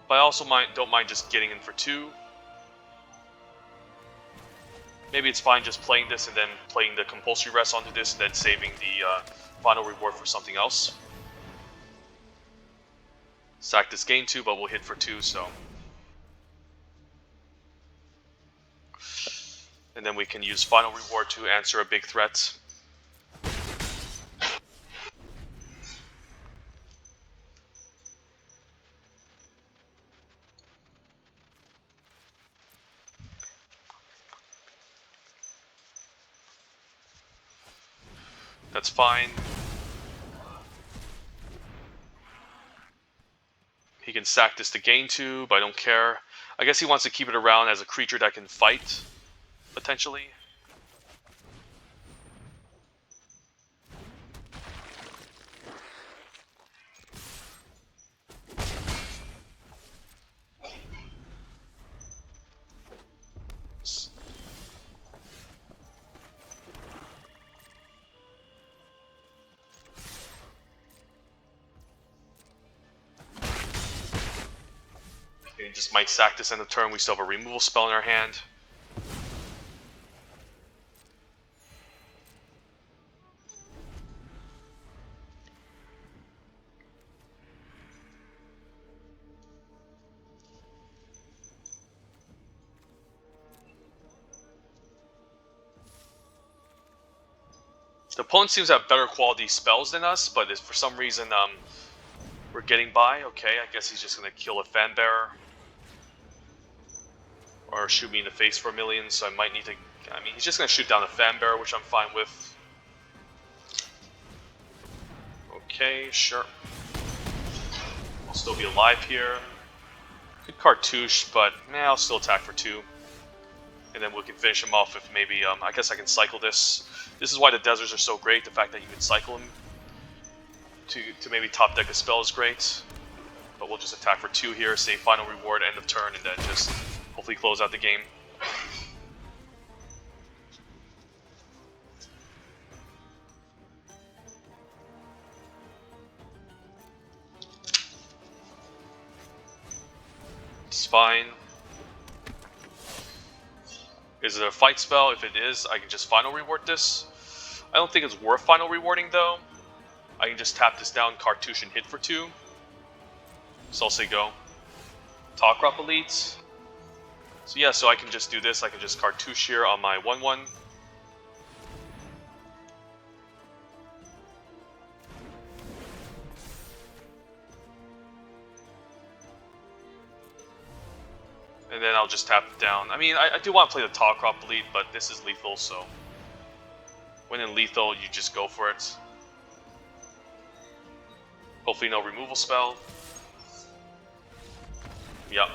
But I also don't mind just getting in for 2. Maybe it's fine just playing this and then playing the Compulsory Rest onto this and then saving the final reward for something else. Sack this game 2, but we'll hit for 2, so... And then we can use final reward to answer a big threat. That's fine. He can sack this to gain 2, but I don't care. I guess he wants to keep it around as a creature that can fight, potentially. Okay, just might sack this end of turn. We still have a removal spell in our hand. The opponent seems to have better quality spells than us, but if for some reason we're getting by, okay, I guess he's just going to kill a Fanbearer. Or shoot me in the face for 1,000,000, so I might need to... I mean, he's just going to shoot down a Fanbearer, which I'm fine with. Okay, sure. I'll still be alive here. Good Cartouche, but I'll still attack for 2. And then we can finish him off with maybe... I guess I can cycle this. This is why the deserts are so great. The fact that you can cycle him to maybe top deck a spell is great. But we'll just attack for 2 here, save final reward, end of turn, and then just hopefully close out the game. It's fine. Is it a fight spell? If it is, I can just final reward this. I don't think it's worth final rewarding though. I can just tap this down, cartouche, and hit for 2. So I'll say go. Talk Crop Elite. So yeah, so I can just do this. I can just cartouche here on my 1/1. And then I'll just tap it down. I mean, I do want to play the Talk Crop Elite, but this is lethal, so when in lethal, you just go for it. Hopefully no removal spell. Yep.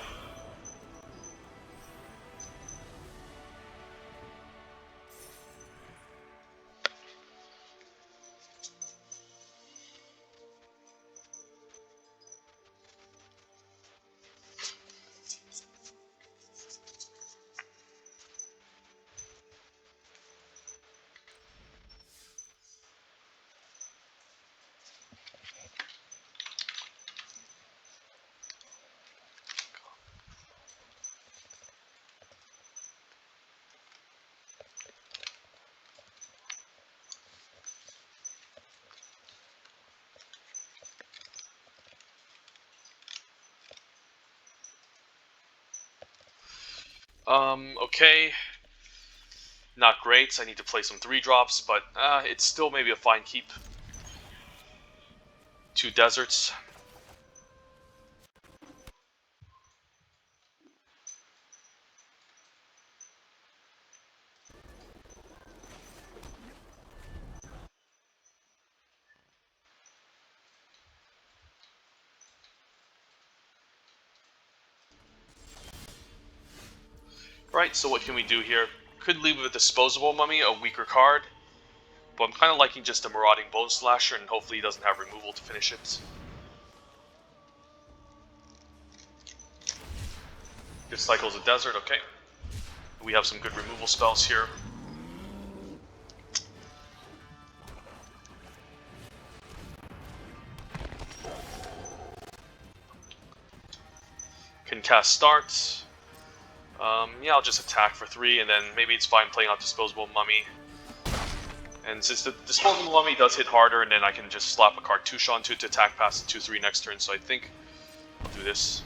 Okay. Not great. I need to play some 3-drops, but it's still maybe a fine keep. 2 deserts. Right, so what can we do here? Could leave with a Disposable Mummy, a weaker card. But I'm kind of liking just a Marauding Bone Slasher, and hopefully he doesn't have removal to finish it. This cycles a desert, okay. We have some good removal spells here. Can cast Start. Yeah, I'll just attack for 3, and then maybe it's fine playing out Disposable Mummy. And since the Disposable Mummy does hit harder, and then I can just slap a cartouche onto it to attack past the 2/3 next turn, so I think I'll do this.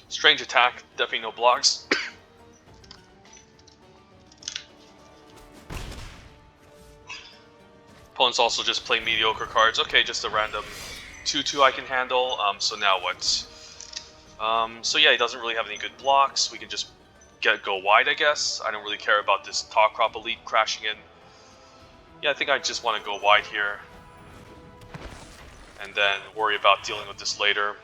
Strange attack, definitely no blocks. Opponents also just play mediocre cards. Okay, just a random 2/2 I can handle. So now what? So yeah, he doesn't really have any good blocks. We can just go wide, I guess. I don't really care about this Talk Crop Elite crashing in. Yeah, I think I just want to go wide here. And then worry about dealing with this later.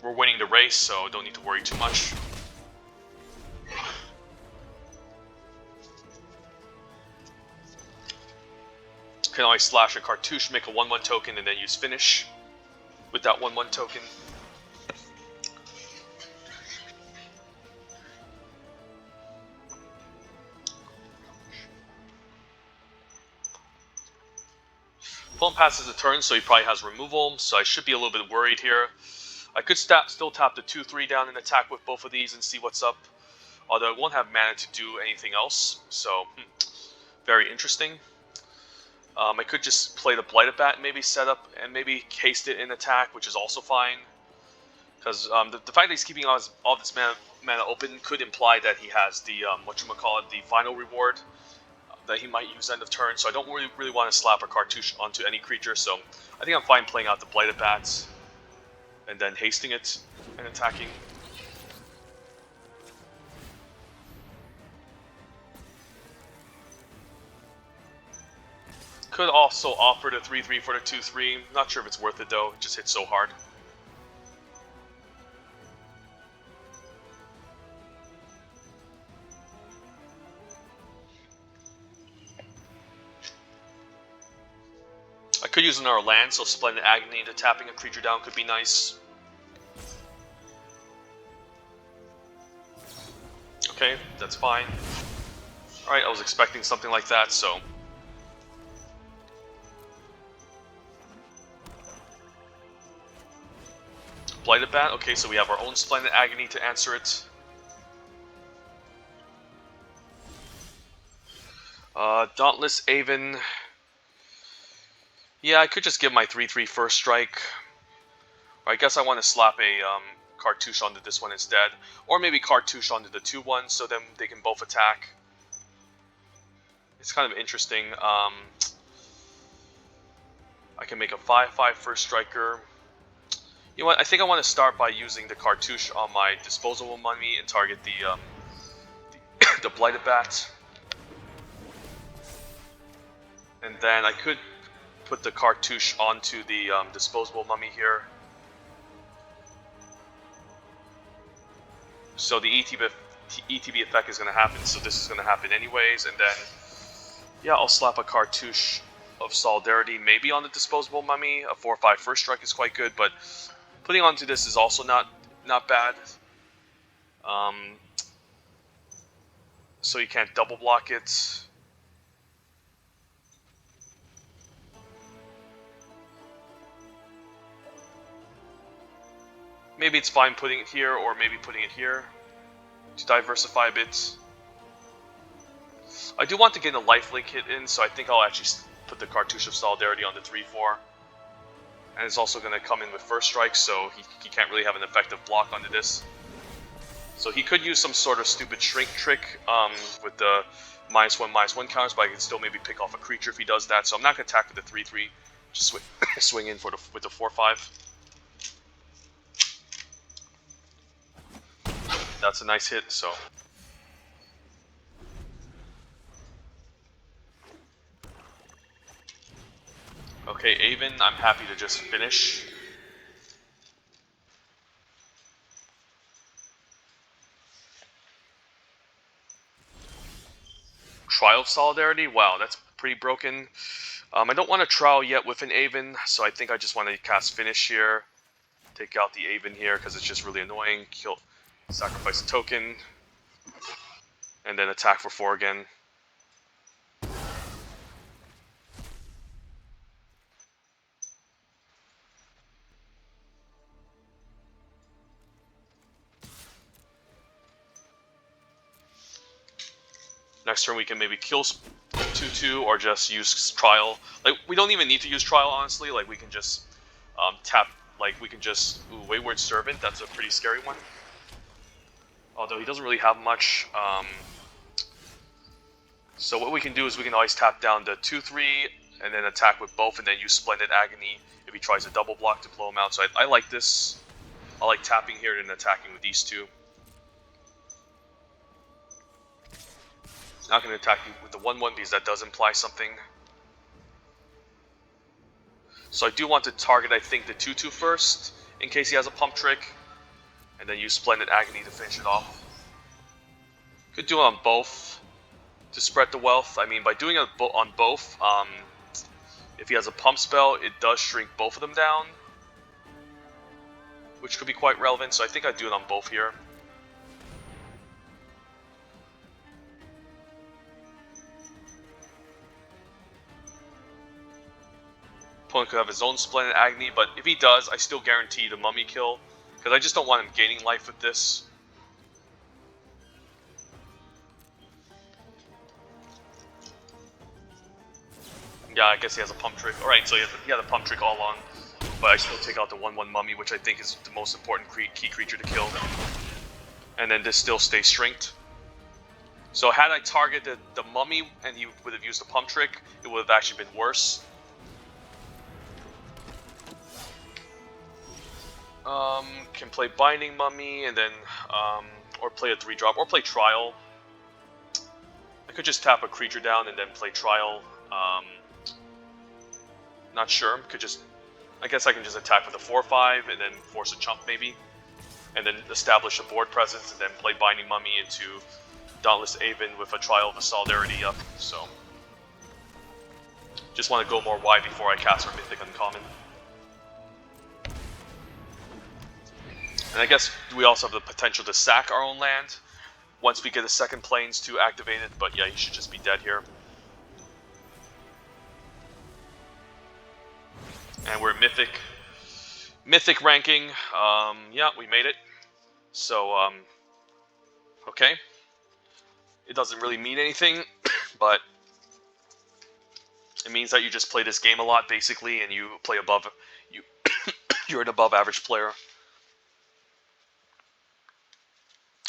We're winning the race, so don't need to worry too much. Can always slash a cartouche, make a 1/1 token, and then use finish with that 1/1 token. Opponent passes a turn, so he probably has removal, so I should be a little bit worried here. I could still tap the 2/3 down and attack with both of these and see what's up. Although I won't have mana to do anything else, so very interesting. I could just play the Blighted Bat and maybe set up and maybe haste it in attack, which is also fine. Because the fact that he's keeping all this mana open could imply that he has the, the final reward that he might use end of turn. So I don't really want to slap a cartouche onto any creature, so I think I'm fine playing out the Blighted Bats and then hasting it and attacking. Could also offer the 3/3 for the 2/3. Not sure if it's worth it though. It just hits so hard. I could use another land, so Splendid Agony into tapping a creature down could be nice. Okay, that's fine. Alright, I was expecting something like that, so... Blighted Bat, okay, so we have our own Splendid Agony to answer it. Dauntless Aven. Yeah, I could just give my 3/3 first strike. Or I guess I want to slap a cartouche onto this one instead. Or maybe cartouche onto the 2/1 so then they can both attack. It's kind of interesting. I can make a 5/5 first striker. You know what? I think I want to start by using the cartouche on my disposable mummy and target the Blighted Bat. And then I could put the cartouche onto the disposable mummy here. So the ETB effect is going to happen, so this is going to happen anyways, and then, yeah, I'll slap a cartouche of Solidarity, maybe on the disposable mummy. A 4/5 first strike is quite good, but putting onto this is also not bad. So you can't double block it. Maybe it's fine putting it here, or maybe putting it here to diversify a bit. I do want to get a lifelink hit in, so I think I'll actually put the Cartouche of Solidarity on the 3/4. And it's also going to come in with first strike, so he can't really have an effective block onto this. So he could use some sort of stupid shrink trick with the -1/-1 counters, but I can still maybe pick off a creature if he does that. So I'm not going to attack with the 3/3, just swing in with the 4/5. That's a nice hit, so... Okay, Aven, I'm happy to just finish. Trial of Solidarity? Wow, that's pretty broken. I don't want to trial yet with an Aven, so I think I just want to cast Finish here. Take out the Aven here, because it's just really annoying. Sacrifice a token, and then attack for 4 again. Next turn we can maybe kill 2/2 or just use Trial. Like, we don't even need to use Trial, honestly. Like, we can just tap, like, we can just... Ooh, Wayward Servant, that's a pretty scary one. Although he doesn't really have much. So what we can do is we can always tap down the 2/3 and then attack with both and then use Splendid Agony if he tries to double block to blow him out. So I like this. I like tapping here and attacking with these two. Not going to attack you with the 1/1 because that does imply something. So I do want to target, I think, the 2/2 first in case he has a pump trick. And then use Splendid Agony to finish it off. Could do it on both to spread the wealth. I mean, by doing it on both, if he has a pump spell, it does shrink both of them down, which could be quite relevant, so I think I'd do it on both here. Opponent could have his own Splendid Agony, but if he does, I still guarantee the mummy kill. Because I just don't want him gaining life with this. Yeah, I guess he has a pump trick. Alright, so he had a pump trick all along. But I still take out the 1/1 mummy, which I think is the most important key creature to kill. And then this still stays shrinked. So had I targeted the mummy and he would have used the pump trick, it would have actually been worse. Can play Binding Mummy and then, or play a 3-drop, or play Trial. I could just tap a creature down and then play Trial. Not sure. Could just, I guess I can just attack with a 4/5 and then force a chump maybe, and then establish a board presence and then play Binding Mummy into Dauntless Aven with a Trial of a Solidarity up. So, just want to go more wide before I cast for Mythic Uncommon. And I guess we also have the potential to sack our own land. once we get a second planes to activate it, but yeah, he should just be dead here. And we're Mythic ranking. Yeah, we made it. So, okay. It doesn't really mean anything, but it means that you just play this game a lot, basically, and you play above, you're an above average player.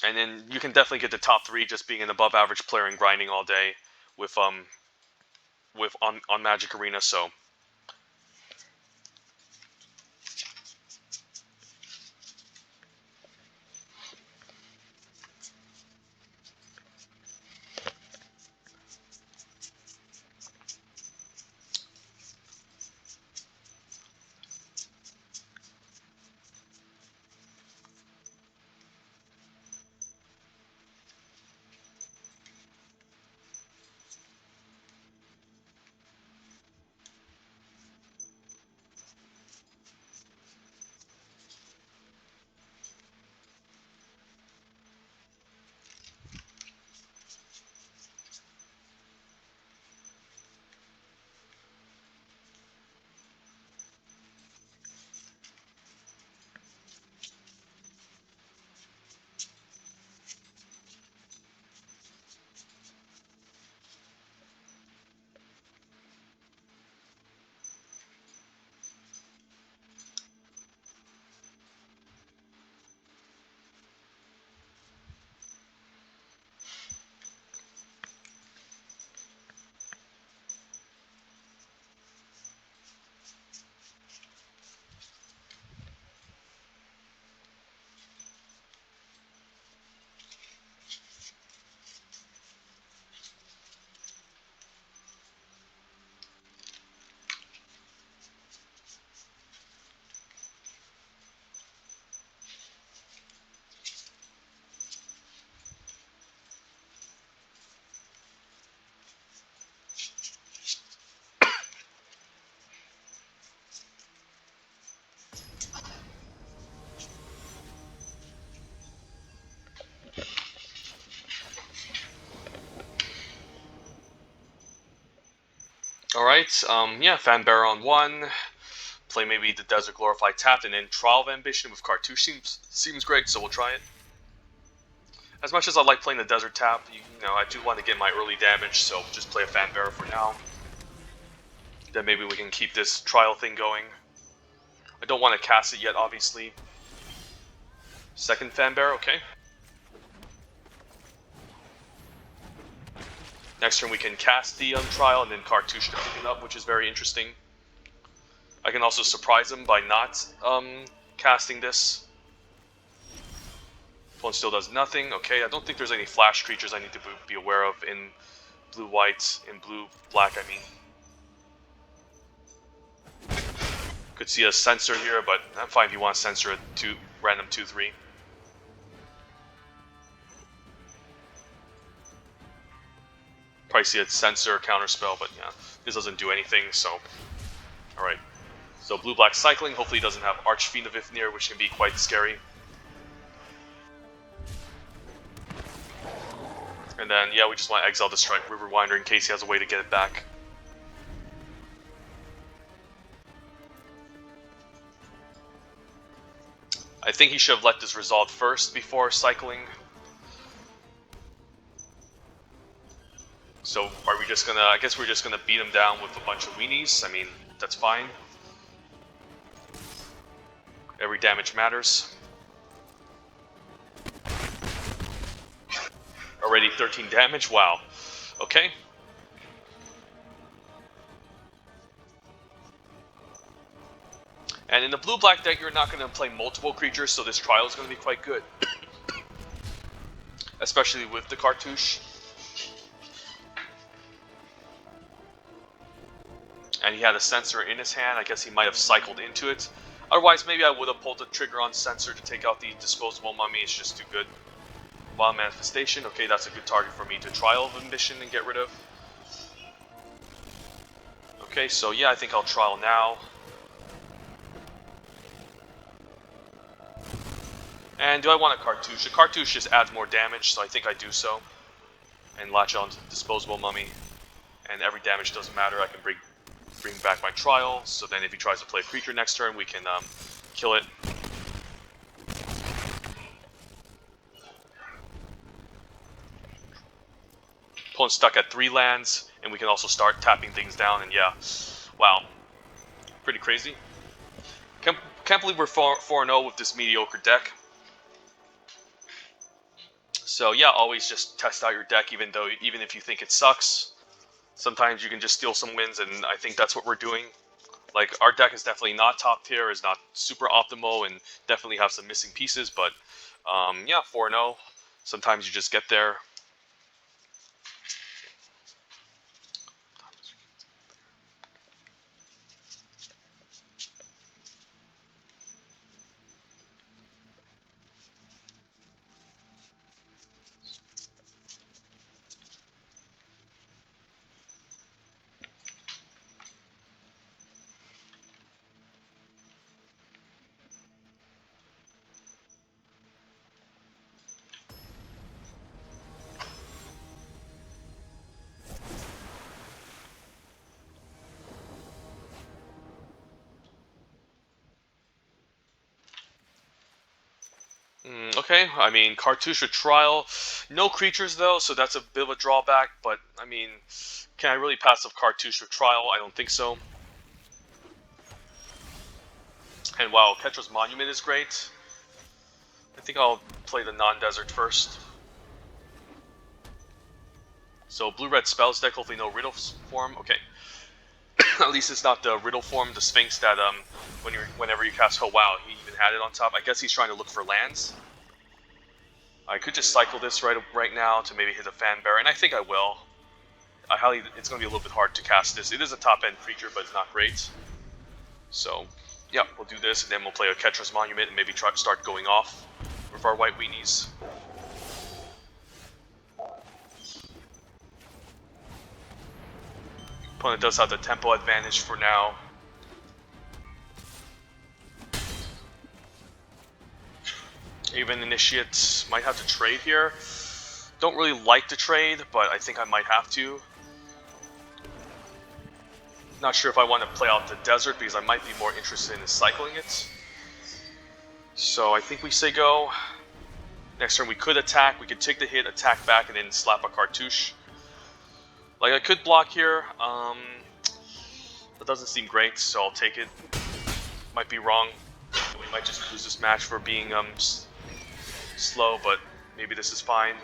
And then you can definitely get the top 3 just being an above average player and grinding all day with on Magic Arena, so alright, yeah, Fanbearer on 1, play maybe the Desert Glorified tapped, and then Trial of Ambition with Cartouche seems great, so we'll try it. As much as I like playing the Desert Tap, you know, I do want to get my early damage, so just play a Fanbearer for now. Then maybe we can keep this trial thing going. I don't want to cast it yet, obviously. Second Fanbearer, okay. Next turn we can cast the trial and then Cartouche to pick it up, which is very interesting. I can also surprise him by not casting this. Opponent still does nothing. Okay, I don't think there's any flash creatures I need to be aware of in blue-white, in blue-black, I mean. Could see a Censor here, but I'm fine if you want to Censor a random 2-3. Probably see a Censor counterspell, but yeah, this doesn't do anything, so... Alright. So blue-black cycling, hopefully he doesn't have Archfiend of Ithmir, which can be quite scary. And then, yeah, we just want to exile the Strike Riverwinder in case he has a way to get it back. I think he should have let this resolve first before cycling. So, are we just gonna... I guess we're just gonna beat him down with a bunch of Weenies. I mean, that's fine. Every damage matters. Already 13 damage? Wow. Okay. And in the blue-black deck, you're not going to play multiple creatures, so this trial is going to be quite good. Especially with the Cartouche. And he had a Censor in his hand. I guess he might have cycled into it. Otherwise, maybe I would have pulled the trigger on Censor to take out the disposable mummy. It's just too good. Wild Manifestation. Okay, that's a good target for me to Trial of Ambition and get rid of. Okay, so yeah, I think I'll trial now. And do I want a cartouche? A cartouche just adds more damage, so I think I do so. And latch on to Disposable Mummy. And every damage doesn't matter, I can bring back my trial, so then if he tries to play a creature next turn, we can kill it. Opponent's stuck at 3 lands, and we can also start tapping things down, and yeah, wow, pretty crazy. Can't believe we're 4-0 with this mediocre deck. So yeah, always just test out your deck, even if you think it sucks. Sometimes you can just steal some wins, and I think that's what we're doing. Like, our deck is definitely not top tier, is not super optimal, and definitely have some missing pieces, but yeah, 4-0. Sometimes you just get there. Okay, I mean, Cartouche or Trial. No creatures, though, so that's a bit of a drawback, but, I mean, can I really pass up Cartouche or Trial? I don't think so. And while Ketra's Monument is great, I think I'll play the non-desert first. So, Blue-Red Spells deck, hopefully no Riddle form. Okay. At least it's not the Riddle form, the Sphinx that, whenever you cast, oh wow, he even had it on top. I guess he's trying to look for lands. I could just cycle this right now to maybe hit a Fanbearer, and I think I will. It's going to be a little bit hard to cast this. It is a top-end creature, but it's not great. So, yeah, we'll do this, and then we'll play a Ketra's Monument and maybe start going off with our white weenies. Opponent does have the tempo advantage for now. Even Initiate might have to trade here. Don't really like to trade, but I think I might have to. Not sure if I want to play out the desert because I might be more interested in cycling it. So I think we say go. Next turn we could attack. We could take the hit, attack back, and then slap a cartouche. Like, I could block here. That doesn't seem great, so I'll take it. Might be wrong. We might just lose this match for being slow, but maybe this is fine.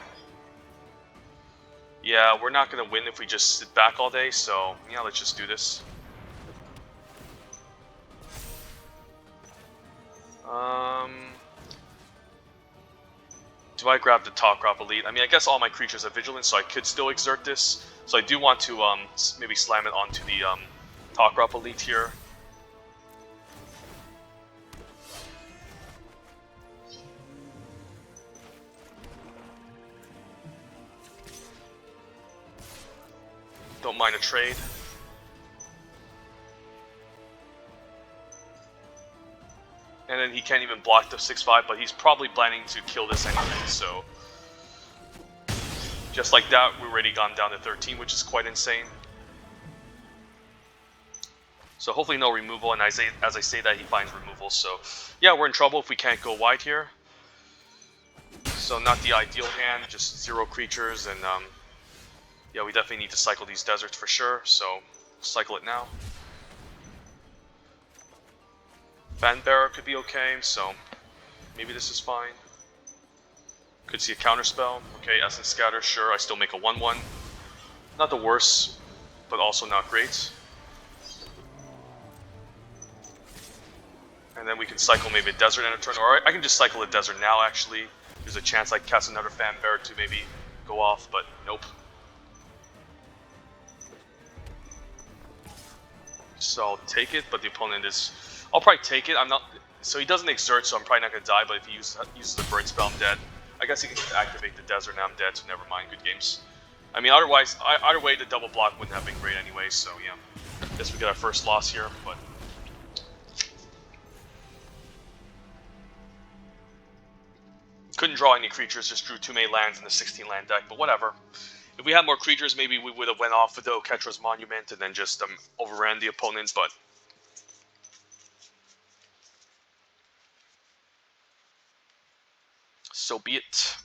Yeah, we're not going to win if we just sit back all day, so yeah, let's just do this. Do I grab the Top Crop Elite? I mean, I guess all my creatures have Vigilance, so I could still exert this. So I do want to maybe slam it onto the Top Crop Elite here. Don't mind a trade. And then he can't even block the 6/5, but he's probably planning to kill this anyway, so... Just like that, we've already gone down to 13, which is quite insane. So hopefully no removal, and as I say that, he finds removal, so... Yeah, we're in trouble if we can't go wide here. So not the ideal hand, just 0 creatures, and yeah, we definitely need to cycle these deserts for sure, so cycle it now. Fanbearer could be okay, so maybe this is fine. Could see a counterspell. Okay, Essence Scatter, sure, I still make a 1/1. Not the worst, but also not great. And then we can cycle maybe a desert end of turn, or I can just cycle a desert now actually. There's a chance I can cast another Fanbearer to maybe go off, but nope. So I'll take it, but the opponent is... I'll probably take it. I'm not... So he doesn't exert, so I'm probably not going to die, but if he uses the burn spell, I'm dead. I guess he can just activate the desert, now I'm dead, so never mind, good games. I mean, otherwise, either way, the double block wouldn't have been great anyway, so yeah. Guess we get our first loss here, but... Couldn't draw any creatures, just drew too many lands in the 16 land deck, but whatever. If we had more creatures, maybe we would have went off with the Oketra's Monument and then just overran the opponents, but so be it.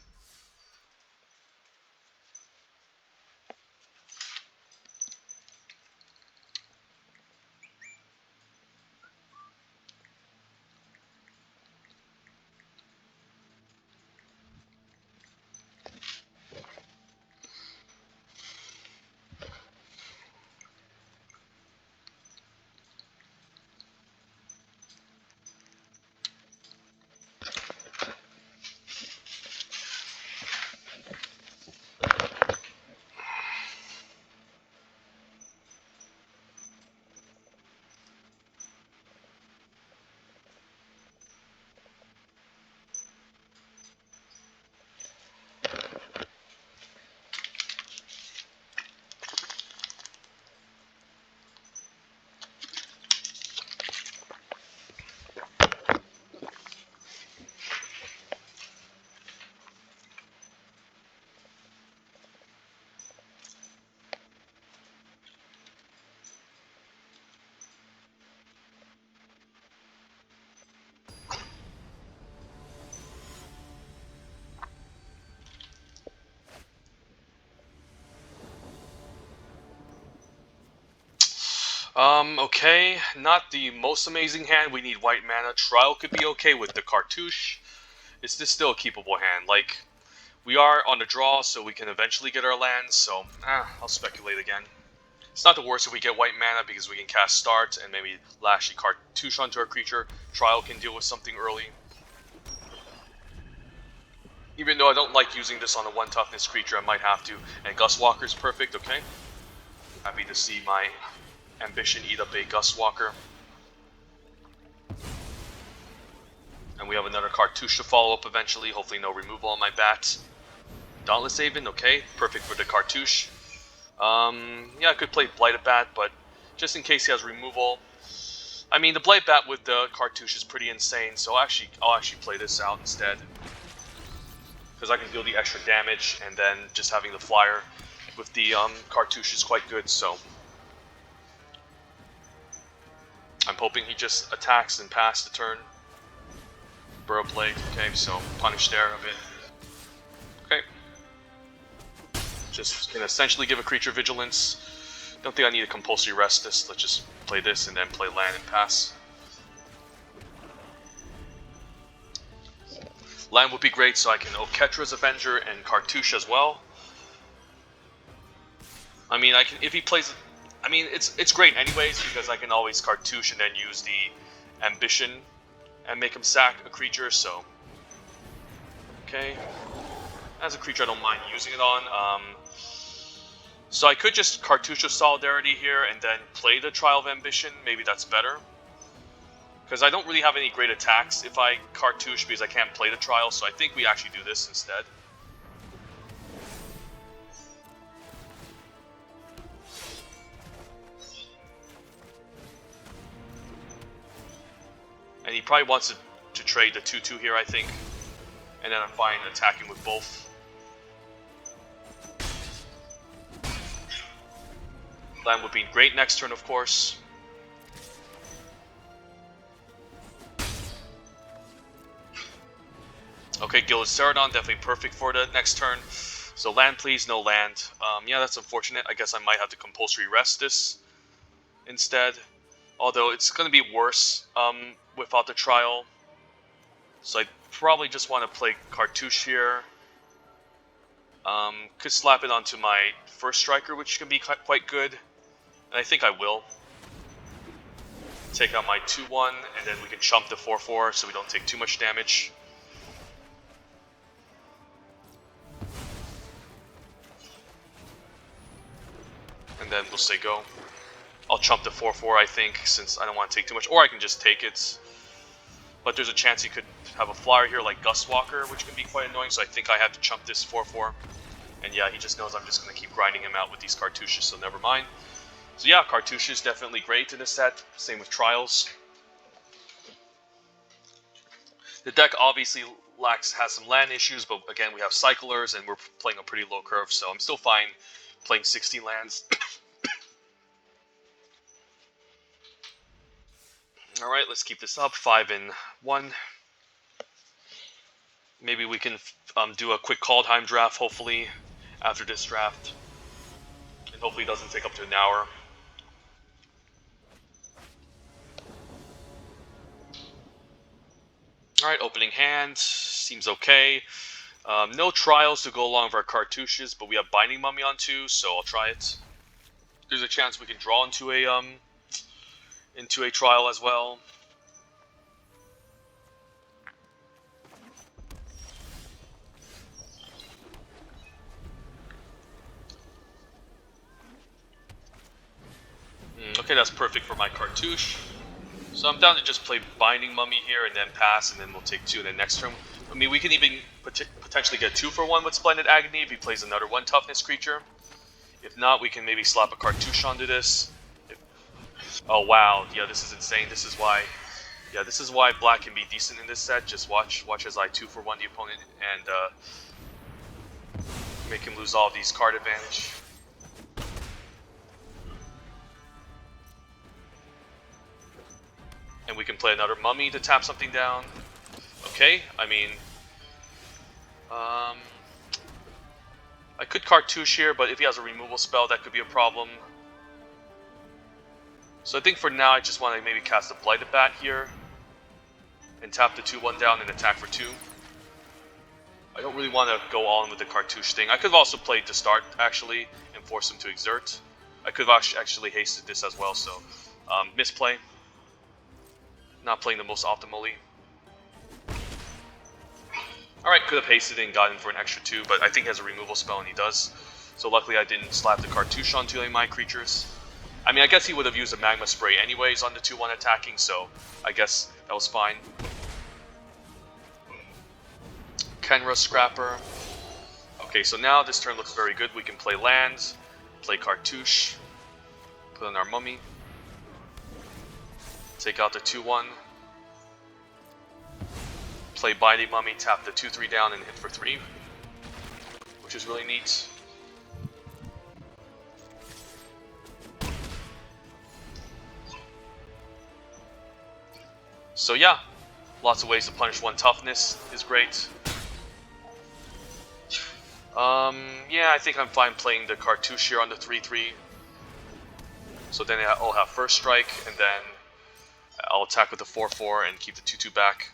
Okay, not the most amazing hand. We need white mana. Trial could be okay with the Cartouche. Is this still a keepable hand? Like, we are on the draw, so we can eventually get our lands, so, I'll speculate again. It's not the worst if we get white mana, because we can cast Start and maybe Lashy Cartouche onto our creature. Trial can deal with something early. Even though I don't like using this on a 1 toughness creature, I might have to. And Gustwalker's perfect, okay? Happy to see my ambition eat up a Gustwalker. And we have another Cartouche to follow up eventually. Hopefully no removal on my bat. Dauntless Haven, okay. Perfect for the Cartouche. Yeah, I could play Blighted Bat, but just in case he has removal. I mean, the Blighted Bat with the Cartouche is pretty insane, so I'll actually play this out instead. Because I can deal the extra damage, and then just having the flyer with the Cartouche is quite good, so I'm hoping he just attacks and pass the turn. Burrow Blade, okay, so punish there a bit. Okay. Just can essentially give a creature vigilance. Don't think I need to compulsory rest this. Let's just play this and then play land and pass. Land would be great, so I can Oketra's Avenger and Cartouche as well. I mean, I can if he plays. I mean, it's great anyways because I can always Cartouche and then use the Ambition and make him sack a creature. So, okay, as a creature I don't mind using it on. So I could just Cartouche of Solidarity here and then play the Trial of Ambition. Maybe that's better. Because I don't really have any great attacks if I Cartouche because I can't play the Trial, so I think we actually do this instead. And he probably wants to trade the 2/2 here, I think. And then I'm fine attacking with both. Land would be great next turn, of course. Okay, Gilded Ceradon, definitely perfect for the next turn. So land, please, no land. Yeah, that's unfortunate. I guess I might have to compulsory rest this instead. Although it's going to be worse without the Trial. So I probably just want to play Cartouche here. Could slap it onto my first striker, which can be quite good. And I think I will. Take out my 2/1, and then we can chump the 4/4 so we don't take too much damage. And then we'll say go. I'll chump the 4/4, I think, since I don't want to take too much. Or I can just take it. But there's a chance he could have a flyer here like Gustwalker, which can be quite annoying, so I think I have to chump this 4/4. And yeah, he just knows I'm just going to keep grinding him out with these Cartouches, so never mind. So yeah, Cartouche is definitely great in this set. Same with Trials. The deck obviously has some land issues, but again, we have cyclers and we're playing a pretty low curve, so I'm still fine playing 16 lands. Alright, let's keep this up. 5 and 1. Maybe we can do a quick Kaldheim draft, hopefully, after this draft. And hopefully it doesn't take up to an hour. Alright, opening hand. Seems okay. No trials to go along with our cartouches, but we have Binding Mummy on 2, so I'll try it. There's a chance we can draw into a trial as well. Okay, that's perfect for my cartouche. So I'm down to just play Binding Mummy here and then pass, and then we'll take 2 in the next turn. I mean, we can even potentially get 2 for 1 with Splendid Agony if he plays another 1 toughness creature. If not, we can maybe slap a cartouche onto this. Oh wow, yeah, this is insane. This is why black can be decent in this set. Just watch as I 2 for 1 the opponent and make him lose all of these card advantage. And we can play another Mummy to tap something down. Okay, I mean, I could cartouche here, but if he has a removal spell, that could be a problem. So I think for now, I just want to maybe cast a Blighted Bat here and tap the 2/1 down and attack for 2. I don't really want to go all in with the cartouche thing. I could have also played to start, actually, and force him to exert. I could have actually hasted this as well, so misplay. Not playing the most optimally. Alright, could have hasted and got him for an extra 2, but I think he has a removal spell and he does. So luckily I didn't slap the cartouche onto any of my creatures. I mean, I guess he would have used a Magma Spray anyways on the 2/1 attacking, so I guess that was fine. Kenra Scrapper. Okay, so now this turn looks very good. We can play lands, play cartouche, put on our Mummy. Take out the 2/1. Play Binding Mummy, tap the 2/3 down and hit for 3. Which is really neat. So yeah, lots of ways to punish 1 toughness is great. Yeah, I think I'm fine playing the cartouche here on the 3/3. So then I'll have first strike, and then I'll attack with the 4/4 and keep the 2/2 back.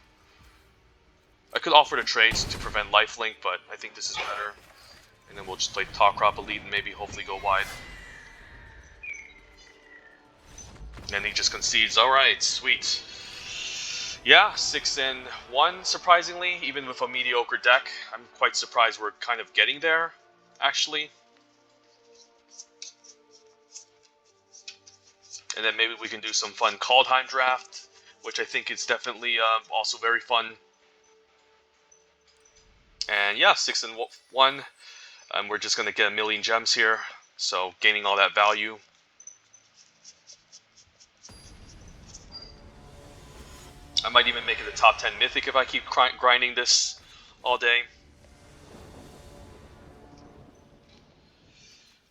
I could offer the trades to prevent lifelink, but I think this is better. And then we'll just play Top Crop Elite and maybe hopefully go wide. And he just concedes. Alright, sweet. Yeah, 6 and 1, surprisingly, even with a mediocre deck. I'm quite surprised we're kind of getting there, actually. And then maybe we can do some fun Kaldheim draft, which I think is definitely also very fun. And yeah, 6 and 1. We're just going to get a million gems here, so gaining all that value. I might even make it a top 10 mythic if I keep grinding this all day.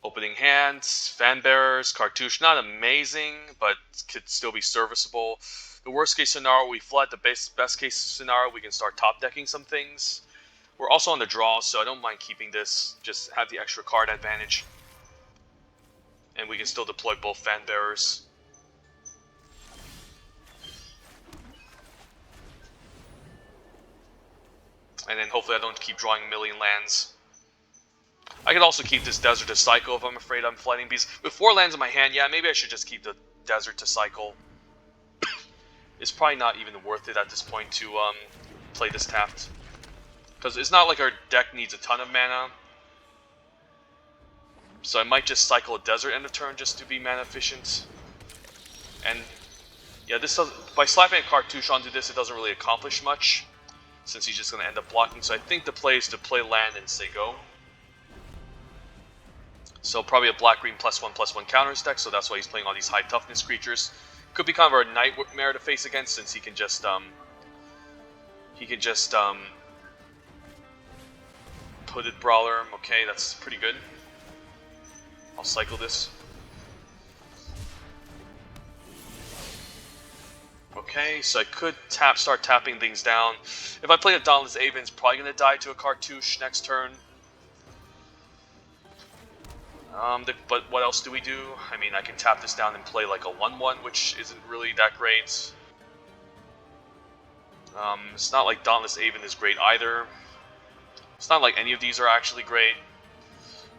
Opening hands, fan bearers, cartouche, not amazing, but could still be serviceable. The worst case scenario, we flood. The best case scenario, we can start top decking some things. We're also on the draw, so I don't mind keeping this. Just have the extra card advantage. And we can still deploy both fan bearers. And then hopefully I don't keep drawing a million lands. I could also keep this Desert to cycle if I'm afraid I'm flooding, because with 4 lands in my hand, yeah, maybe I should just keep the Desert to cycle. It's probably not even worth it at this point to play this tapped. Because it's not like our deck needs a ton of mana. So I might just cycle a Desert end of turn just to be mana efficient. And yeah, this does, by slapping a cartouche onto this, it doesn't really accomplish much, since he's just going to end up blocking. So I think the play is to play land and say go. So probably a black-green +1/+1 counters deck, so that's why he's playing all these high toughness creatures. Could be kind of a nightmare to face against, since he can just Hooded Brawler. Okay, that's pretty good. I'll cycle this. Okay, so I could start tapping things down. If I play a Dauntless Aven, it's probably going to die to a Cartouche next turn. But what else do we do? I mean, I can tap this down and play like a 1-1, which isn't really that great. It's not like Dauntless Aven is great either. It's not like any of these are actually great.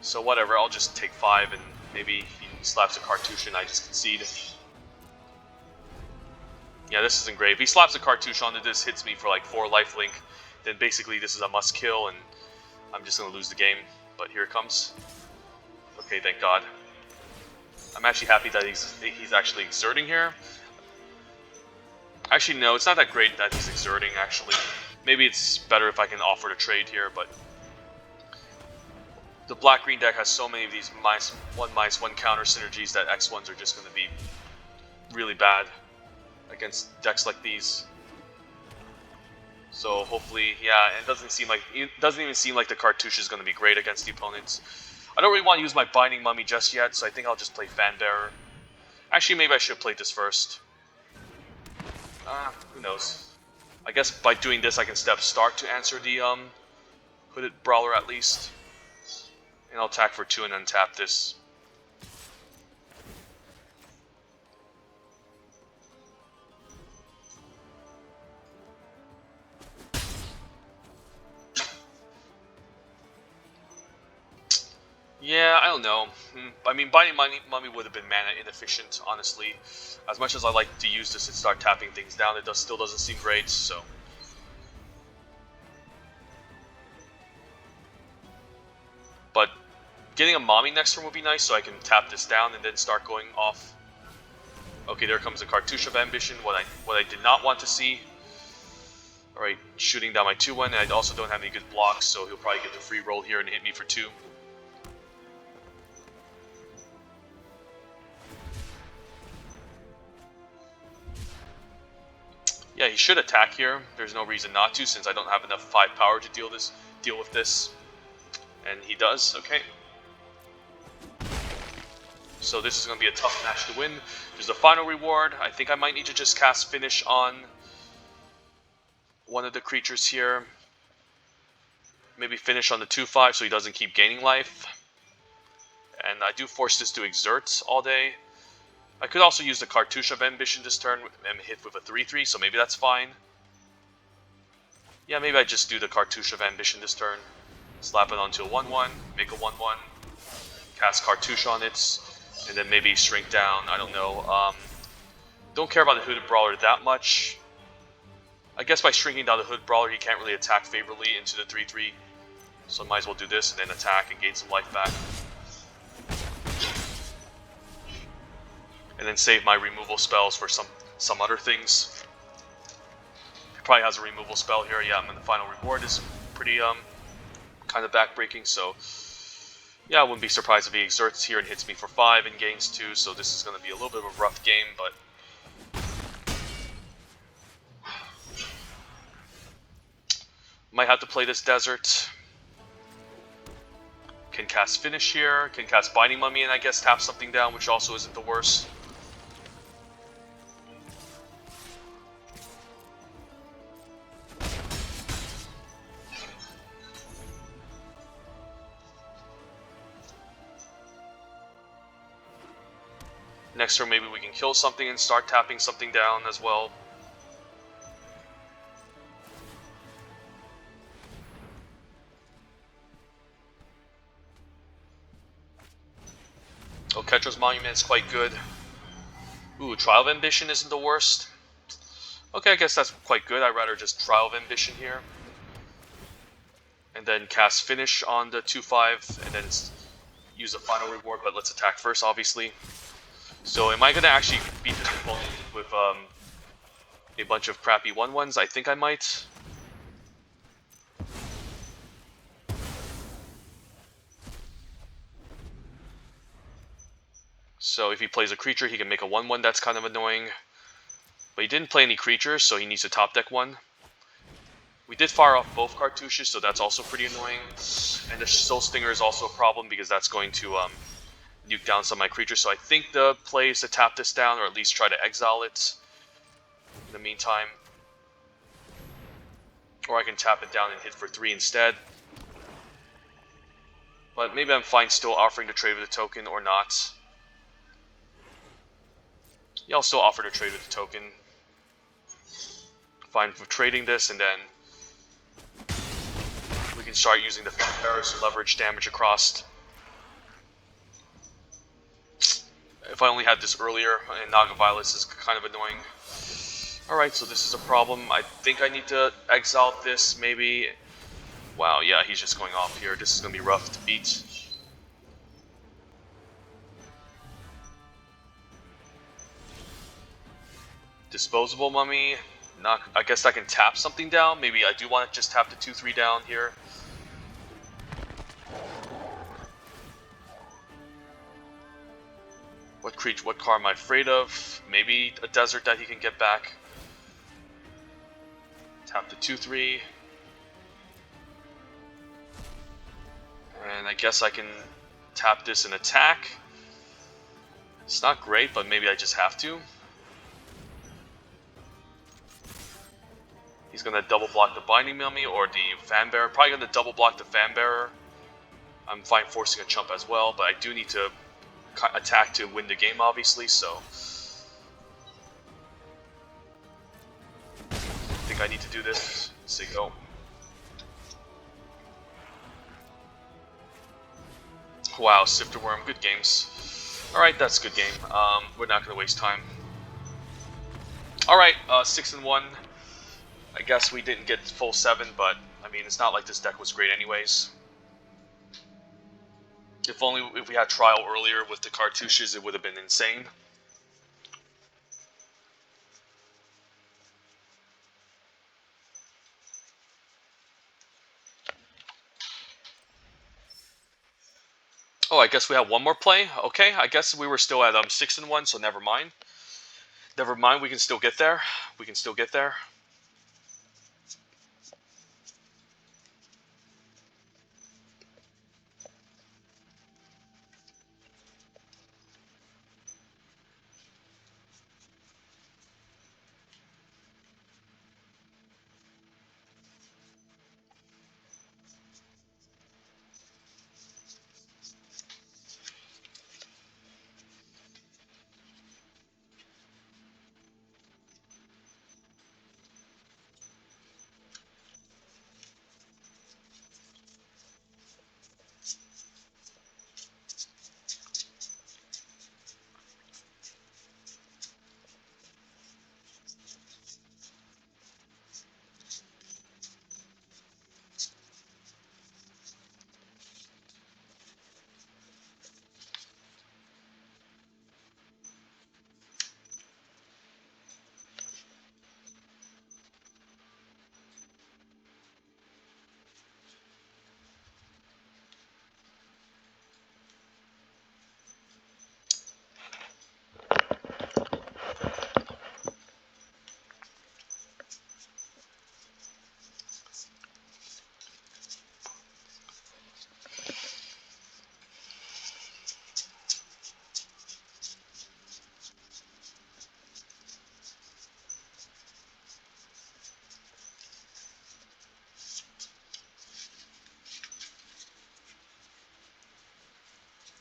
So whatever, I'll just take 5 and maybe he slaps a Cartouche and I just concede. Yeah, this isn't great. If he slaps a Cartouche onto this, hits me for like 4 lifelink, then basically this is a must kill and I'm just going to lose the game. But here it comes. Okay, thank God. I'm actually happy that he's actually exerting here. Actually, no, it's not that great that he's exerting, actually. Maybe it's better if I can offer to trade here, but the black-green deck has so many of these -1/-1 counter synergies that X1s are just going to be really bad against decks like these. So hopefully, yeah, it doesn't even seem like the Cartouche is going to be great against the opponents. I don't really want to use my Binding Mummy just yet, so I think I'll just play Fanbearer. Actually, maybe I should play this first. Who knows? I guess by doing this, I can start to answer the Hooded Brawler at least. And I'll attack for 2 and untap this. Yeah, I don't know. I mean, Binding Mummy would have been mana inefficient, honestly. As much as I like to use this and start tapping things down, it still doesn't seem great, so... But getting a Mommy next turn would be nice, so I can tap this down and then start going off. Okay, there comes a Cartouche of Ambition, what I did not want to see. Alright, shooting down my 2-1, and I also don't have any good blocks, so he'll probably get the free roll here and hit me for 2. Yeah, he should attack here. There's no reason not to, since I don't have enough 5 power to deal with this. And he does, okay. So this is going to be a tough match to win. There's a final reward. I think I might need to just cast Finish on one of the creatures here. Maybe Finish on the 2/5 so he doesn't keep gaining life. And I do force this to exert all day. I could also use the Cartouche of Ambition this turn and hit with a 3/3, so maybe that's fine. Yeah, maybe I just do the Cartouche of Ambition this turn. Slap it onto a 1/1, make a 1/1, cast Cartouche on it, and then maybe shrink down, I don't know. Don't care about the Hooded Brawler that much. I guess by shrinking down the Hooded Brawler, he can't really attack favorably into the 3/3. So I might as well do this and then attack and gain some life back. And then save my removal spells for some other things. He probably has a removal spell here, yeah, and the final reward is pretty kind of backbreaking, so yeah, I wouldn't be surprised if he exerts here and hits me for 5 and gains 2, so this is going to be a little bit of a rough game, but might have to play this Desert. Can cast Finish here, can cast Binding Mummy and I guess tap something down, which also isn't the worst. Next turn, maybe we can kill something and start tapping something down as well. Oh, Ketra's Monument is quite good. Ooh, Trial of Ambition isn't the worst. Okay, I guess that's quite good. I'd rather just Trial of Ambition here. And then cast Finish on the 2/5, and then use a final reward, but let's attack first, obviously. So am I going to actually beat this opponent with a bunch of crappy 1/1s? I think I might. So if he plays a creature, he can make a 1/1, that's kind of annoying. But he didn't play any creatures, so he needs to top deck one. We did fire off both cartouches, so that's also pretty annoying. And the Soul Stinger is also a problem because that's going to nuke down some of my creatures. So I think the play is to tap this down, or at least try to exile it in the meantime. Or I can tap it down and hit for 3 instead. But maybe I'm fine still offering to trade with the token or not. Yeah, I'll still offer to trade with the token. Fine for trading this, and then we can start using the Paris to leverage damage across. If I only had this earlier, and Naga Violence is kind of annoying. Alright, so this is a problem. I think I need to exile this, maybe. Wow, yeah, he's just going off here. This is going to be rough to beat. Disposable Mummy. Not, I guess I can tap something down. Maybe I do want to just tap the 2-3 down here. What card am I afraid of? Maybe a desert that he can get back. Tap the 2-3. And I guess I can tap this and attack. It's not great, but maybe I just have to. He's going to double block the Binding Mummy or the Fan Bearer. Probably going to double block the Fan Bearer. I'm fine forcing a chump as well, but I do need to attack to win the game, obviously, so I think I need to do this. Let's see, go. Wow, Sifter Worm, good games. Alright, that's a good game. We're not going to waste time. Alright, 6-1. I guess we didn't get full 7, but I mean, it's not like this deck was great anyways. If we had trial earlier with the cartouches, it would have been insane. Oh, I guess we have one more play. Okay, I guess we were still at 6-1, so never mind. Never mind, we can still get there. We can still get there.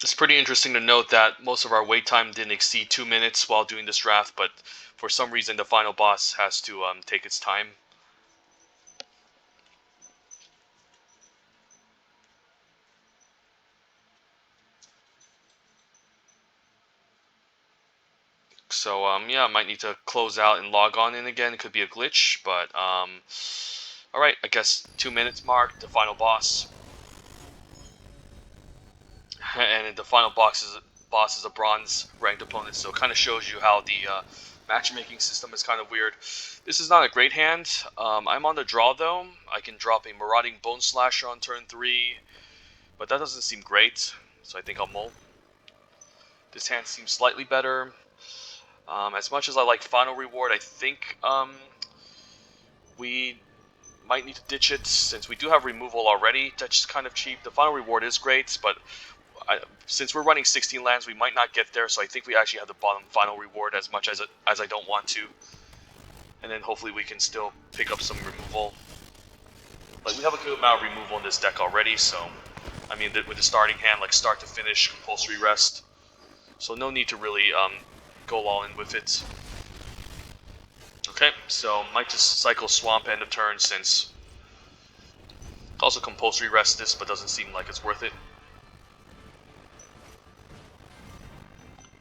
It's pretty interesting to note that most of our wait time didn't exceed 2 minutes while doing this draft, but for some reason the final boss has to take its time. So yeah, I might need to close out and log on in again. It could be a glitch, but alright, I guess 2 minutes mark, the final boss. And the final boss is a bronze ranked opponent, so it kind of shows you how the matchmaking system is kind of weird. This is not a great hand. I'm on the draw though. I can drop a Marauding Bone Slasher on turn 3, but that doesn't seem great, so I think I'll mull. This hand seems slightly better. As much as I like Final Reward, I think we might need to ditch it since we do have removal already. That's just kind of cheap. The final reward is great, but since we're running 16 lands, we might not get there. So I think we actually have the bottom final reward as much as I don't want to. And then hopefully we can still pick up some removal. Like, we have a good amount of removal in this deck already, so I mean, with the starting hand, like start to finish, compulsory rest. So no need to really go all in with it. Okay, so might just cycle Swamp end of turn since also compulsory rest this, but doesn't seem like it's worth it.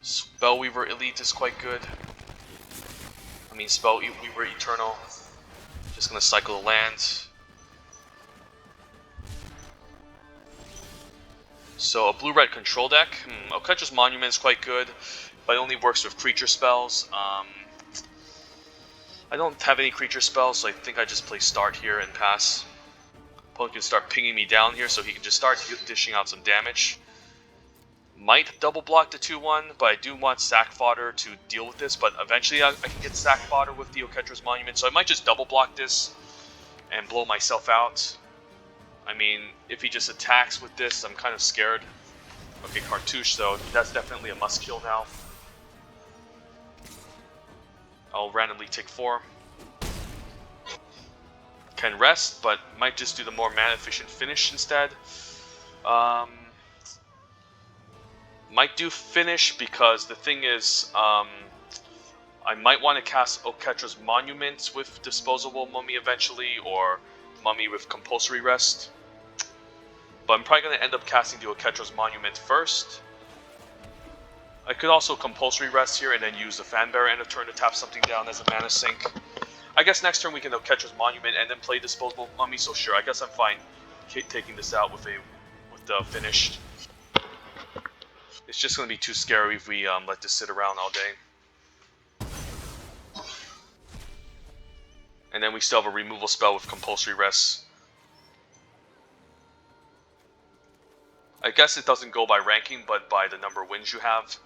Spellweaver Elite is quite good. I mean, Spellweaver Eternal. Just gonna cycle the land. So a blue-red control deck. Oketra's Monument is quite good, but it only works with creature spells. I don't have any creature spells, so I think I just play start here and pass. Opponent can start pinging me down here, so he can just start dishing out some damage. Might double block the 2/1, but I do want sack fodder to deal with this, but eventually I can get sack fodder with the Oketra's Monument, so I might just double block this and blow myself out. I mean, if he just attacks with this, I'm kind of scared. Okay, Cartouche, though, that's definitely a must kill now. I'll randomly take 4. Can rest, but might just do the more mana efficient finish instead. Might do finish because the thing is, I might want to cast Oketra's Monument with Disposable Mummy eventually, or Mummy with Compulsory Rest. But I'm probably going to end up casting the Oketra's Monument first. I could also Compulsory Rest here and then use the Fanbearer end of turn to tap something down as a mana sink. I guess next turn we can Oketra's Monument and then play Disposable Mummy, so sure, I guess I'm fine taking this out with the finished. It's just going to be too scary if we let this sit around all day. And then we still have a removal spell with Compulsory Rest. I guess it doesn't go by ranking, but by the number of wins you have.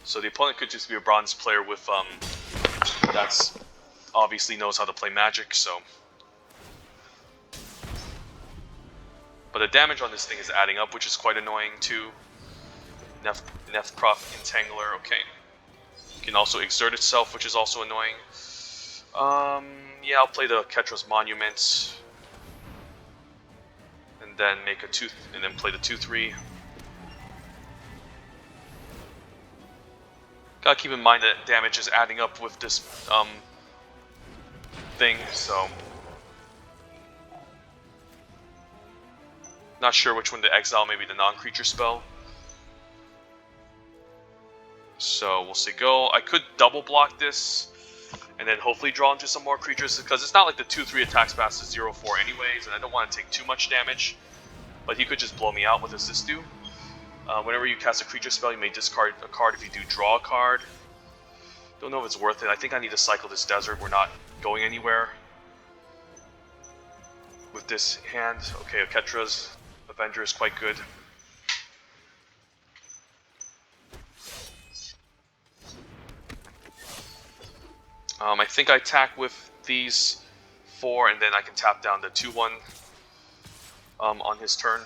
So the opponent could just be a bronze player with that's obviously knows how to play Magic. So, but the damage on this thing is adding up, which is quite annoying too. Nefcroft Entangler, okay. It can also exert itself, which is also annoying. Yeah, I'll play the Oketra's Monument, and then make a 2, and then play the 2/3. Gotta keep in mind that damage is adding up with this thing, so not sure which one to exile. Maybe the non-creature spell. So we'll see go. I could double block this and then hopefully draw into some more creatures, because it's not like the 2/3 attacks past is 0/4 anyways, and I don't want to take too much damage. But he could just blow me out. What does this do? Whenever you cast a creature spell, you may discard a card if you do draw a card. Don't know if it's worth it. I think I need to cycle this desert. We're not going anywhere with this hand. Okay, Oketra's Avenger is quite good. I think I attack with these 4, and then I can tap down the 2/1 on his turn.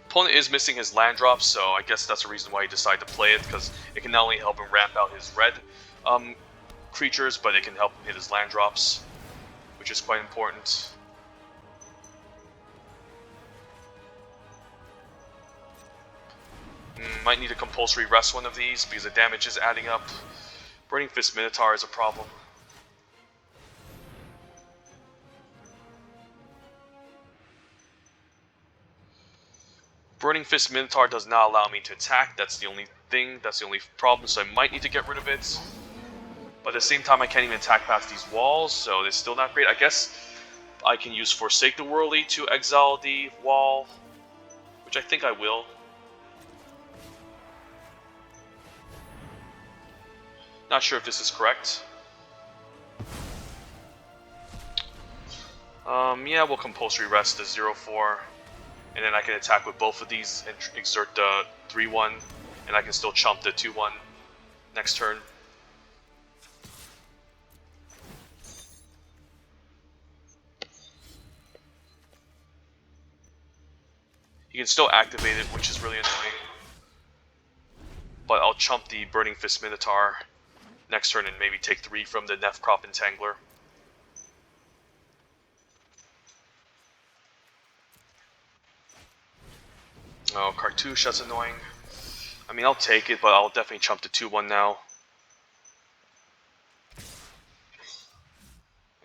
Opponent is missing his land drops, so I guess that's the reason why he decided to play it, because it can not only help him ramp out his red creatures, but it can help him hit his land drops, which is quite important. Might need a compulsory rest one of these because the damage is adding up. Burning Fist Minotaur is a problem. Burning Fist Minotaur does not allow me to attack. That's the only thing. That's the only problem. So I might need to get rid of it. But at the same time, I can't even attack past these walls, so it's still not great. I guess I can use Forsake the Worldly to exile the wall, which I think I will. Not sure if this is correct. Yeah, we'll compulsory rest the 0/4. and then I can attack with both of these and exert the 3-1, and I can still chump the 2-1 next turn. You can still activate it, which is really annoying. But I'll chump the Burning Fist Minotaur next turn and maybe take 3 from the Nefkrop Entangler. Oh, Cartouche, that's annoying. I mean, I'll take it, but I'll definitely chump the 2-1 now.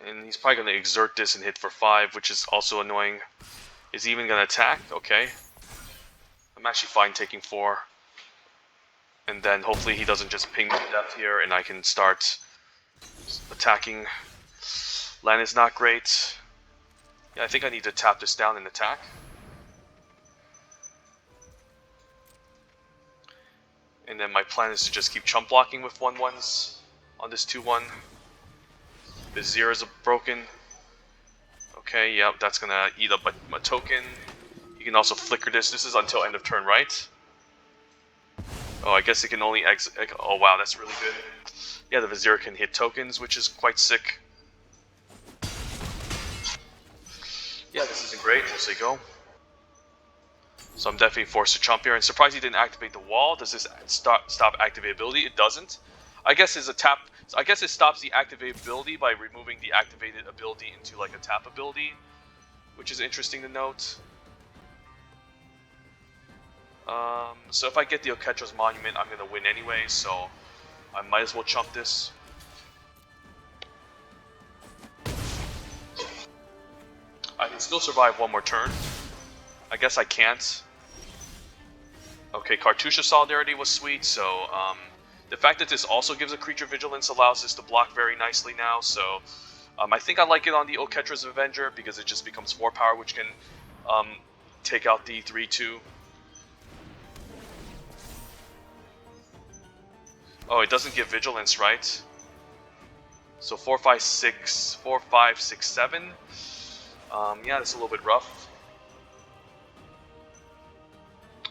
And he's probably going to exert this and hit for 5, which is also annoying. Is he even going to attack? Okay. I'm actually fine taking 4. And then hopefully he doesn't just ping me to death here and I can start attacking. Land is not great. Yeah, I think I need to tap this down and attack. And then my plan is to just keep chump blocking with 1-1s on this 2-1. Vizier is broken. Okay, yep, that's gonna eat up my token. You can also flicker this. This is until end of turn, right? Oh, I guess it can only exit. Oh wow, that's really good. Yeah, the Vizier can hit tokens, which is quite sick. Yeah, this isn't great. We'll say go. So I'm definitely forced to chump here. And surprised he didn't activate the wall. Does this stop activability? It doesn't. I guess it's a tap. I guess it stops the activate ability by removing the activated ability into like a tap ability, which is interesting to note. So if I get the Oketra's Monument, I'm gonna win anyway. So I might as well chump this. I can still survive one more turn. I guess I can't. Okay, Cartouche of Solidarity was sweet, so the fact that this also gives a creature vigilance allows this to block very nicely now, so I think I like it on the Oketra's Avenger because it just becomes 4 power, which can take out the 3-2. Oh, it doesn't give vigilance, right? So 4, 5, 6, 4, 5, 6, 7. Yeah, that's a little bit rough.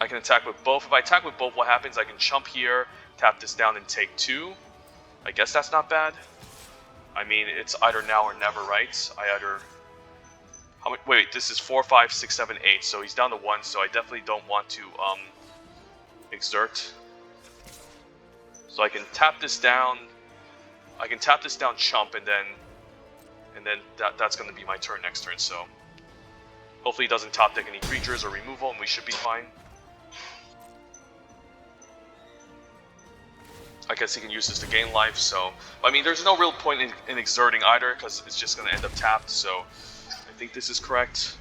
I can attack with both. If I attack with both, what happens? I can chump here, tap this down, and take 2. I guess that's not bad. I mean, it's either now or never, right? I either... How much? Wait, this is 4, 5, 6, 7, 8. So he's down to 1, so I definitely don't want to exert. So I can tap this down. I can tap this down, chump, and then that's going to be my turn next turn. So hopefully he doesn't top deck any creatures or removal, and we should be fine. I guess he can use this to gain life, so... I mean, there's no real point in exerting either, because it's just going to end up tapped, so... I think this is correct.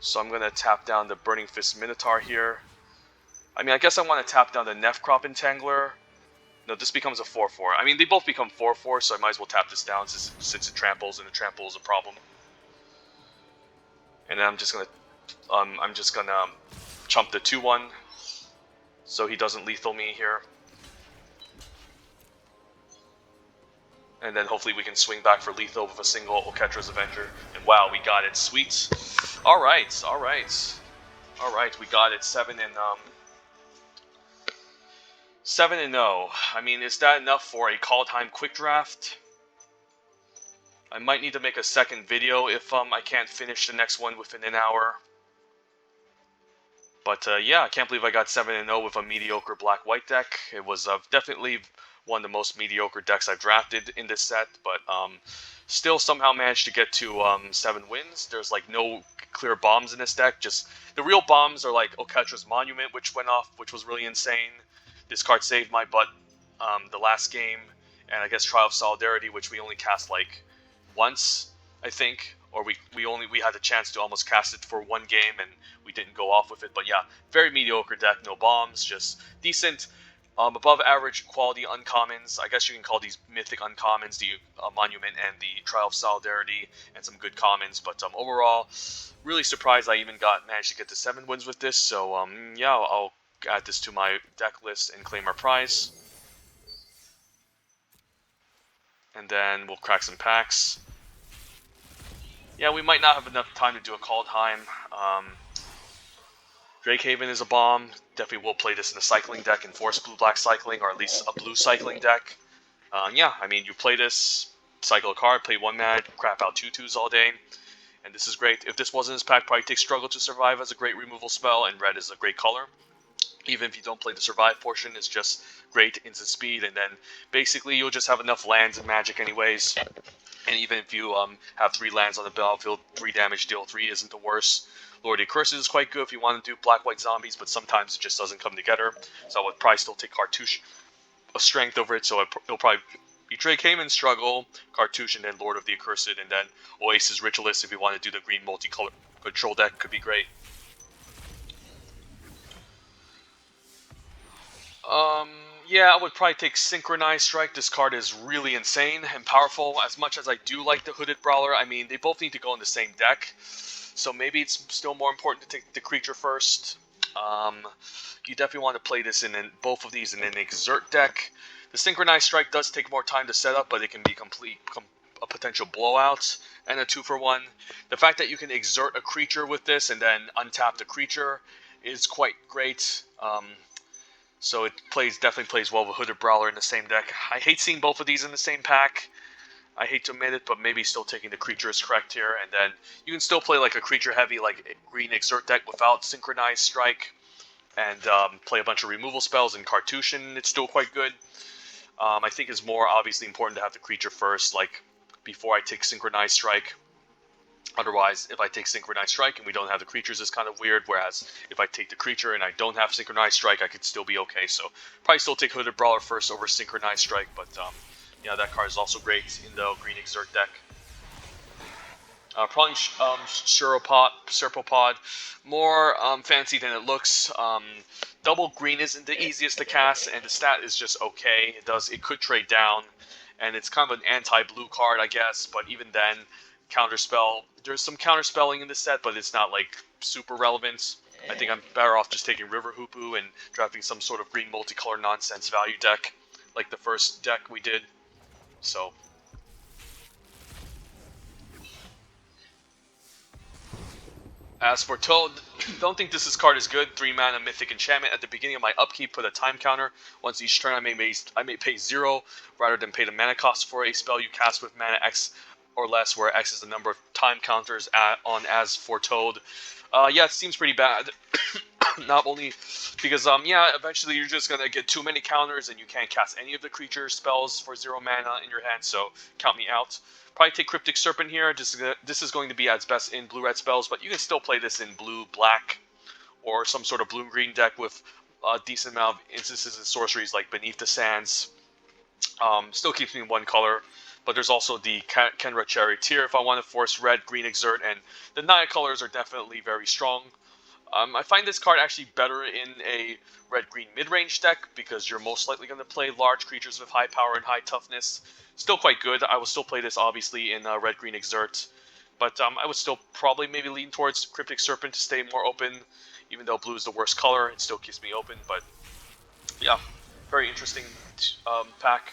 So I'm going to tap down the Burning Fist Minotaur here. I mean, I guess I want to tap down the Nefkrop Entangler. No, this becomes a 4-4. I mean, they both become 4-4, so I might as well tap this down since it tramples, and the trample is a problem. And then I'm just going to... chump the 2-1, so he doesn't lethal me here. And then hopefully we can swing back for lethal with a single Oketra's Avenger. And wow, we got it. Sweet. Alright, alright. Alright, we got it. 7-0. I mean, is that enough for a Kaldheim quick draft? I might need to make a second video if I can't finish the next one within an hour. But yeah, I can't believe I got 7-0 with a mediocre black-white deck. It was definitely one of the most mediocre decks I've drafted in this set, but still somehow managed to get to 7 wins. There's like no clear bombs in this deck. Just the real bombs are like Oketra's Monument, which went off, which was really insane. This card saved my butt the last game, and I guess Trial of Solidarity, which we only cast like once, I think, or we had the chance to almost cast it for one game and we didn't go off with it. But yeah, very mediocre deck, no bombs, just decent. Above average quality uncommons. I guess you can call these mythic uncommons, the Monument and the Trial of Solidarity, and some good commons. But overall, really surprised I even managed to get to 7 wins with this. So yeah, I'll add this to my deck list and claim our prize. And then we'll crack some packs. Yeah, we might not have enough time to do a Kaldheim. Drakehaven is a bomb. Definitely will play this in a cycling deck, enforce blue-black cycling, or at least a blue cycling deck. Yeah, I mean, you play this, cycle a card, play 1 mana, crap out 2/2s all day, and this is great. If this wasn't his pack, probably take Struggle to Survive as a great removal spell, and red is a great color. Even if you don't play the survive portion, it's just great instant speed, and then basically you'll just have enough lands and magic anyways. And even if you have 3 lands on the battlefield, 3 damage, deal 3 isn't the worst. Lord of the Curses is quite good if you want to do black-white zombies, but sometimes it just doesn't come together. So I would probably still take Cartouche a strength over it, so it'll probably be Drakehaven, Struggle, Cartouche, and then Lord of the Accursed, and then Oasis Ritualist if you want to do the green multicolor control deck could be great. Yeah, I would probably take Synchronized Strike. This card is really insane and powerful. As much as I do like the Hooded Brawler, I mean, they both need to go in the same deck. So maybe it's still more important to take the creature first. You definitely want to play this in both of these in an Exert deck. The Synchronized Strike does take more time to set up, but it can be a potential blowout and a 2-for-1. The fact that you can exert a creature with this and then untap the creature is quite great. So it definitely plays well with Hooded Brawler in the same deck. I hate seeing both of these in the same pack. I hate to admit it, but maybe still taking the creature is correct here. And then you can still play like a creature heavy, like green Exert deck without Synchronized Strike, and play a bunch of removal spells and Cartouche, and it's still quite good. I think it's more obviously important to have the creature first, like before I take Synchronized Strike. Otherwise, if I take Synchronized Strike and we don't have the creatures, it's kind of weird. Whereas if I take the creature and I don't have Synchronized Strike, I could still be okay. So probably still take Hooded Brawler first over Synchronized Strike. But yeah, that card is also great in the green Exert deck. Probably Serpopod, more fancy than it looks. Double green isn't the easiest to cast, and the stat is just okay. It could trade down, and it's kind of an anti-blue card, I guess. But even then, counterspell. There's some counterspelling in this set, but it's not like super relevant. I think I'm better off just taking River Hoopu and drafting some sort of green multicolor nonsense value deck, like the first deck we did. So. As for Toad, don't think this card is good. 3 mana Mythic Enchantment. At the beginning of my upkeep, put a time counter. Once each turn, I may pay 0 rather than pay the mana cost for a spell you cast with mana X or less, where X is the number of time counters on as for Toad. Yeah, it seems pretty bad. Not only because, yeah, eventually you're just going to get too many counters and you can't cast any of the creature spells for 0 mana in your hand, so count me out. Probably take Cryptic Serpent here. This is going to be at its best in blue-red spells, but you can still play this in blue-black or some sort of blue-green deck with a decent amount of instances and sorceries like Beneath the Sands. Still keeps me in one color. But there's also the Kenra Charioteer if I want to force red, green, Exert, and the Naya colors are definitely very strong. I find this card actually better in a red-green mid-range deck because you're most likely going to play large creatures with high power and high toughness. Still quite good. I will still play this obviously in red-green Exert, but I would still probably maybe lean towards Cryptic Serpent to stay more open. Even though blue is the worst color, it still keeps me open. But yeah, very interesting pack.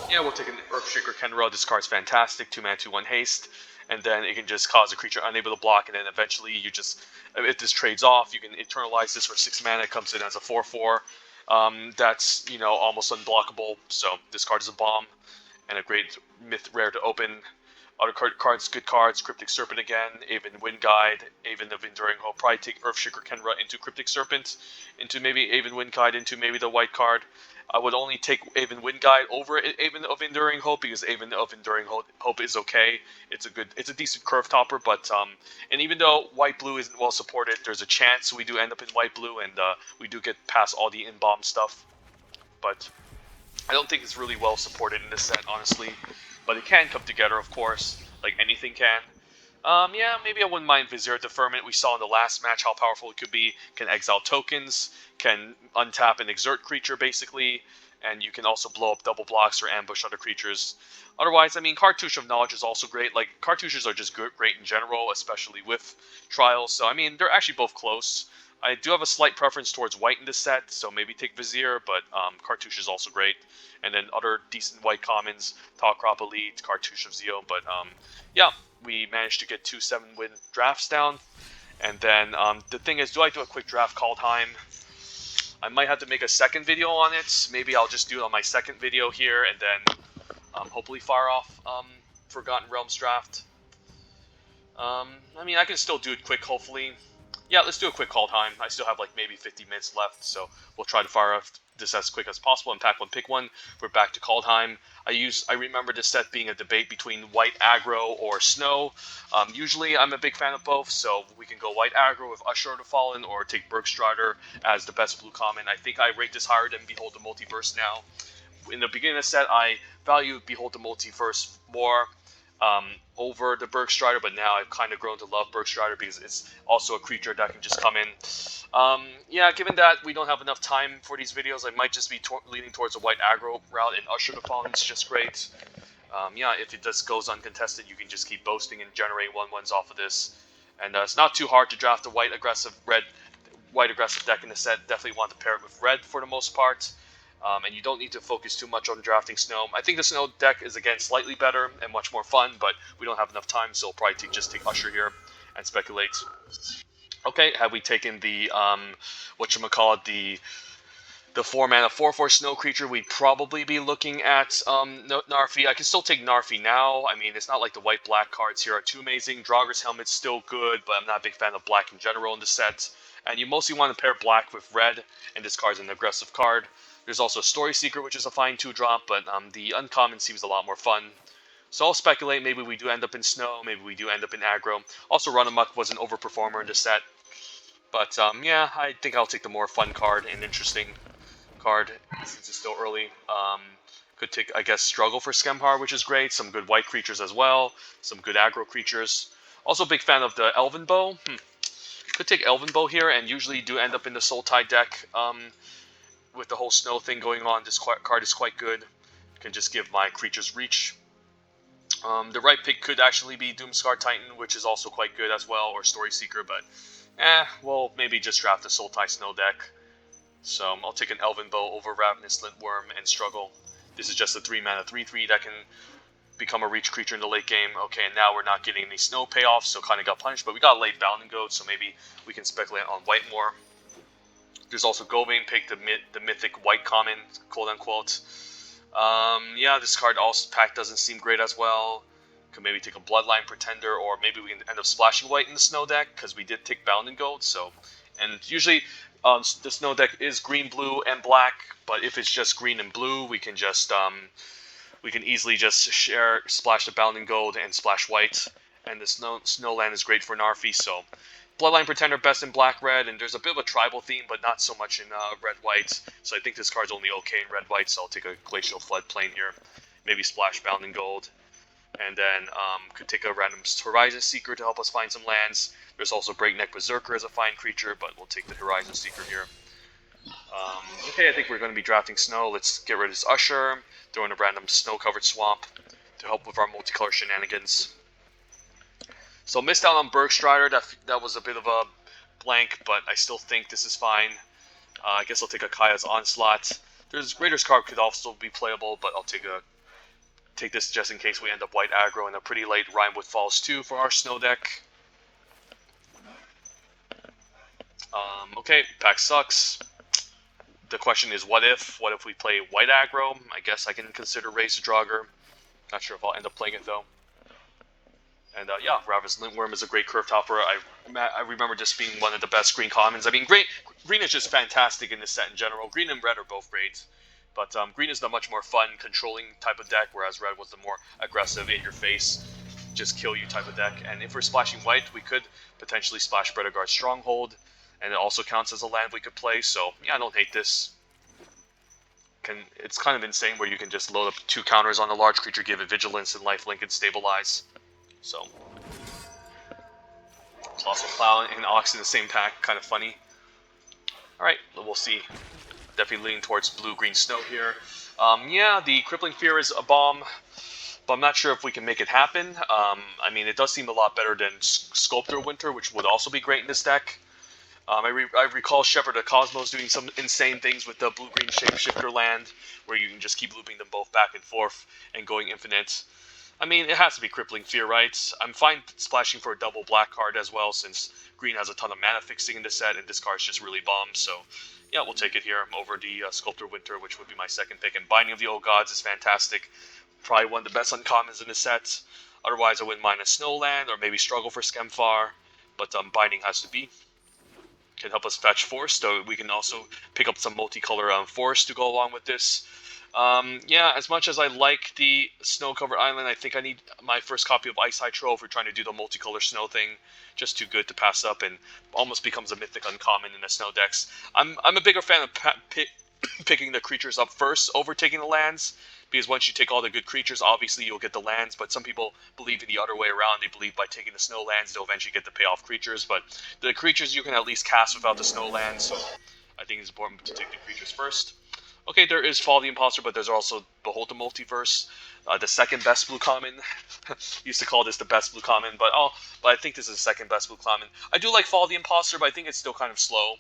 Yeah, we'll take an Earthshaker Kenra. This card's fantastic. 2 mana, 2/1 haste. And then it can just cause a creature unable to block, and then eventually you just, if this trades off, you can internalize this for 6 mana. It comes in as a 4/4. That's, you know, almost unblockable. So this card is a bomb and a great myth rare to open. Other cards, good cards, Cryptic Serpent again, Aven Wind Guide, Aven of Enduring Hope. Probably take Earthshaker Kenra into Cryptic Serpent, into maybe Aven Wind Guide, into maybe the white card. I would only take Aven Wind Guide over Aven of Enduring Hope because Aven of Enduring Hope is okay. It's a decent curve topper, but and even though white blue isn't well supported, there's a chance we do end up in white blue, and we do get past all the in-bomb stuff. But I don't think it's really well supported in this set, honestly. But it can come together, of course, like anything can. Yeah, maybe I wouldn't mind Vizier Deferment. We saw in the last match how powerful it could be. Can exile tokens, can untap an Exert creature, basically, and you can also blow up double blocks or ambush other creatures. Otherwise, I mean, Cartouche of Knowledge is also great. Like, cartouches are just great in general, especially with Trials. So, I mean, they're actually both close. I do have a slight preference towards white in this set, so maybe take Vizier, but Cartouche is also great. And then other decent white commons, Talcrop Elite, Cartouche of Zeo, but yeah, we managed to get 2 7-win drafts down, And then the thing is, do I do a quick draft Kaldheim? I might have to make a second video on it. Maybe I'll just do it on my second video here, and then hopefully fire off Forgotten Realms draft. I mean, I can still do it quick, hopefully. Yeah, let's do a quick Kaldheim. I still have like maybe 50 minutes left, so we'll try to fire off this as quick as possible and pack one, pick one. We're back to Kaldheim. I remember this set being a debate between white aggro or snow. Usually I'm a big fan of both, so we can go white aggro with Usher of the Fallen or take Bergstrider as the best blue common. I think I rate this higher than Behold the Multiverse now. In the beginning of the set, I value Behold the Multiverse more over the Bergstrider, but now I've kind of grown to love Bergstrider because it's also a creature that can just come in. Yeah, given that we don't have enough time for these videos, I might just be leaning towards a white aggro route, and Usher the Fallen is just great. Yeah, if it just goes uncontested, you can just keep boasting and generate 1/1s off of this. And it's not too hard to draft a white aggressive deck in the set. Definitely want to pair it with red for the most part. And you don't need to focus too much on drafting Snow. I think the Snow deck is, again, slightly better and much more fun, but we don't have enough time, so I'll probably just take Usher here and speculate. Okay, have we taken the, the 4-mana 4/4 Snow creature, we'd probably be looking at Narfi. I can still take Narfi now. I mean, it's not like the white-black cards here are too amazing. Draugur's Helmet's still good, but I'm not a big fan of black in general in the set. And you mostly want to pair black with red, and this card's an aggressive card. There's also Story Seeker, which is a fine 2-drop, but the uncommon seems a lot more fun. So I'll speculate, maybe we do end up in Snow, maybe we do end up in Aggro. Also, Run Amok was an overperformer in this set. But yeah, I think I'll take the more fun card and interesting card since it's still early. Could take, I guess, Struggle for Skemhar, which is great. Some good white creatures as well. Some good aggro creatures. Also a big fan of the Elven Bow. Could take Elven Bow here, and usually do end up in the Sultai deck. With the whole snow thing going on, this card is quite good. Can just give my creatures reach. The right pick could actually be Doomscar Titan, which is also quite good as well, or Story Seeker, but well, maybe just draft the Sultai Snow deck. So I'll take an Elven Bow over Ravenous Lintworm and Struggle. This is just a 3-mana 3/3 that can become a reach creature in the late game. Okay, and now we're not getting any snow payoffs, so kind of got punished, but we got late Bounding Goat, so maybe we can speculate on white more. There's also Govane Pick, the mythic white common, quote unquote. Yeah, this card also pack doesn't seem great as well. Could maybe take a Bloodline Pretender, or maybe we can end up splashing white in the snow deck because we did take Bounding Goat. So, and usually the snow deck is green, blue, and black. But if it's just green and blue, we can just we can easily just splash the Bounding Goat and splash white. And the Snowland is great for Narfi. So. Bloodline Pretender best in black-red, and there's a bit of a tribal theme, but not so much in red-white. So I think this card's only okay in red-white, so I'll take a Glacial Floodplain here. Maybe splash Bounding Gold. And then could take a random Horizon Seeker to help us find some lands. There's also Breakneck Berserker as a fine creature, but we'll take the Horizon Seeker here. Okay, I think we're going to be drafting Snow. Let's get rid of this Usher. Throw in a random snow-covered swamp to help with our multicolor shenanigans. So missed out on Bergstrider, that was a bit of a blank, but I still think this is fine. I guess I'll take a Kaya's Onslaught. Raider's card could also be playable, but I'll take this just in case we end up white aggro in a pretty late Rimewood Falls 2 for our snow deck. Okay, pack sucks. The question is, what if? What if we play white aggro? I guess I can consider Raise the Draugr. Not sure if I'll end up playing it though. And yeah, Ravenous Lintworm is a great curve topper. I remember this being one of the best green commons. I mean, green is just fantastic in this set in general. Green and red are both great. But green is the much more fun, controlling type of deck, whereas red was the more aggressive, in-your-face, just kill you type of deck. And if we're splashing white, we could potentially splash Bredegard's Stronghold. And it also counts as a land we could play, so yeah, I don't hate this. It's kind of insane where you can just load up 2 counters on a large creature, give it Vigilance and Lifelink and Stabilize. So, Colossal Cloud and Ox in the same pack, kind of funny. Alright, we'll see. Definitely leaning towards blue-green snow here. Yeah, the Crippling Fear is a bomb, but I'm not sure if we can make it happen. I mean, it does seem a lot better than Sculptor Winter, which would also be great in this deck. I recall Shepherd of Cosmos doing some insane things with the blue-green Shapeshifter land, where you can just keep looping them both back and forth and going infinite. I mean, it has to be Crippling Fear, right? I'm fine splashing for a double black card as well, since green has a ton of mana fixing in this set, and this card's just really bomb, so yeah, we'll take it here over the Sculptor Winter, which would be my second pick. And Binding of the Old Gods is fantastic. Probably one of the best uncommons in the set. Otherwise, I wouldn't mind a Snowland, or maybe struggle for Skemfar, but Binding has to be. Can help us fetch Forest, so we can also pick up some multicolor Forest to go along with this. Yeah, as much as I like the snow-covered island, I think I need my first copy of Ice High Troll if we're trying to do the multicolor snow thing. Just too good to pass up, and almost becomes a mythic uncommon in the snow decks. I'm a bigger fan of picking the creatures up first over taking the lands, because once you take all the good creatures, obviously you'll get the lands, but some people believe in the other way around. They believe by taking the snow lands, they'll eventually get the payoff creatures, but the creatures you can at least cast without the snow lands, so I think it's important to take the creatures first. Okay, there is Fall the Imposter, but there's also Behold the Multiverse, the second best blue common. Used to call this the best blue common, but I think this is the second best blue common. I do like Fall the Imposter, but I think it's still kind of slow.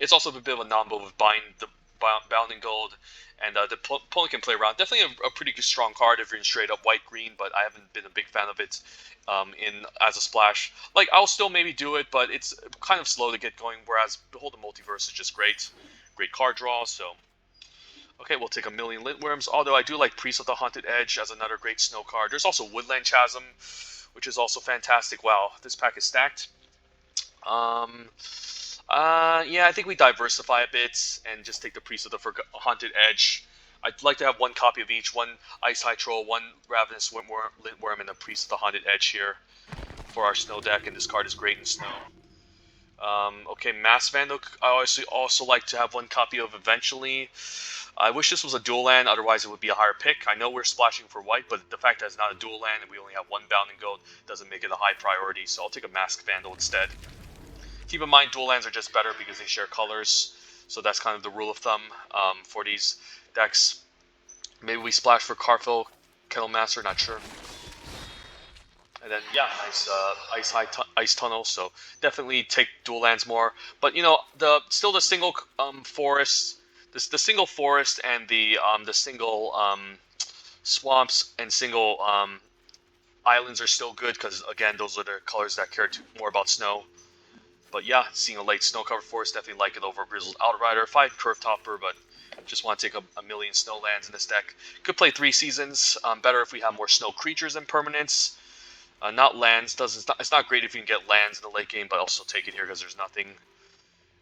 It's also a bit of a non-build with Bounding Gold, and the opponent can play around. Definitely a pretty strong card if you're in straight up white-green, but I haven't been a big fan of it in as a splash. Like, I'll still maybe do it, but it's kind of slow to get going, whereas Behold the Multiverse is just great. Great card draw, so... Okay, we'll take a million Lintworms, although I do like Priest of the Haunted Edge as another great snow card. There's also Woodland Chasm, which is also fantastic. Wow, this pack is stacked. Yeah, I think we diversify a bit and just take the Priest of the Haunted Edge. I'd like to have one copy of each, one Ice High Troll, one Ravenous Lintworm, and a Priest of the Haunted Edge here for our snow deck, and this card is great in snow. Okay, Mass Vandal, I also like to have one copy of eventually. I wish this was a dual land, otherwise it would be a higher pick. I know we're splashing for white, but the fact that it's not a dual land and we only have one Bounding Gold doesn't make it a high priority, so I'll take a Mask Vandal instead. Keep in mind, dual lands are just better because they share colors, so that's kind of the rule of thumb for these decks. Maybe we splash for Carfil, Kettle Master, not sure. And then, yeah, nice Ice Tunnel, so definitely take dual lands more. But, you know, still the single forest, the single forest and the single swamps and single islands are still good, because, again, those are the colors that care more about snow. But yeah, seeing a late snow-covered forest, definitely like it over Grizzled Outrider. If I had Curve Topper, but just want to take a million snow lands in this deck. Could play 3 seasons. Better if we have more snow creatures and permanents. Not lands. It's not great if you can get lands in the late game, but I'll still take it here because there's nothing.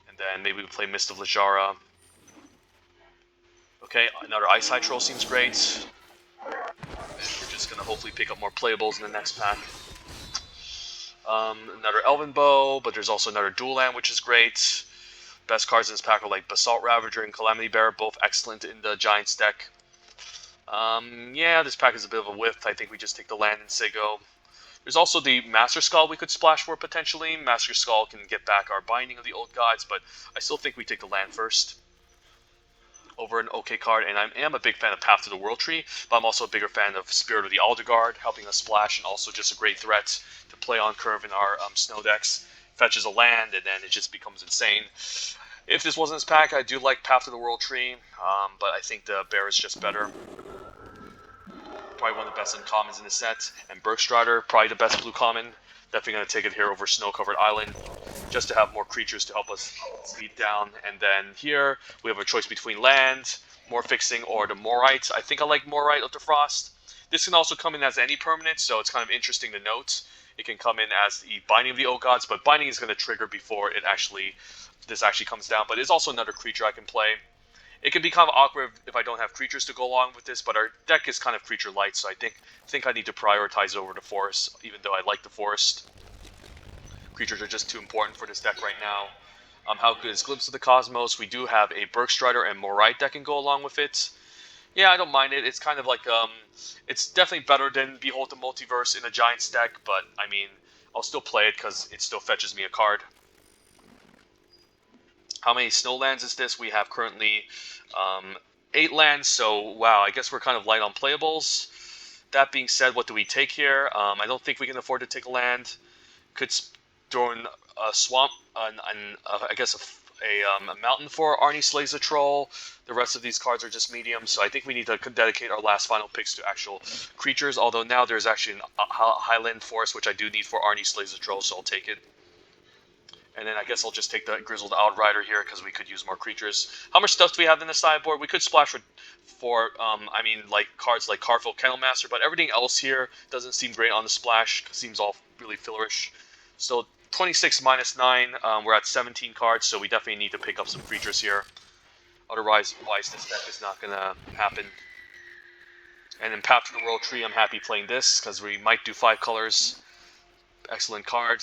And then maybe we play Mist of Lajara. Okay, another Ice High Troll seems great. And we're just going to hopefully pick up more playables in the next pack. Another Elven Bow, but there's also another dual land, which is great. Best cards in this pack are like Basalt Ravager and Calamity Bearer, both excellent in the Giants deck. Yeah, this pack is a bit of a whiff. I think we just take the land and say go. There's also the Master Skull we could splash for potentially. Master Skull can get back our Binding of the Old Gods, but I still think we take the land first over an okay card. And I am a big fan of Path to the World Tree, but I'm also a bigger fan of Spirit of the Alderguard, helping us splash, and also just a great threat to play on curve in our snow decks. Fetches a land, and then it just becomes insane. If this wasn't this pack, I do like Path to the World Tree, but I think the Bear is just better. Probably one of the best uncommons in the set. And Bergstrider, probably the best blue common. Definitely going to take it here over Snow-Covered Island, just to have more creatures to help us speed down. And then here, we have a choice between land, more fixing, or the Morite. I think I like Morite of the Frost. This can also come in as any permanent, so it's kind of interesting to note. It can come in as the Binding of the Old Gods, but Binding is going to trigger before this actually comes down. But it's also another creature I can play. It can be kind of awkward if I don't have creatures to go along with this, but our deck is kind of creature light, so I think I need to prioritize it over the forest, even though I like the forest. Creatures are just too important for this deck right now. How good is Glimpse of the Cosmos? We do have a Bergstrider and Morite that can go along with it. Yeah, I don't mind it. It's kind of like, it's definitely better than Behold the Multiverse in a Giants deck, but, I mean, I'll still play it because it still fetches me a card. How many snow lands is this? We have currently 8 lands, so wow, I guess we're kind of light on playables. That being said, what do we take here? I don't think we can afford to take a land. Could throw in a swamp, I guess a mountain for Arnie Slays the Troll. The rest of these cards are just medium, so I think we need to dedicate our last final picks to actual creatures. Although now there's actually a Highland Forest, which I do need for Arnie Slays the Troll, so I'll take it. And then I guess I'll just take the Grizzled Outrider here because we could use more creatures. How much stuff do we have in the sideboard? We could splash for I mean, like cards like Carfield Kennelmaster, but everything else here doesn't seem great on the splash. Seems all really fillerish. So 26 minus 9, we're at 17 cards, so we definitely need to pick up some creatures here. Otherwise, this deck is not going to happen. And in Path to the World Tree, I'm happy playing this because we might do 5 colors. Excellent card.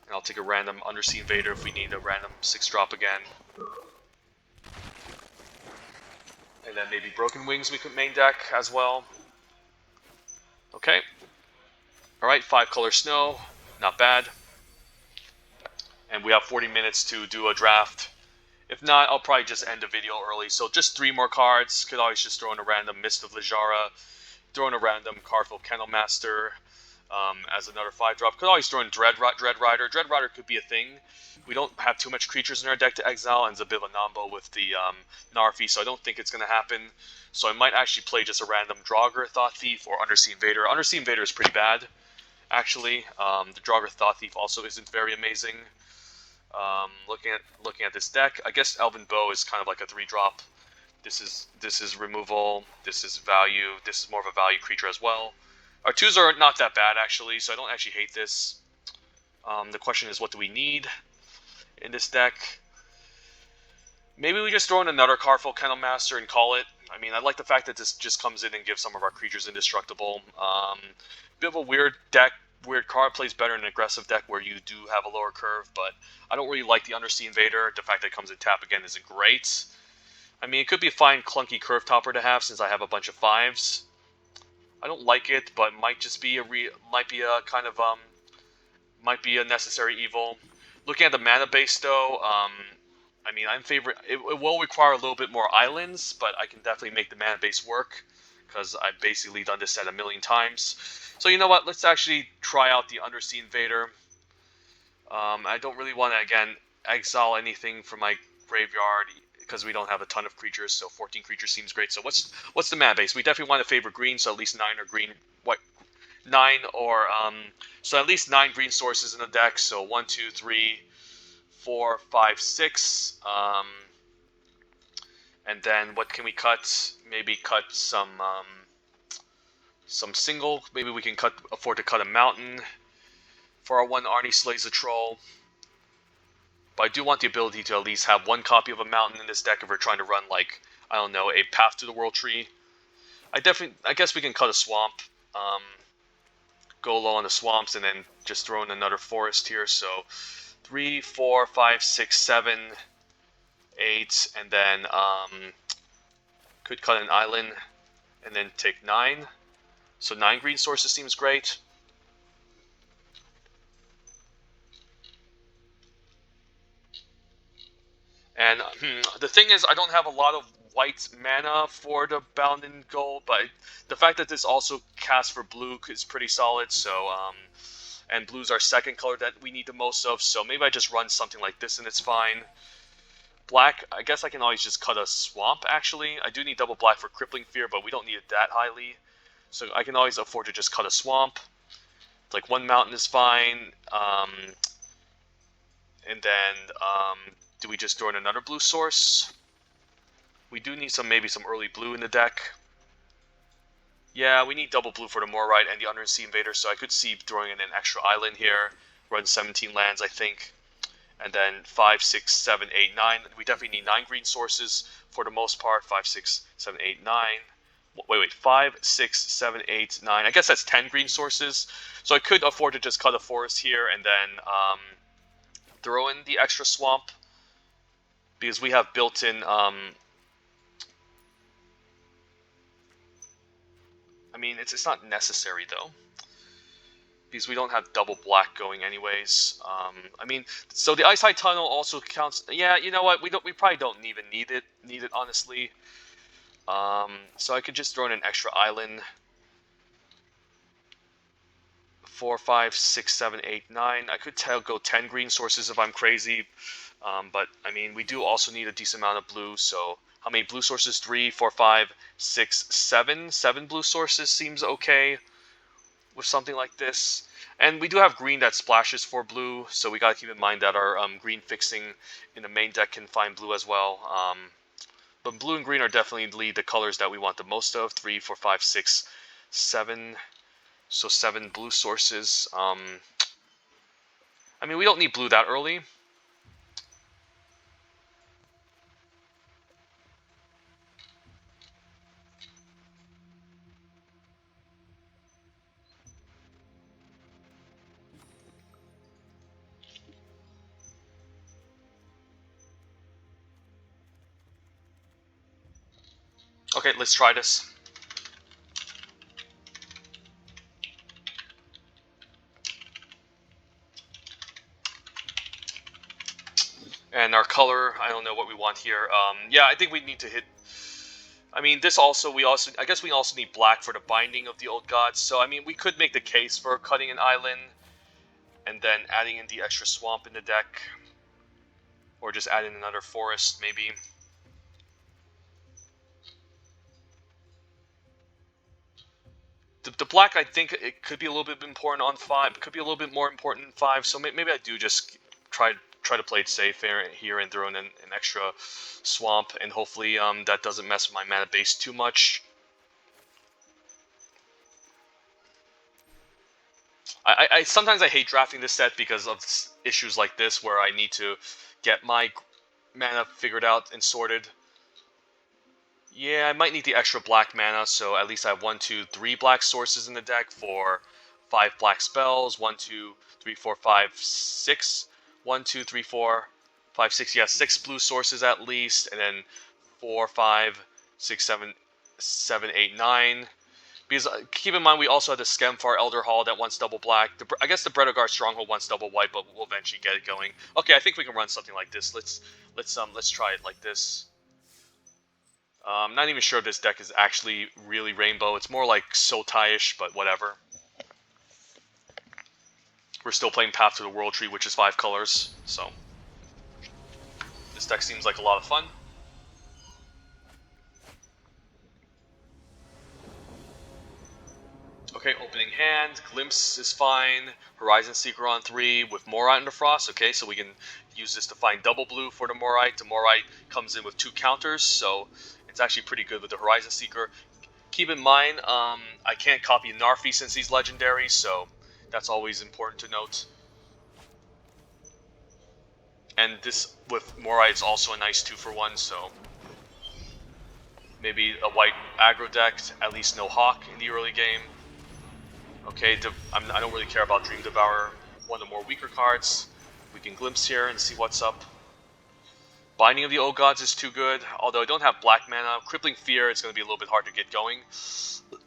And I'll take a random Undersea Invader if we need a random 6-drop again. And then maybe Broken Wings we could main deck as well. Okay. Alright, 5-color Snow. Not bad. And we have 40 minutes to do a draft. If not, I'll probably just end the video early. So just 3 more cards. Could always just throw in a random Mist of Lijara. Throw in a random Carfield Kennelmaster. As another 5-drop. Could always throw in Dread Rider. Dread Rider could be a thing. We don't have too much creatures in our deck to exile, and it's a bit of a nombo with the Narfi, so I don't think it's going to happen. So I might actually play just a random Draugr Thought Thief or Undersea Invader. Undersea Invader is pretty bad, actually. The Draugr Thought Thief also isn't very amazing. Looking at this deck, I guess Elven Bow is kind of like a 3-drop. This is removal. This is value. This is more of a value creature as well. Our 2s are not that bad, actually, so I don't actually hate this. The question is, what do we need in this deck? Maybe we just throw in another Carfield Kennelmaster and call it. I mean, I like the fact that this just comes in and gives some of our creatures indestructible. Bit of a weird deck. Weird card, plays better in an aggressive deck where you do have a lower curve, but I don't really like the Undersea Invader. The fact that it comes in tap again isn't great. I mean, it could be a fine clunky curve topper to have since I have a bunch of 5s. I don't like it, but might just be might be a necessary evil. Looking at the mana base though, I mean, it will require a little bit more islands, but I can definitely make the mana base work because I've basically done this set a million times. So you know what? Let's actually try out the Undersea Invader. I don't really want to again exile anything from my graveyard because we don't have a ton of creatures, so 14 creatures seems great. So what's the mana base? We definitely want to favor green, so at least 9 or green, so at least 9 green sources in the deck. So 1, 2, 3, 4, 5, 6. And then what can we cut? Maybe cut some single. Maybe we can afford to cut a mountain for our 1 Arnie Slays the Troll. But I do want the ability to at least have 1 copy of a mountain in this deck if we're trying to run, like, I don't know, a Path to the World Tree. I guess we can cut a swamp. Go low on the swamps and then just throw in another forest here. So 3, 4, 5, 6, 7, 8, and then could cut an island and then take 9. So 9 green sources seems great. And the thing is, I don't have a lot of white mana for the Bound in Gold, but the fact that this also casts for blue is pretty solid. So, and blue's our second color that we need the most of. So maybe I just run something like this and it's fine. Black, I guess I can always just cut a swamp. Actually, I do need double black for Crippling Fear, but we don't need it that highly. So I can always afford to just cut a swamp. Like 1 mountain is fine. And then do we just throw in another blue source? We do need maybe some early blue in the deck. Yeah, we need double blue for the Morite and the Undersea Invader, so I could see throwing in an extra island here. Run 17 lands, I think. And then 5, 6, 7, 8, 9. We definitely need 9 green sources for the most part. 5, 6, 7, 8, 9. Wait. 5, 6, 7, 8, 9. I guess that's 10 green sources. So I could afford to just cut a forest here and then throw in the extra swamp. Because we have built-in... I mean, it's not necessary, though. Because we don't have double black going anyways. I mean, so the Ice High Tunnel also counts... Yeah, you know what? We probably don't even need it, honestly. So I could just throw in an extra island. 4, 5, 6, 7, 8, 9. I could go 10 green sources if I'm crazy. But I mean, we do also need a decent amount of blue. So how many blue sources? 3, 4, 5, 6, 7. 7 blue sources seems okay with something like this. And we do have green that splashes for blue, so we gotta keep in mind that our green fixing in the main deck can find blue as well. But blue and green are definitely the colors that we want the most of. 3, 4, 5, 6, 7. So 7 blue sources. I mean, we don't need blue that early. Okay, let's try this. And our color, I don't know what we want here. Yeah, I think we need to hit. I mean, this also, I guess we also need black for the binding of the old gods. So, I mean, we could make the case for cutting an island and then adding in the extra swamp in the deck. Or just adding another forest, maybe. The black, I think it could be a little bit important on 5. It could be a little bit more important in 5. So maybe I do just try to play it safe here and throw in an extra swamp. And hopefully that doesn't mess with my mana base too much. I sometimes I hate drafting this set because of issues like this where I need to get my mana figured out and sorted. Yeah, I might need the extra black mana, so at least I have 1, 2, 3 black sources in the deck for 5 black spells. 1, 2, 3, 4, 5, 6. 1, 2, 3, 4, 5, 6. Yeah, 6 blue sources at least, and then 4, 5, 6, 7, 7, 8, 9. Because keep in mind, we also had the Skemfar Elder Hall that wants double black. I guess the Bredogar Stronghold wants double white, but we'll eventually get it going. Okay, I think we can run something like this. Let's try it like this. I'm not even sure if this deck is actually really rainbow. It's more like Sultai-ish, but whatever. We're still playing Path to the World Tree, which is 5 colors, so this deck seems like a lot of fun. Okay, opening hand, Glimpse is fine, Horizon Seeker on 3 with Morite and the Frost. Okay, so we can use this to find double blue for the Morite. The Morite comes in with 2 counters, so it's actually pretty good with the Horizon Seeker. Keep in mind, I can't copy Narfi since he's legendary, so that's always important to note. And this with Morite is also a nice 2-for-1, so maybe a white aggro deck, at least no Hawk in the early game. Okay, I don't really care about Dream Devourer, one of the more weaker cards. We can Glimpse here and see what's up. Binding of the Old Gods is too good, although I don't have black mana. Crippling Fear, it's going to be a little bit hard to get going.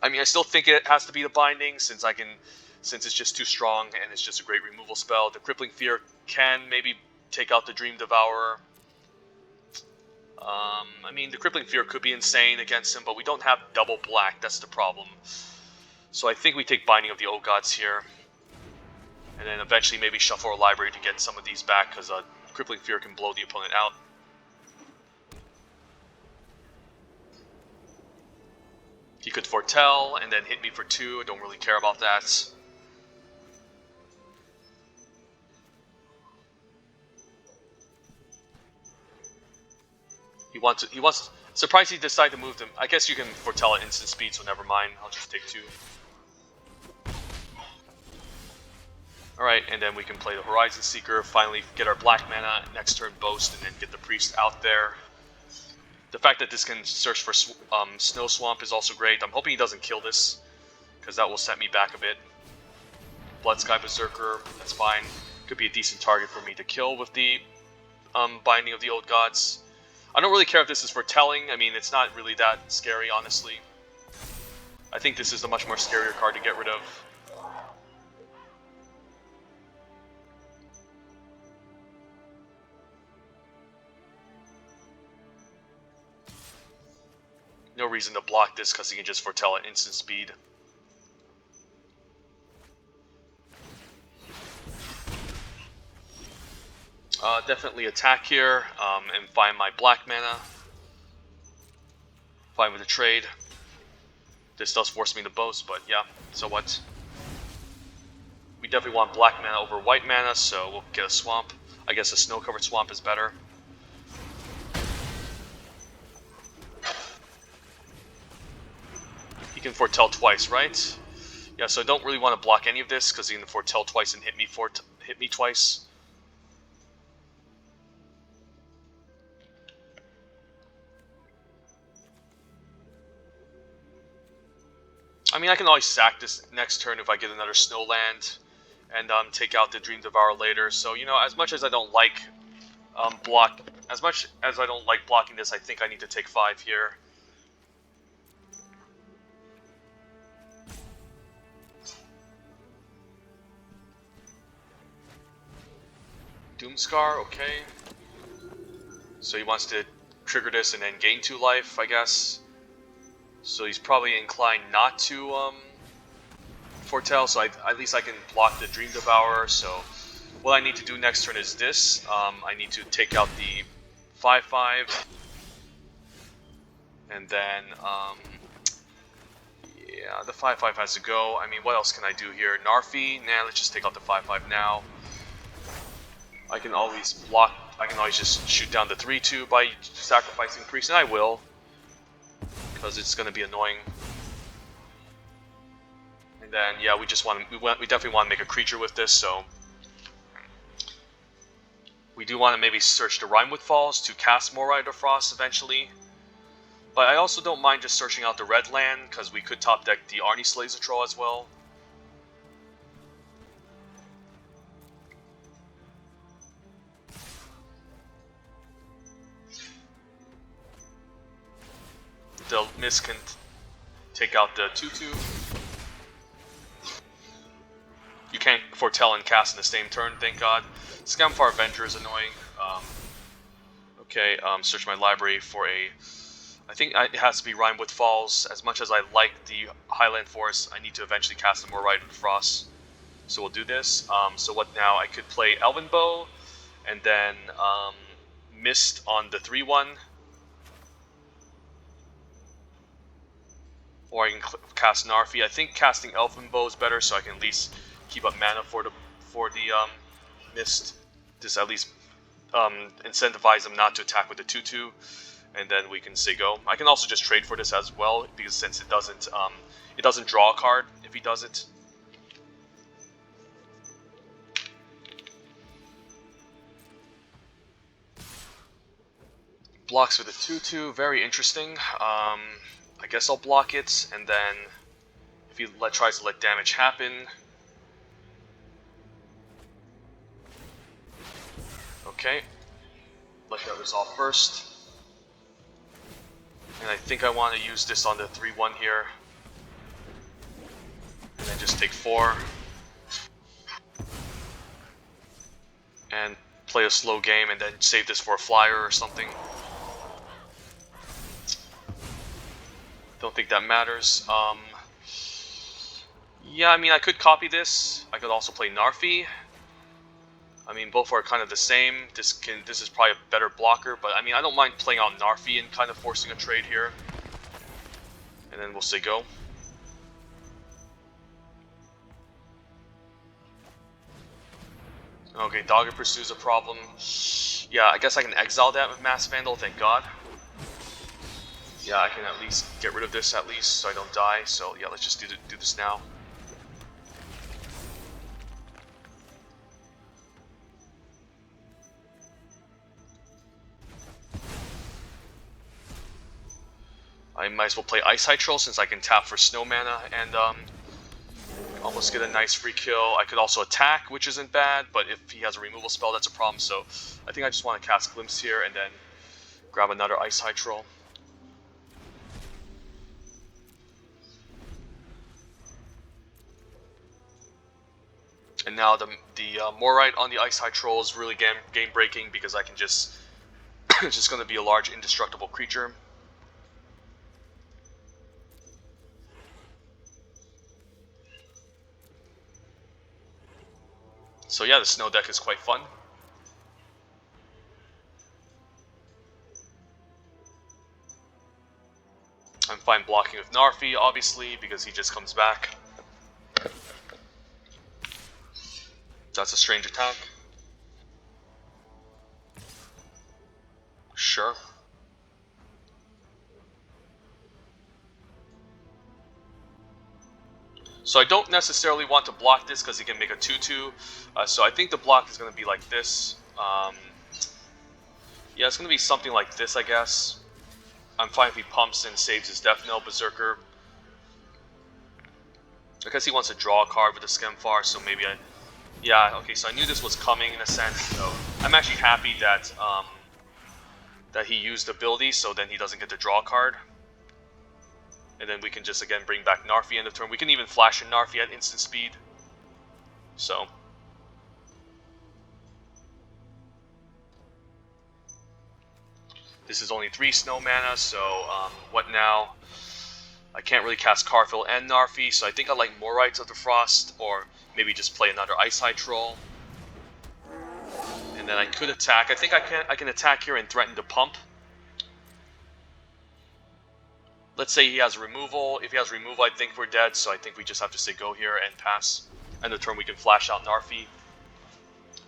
I mean, I still think it has to be the Binding, since it's just too strong and it's just a great removal spell. The Crippling Fear can maybe take out the Dream Devourer. I mean, the Crippling Fear could be insane against him, but we don't have double black, that's the problem. So I think we take Binding of the Old Gods here. And then eventually maybe shuffle our library to get some of these back, because Crippling Fear can blow the opponent out. He could Foretell and then hit me for 2. I don't really care about that. He wants. Surprised he decided to move them. I guess you can Foretell at instant speed, so never mind. I'll just take 2. Alright, and then we can play the Horizon Seeker, finally get our black mana, next turn Boast, and then get the Priest out there. The fact that this can search for Snow Swamp is also great. I'm hoping he doesn't kill this, because that will set me back a bit. Bloodsky Berserker, that's fine. Could be a decent target for me to kill with the Binding of the Old Gods. I don't really care if this is foretelling. I mean, it's not really that scary, honestly. I think this is a much more scarier card to get rid of. No reason to block this because he can just foretell at instant speed. Definitely attack here and find my black mana. Fine with the trade. This does force me to boast, but yeah, so what? We definitely want black mana over white mana, so we'll get a swamp. I guess a snow-covered swamp is better. He can foretell twice, right? Yeah, so I don't really want to block any of this because he can foretell twice and hit me twice. I mean, I can always sack this next turn if I get another snow land and take out the Dream Devourer later. So, you know, as much as I don't like blocking this, I think I need to take 5 here. Doomscar, okay. So he wants to trigger this and then gain 2 life, I guess. So he's probably inclined not to foretell, so at least I can block the Dream Devourer. So what I need to do next turn is this. I need to take out the 5/5. And then, yeah, the 5/5 has to go. I mean, what else can I do here? Narfi? Nah, let's just take out the 5/5 now. I can always block, I can always just shoot down the 3/2 by sacrificing Priest, and I will. Because it's going to be annoying. And then, yeah, we definitely want to make a creature with this, so we do want to maybe search the Rimewood Falls to cast more Rite of Frost eventually. But I also don't mind just searching out the red land, because we could top deck the Arnie Slazer Troll as well. The Mist can take out the 2/2. You can't foretell and cast in the same turn, thank God. Scamfar Avenger is annoying. Okay, search my library for a... I think it has to be Rimewood Falls. As much as I like the Highland Forest, I need to eventually cast some more Rite of Frost. So we'll do this. So what now? I could play Elven Bow, and then Mist on the 3/1. Or I can cast Narfi. I think casting Elven Bow is better, so I can at least keep up mana for the Mist. Just at least incentivize them not to attack with the 2/2, and then we can say go. I can also just trade for this as well, because since it doesn't draw a card if he does it. Blocks with a 2/2, very interesting. I guess I'll block it, and then if he tries to let damage happen. Okay, let that resolve first. And I think I want to use this on the 3/1 here. And then just take 4. And play a slow game, and then save this for a flyer or something. Don't think that matters. Yeah, I mean, I could copy this. I could also play Narfi. I mean, both are kind of the same. This is probably a better blocker, but I mean, I don't mind playing out Narfi and kind of forcing a trade here. And then we'll say go. Okay, Dogger Pursue's a problem. Yeah, I guess I can exile that with Mass Vandal, thank God. Yeah, I can at least get rid of this at least, so I don't die. So yeah, let's just do this now. I might as well play Ice Hydro since I can tap for snow mana and almost get a nice free kill. I could also attack, which isn't bad, but if he has a removal spell, that's a problem. So I think I just want to cast Glimpse here and then grab another Ice Hydro. And now the Morite on the Ice Hydro is really game breaking because I can just it's just going to be a large indestructible creature. So yeah, the snow deck is quite fun. I'm fine blocking with Narfi, obviously, because he just comes back. That's a strange attack. Sure. So I don't necessarily want to block this because he can make a 2-2. So I think the block is going to be like this. Yeah, it's going to be something like this, I guess. I'm fine if he pumps and saves his Death Knell Berserker. I guess he wants to draw a card with the Skemfar, so maybe I... Yeah, okay, so I knew this was coming in a sense, so I'm actually happy that that he used ability, so then he doesn't get to draw a card. And then we can just, again, bring back Narfi end of turn. We can even flash in Narfi at instant speed. So... This is only 3 snow mana, so what now? I can't really cast Carfil and Narfi, so I think I like more Rites of the Frost, or maybe just play another Ice High Troll. And then I could attack. I think I can attack here and threaten to pump. Let's say he has removal. If he has removal, I think we're dead, so I think we just have to say go here and pass. And the turn we can flash out Narfi.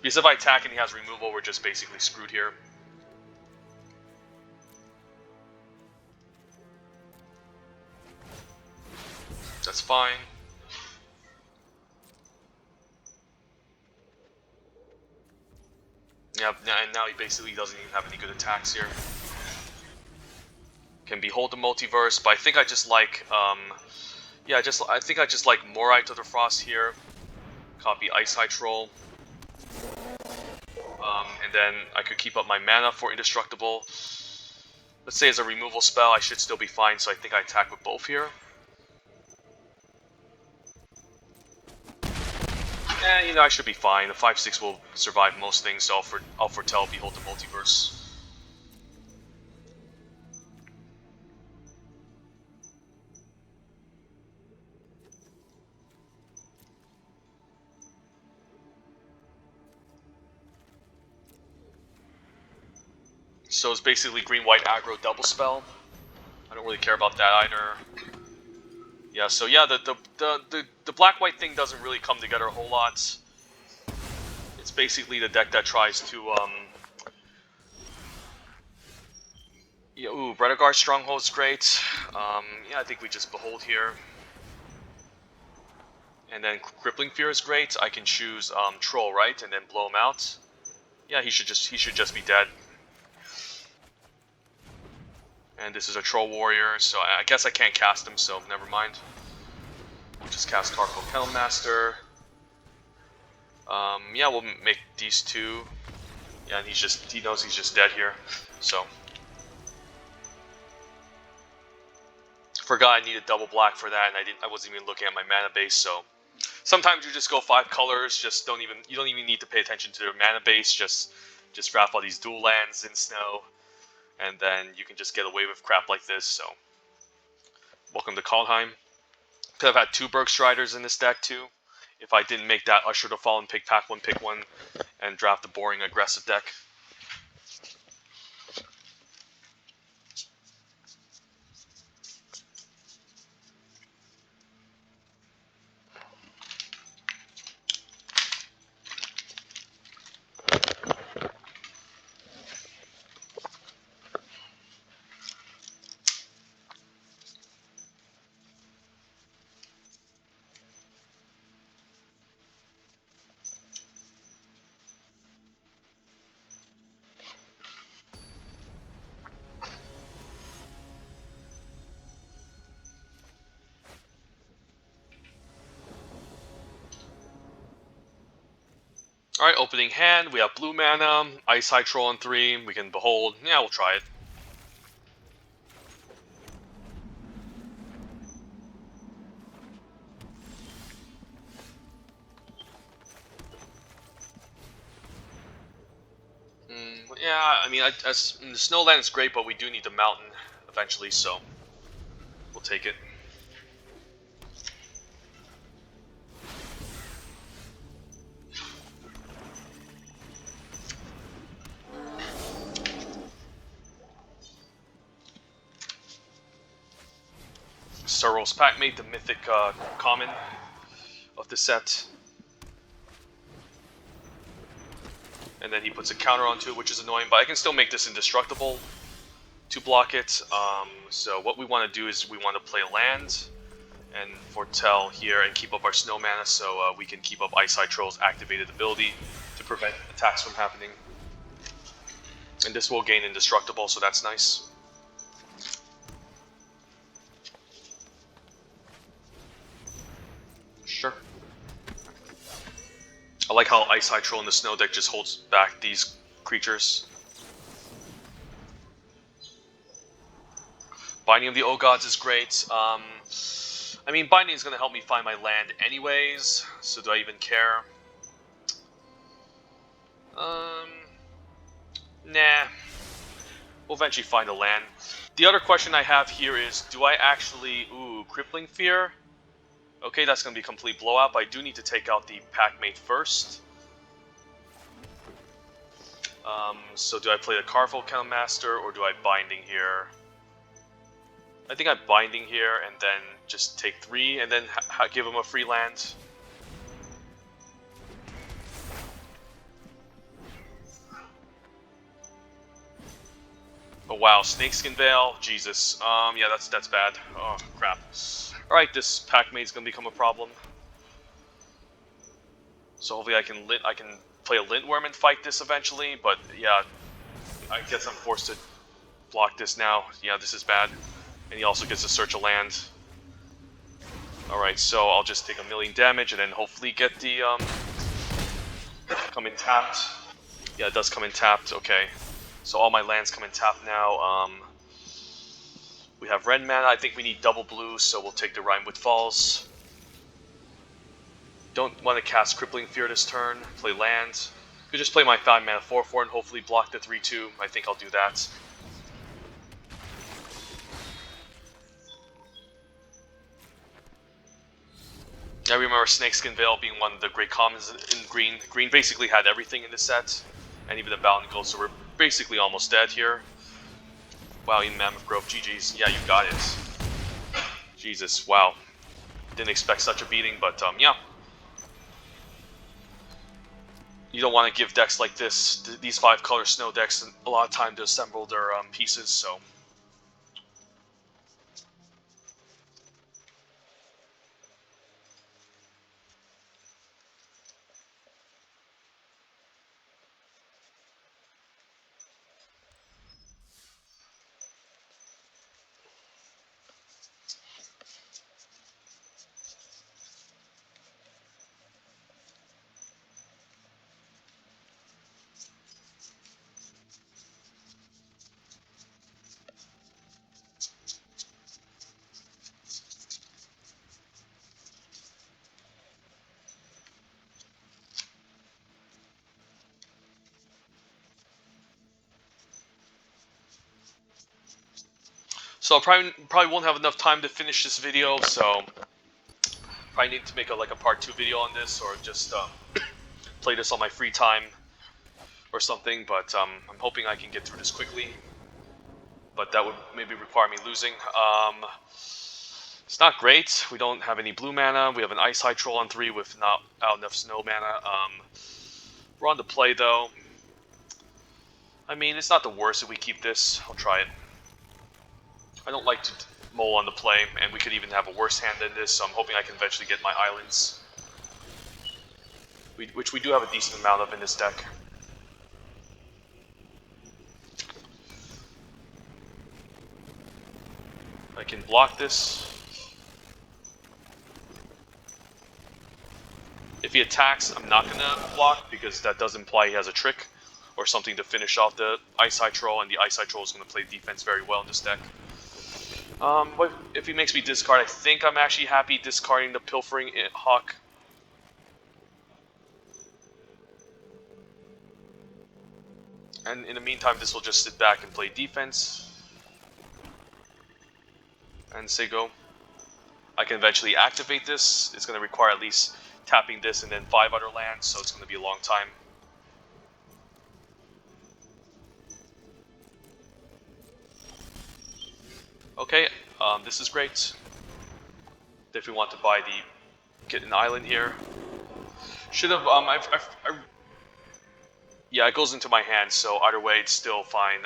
Because if I attack and he has removal, we're just basically screwed here. That's fine. Yeah, and now he basically doesn't even have any good attacks here. Can behold the multiverse, but I think I just like, yeah, I think I just like Morite of the Frost here. Copy Ice High Troll. And then I could keep up my mana for Indestructible. Let's say as a removal spell, I should still be fine, so I think I attack with both here. And, you know, I should be fine. The 5/6 will survive most things, so I'll foretell Behold the Multiverse. So it's basically green-white aggro double spell. I don't really care about that either. Yeah, so yeah, the black-white thing doesn't really come together a whole lot. It's basically the deck that tries to, yeah, ooh, Renegar Stronghold's great. Yeah, I think we just Behold here. And then Crippling Fear is great. I can choose Troll, right? And then blow him out. Yeah, he should just be dead. And this is a Troll Warrior, so I guess I can't cast him, so never mind. We'll just cast Tarkov Kennelmaster. Yeah, we'll make these two. Yeah, and he knows he's just dead here, so. Forgot I needed double black for that, and I wasn't even looking at my mana base, so. Sometimes you just go 5 colors, you don't even need to pay attention to their mana base, just draft all these dual lands in snow. And then you can just get away with crap like this, so. Welcome to Kaldheim. Could have had 2 Bergstriders in this deck too, if I didn't make that Usher the Fallen pick one, and draft a boring aggressive deck. Alright, opening hand, we have blue mana, Ice High Troll on 3, we can Behold, yeah, we'll try it. Yeah, I mean, the Snowland is great, but we do need the mountain eventually, so we'll take it. Suros Packmate, the mythic common of the set. And then he puts a counter onto it, which is annoying, but I can still make this indestructible to block it. So what we want to do is we want to play land and foretell here and keep up our snow mana so we can keep up Ice High Troll's activated ability to prevent attacks from happening. And this will gain indestructible, so that's nice. Sure. I like how Ice High Troll in the snow deck just holds back these creatures. Binding of the Old Gods is great. I mean, Binding is going to help me find my land anyways, so do I even care? Nah. We'll eventually find a land. The other question I have here is, do I actually... Ooh, Crippling Fear? Okay, that's going to be a complete blowout, but I do need to take out the Packmate first. So do I play the Carvel Master, or do I Binding here? I think I'm Binding here, and then just take 3, and then give him a free land. Oh wow, Snakeskin Veil, Jesus. Yeah, that's bad. Oh crap. Alright, this Packmate's gonna become a problem. So hopefully I can play a Lintworm and fight this eventually, but yeah, I guess I'm forced to block this now. Yeah, this is bad. And he also gets to search a land. Alright, so I'll just take 1,000,000 damage and then hopefully get the come in tapped. Yeah, it does come in tapped, okay. So all my lands come in tapped now. We have red mana, I think we need double blue, so we'll take the Rimewood Falls. Don't want to cast Crippling Fear this turn, play land. Could just play my 5 mana 4/4 and hopefully block the 3/2. I think I'll do that. I remember Snakeskin Veil being one of the great commons in green. Green basically had everything in the set, and even the Bound Gold, so we're basically almost dead here. Wow, in Mammoth Grove, GG's. Yeah, you got it. Jesus, wow. Didn't expect such a beating, but yeah. You don't want to give decks like this, these 5-color snow decks, a lot of time to assemble their pieces, so... So I probably won't have enough time to finish this video, so probably need to make a part 2 video on this, or just play this on my free time or something. But I'm hoping I can get through this quickly. But that would maybe require me losing. It's not great. We don't have any blue mana. We have an Ice High Troll on 3 with not out enough snow mana. We're on the play though. I mean, it's not the worst if we keep this. I'll try it. I don't like to mole on the play, and we could even have a worse hand than this, so I'm hoping I can eventually get my islands. Which we do have a decent amount of in this deck. I can block this. If he attacks, I'm not going to block, because that does imply he has a trick or something to finish off the Ice High Troll, and the Ice High Troll is going to play defense very well in this deck. But if he makes me discard, I think I'm actually happy discarding the Pilfering Hawk. And in the meantime, this will just sit back and play defense. And say go. I can eventually activate this. It's going to require at least tapping this and then 5 other lands, so it's going to be a long time. Okay, this is great. If we want to buy get an island here. Should have, yeah, it goes into my hand, so either way, it's still fine.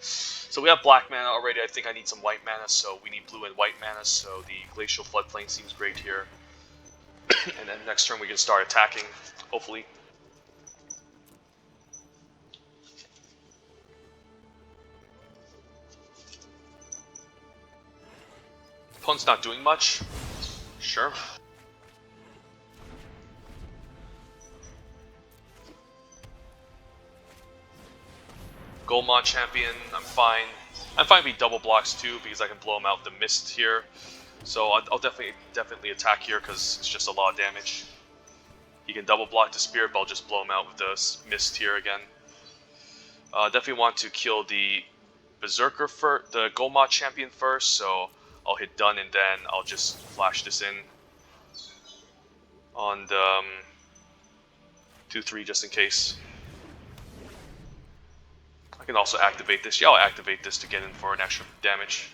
So we have black mana already. I think I need some white mana, so we need blue and white mana, so the Glacial Floodplain seems great here. And then next turn we can start attacking, hopefully. Opponent's not doing much. Sure. Goldmon champion, I'm fine. I'm fine if he double blocks too, because I can blow him out with the mist here. So I'll definitely attack here, because it's just a lot of damage. He can double block the spirit, but I'll just blow him out with the mist here again. Definitely want to kill the Berserker first, the Goldmon champion first, so I'll hit done and then I'll just flash this in on the 2-3 just in case. I can also activate this. Yeah, I'll activate this to get in for an extra damage.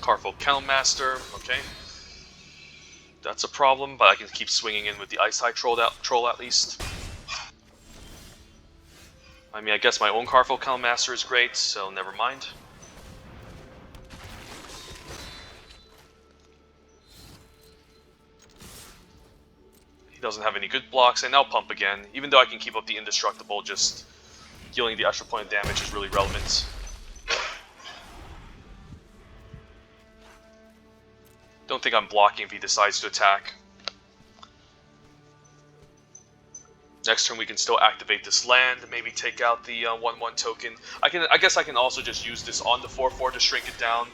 Carful Countmaster, okay. That's a problem, but I can keep swinging in with the Ice High Troll at least. I mean, I guess my own Carful Countmaster is great, so never mind. He doesn't have any good blocks, and now pump again. Even though I can keep up the Indestructible, just dealing the extra point of damage is really relevant. Don't think I'm blocking if he decides to attack. Next turn we can still activate this land, maybe take out the 1/1 token. I guess I can also just use this on the 4/4 to shrink it down,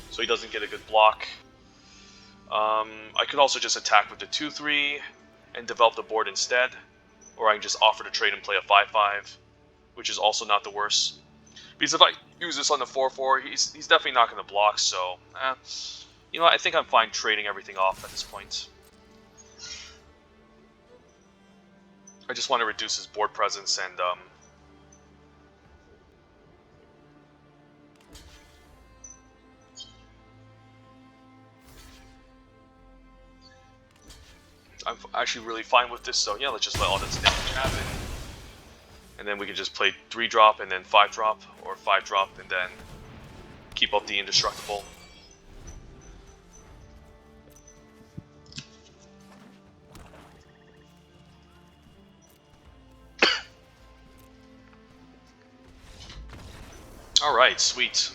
so he doesn't get a good block. I could also just attack with the 2/3 and develop the board instead, or I can just offer to trade and play a 5/5, which is also not the worst. Because if I use this on the 4/4, he's definitely not going to block. So, you know what, I think I'm fine trading everything off at this point. I just want to reduce his board presence and I'm actually really fine with this, so yeah, let's just let all this damage happen. And then we can just play 3-drop and then 5-drop, or 5-drop and then keep up the Indestructible. Alright, sweet.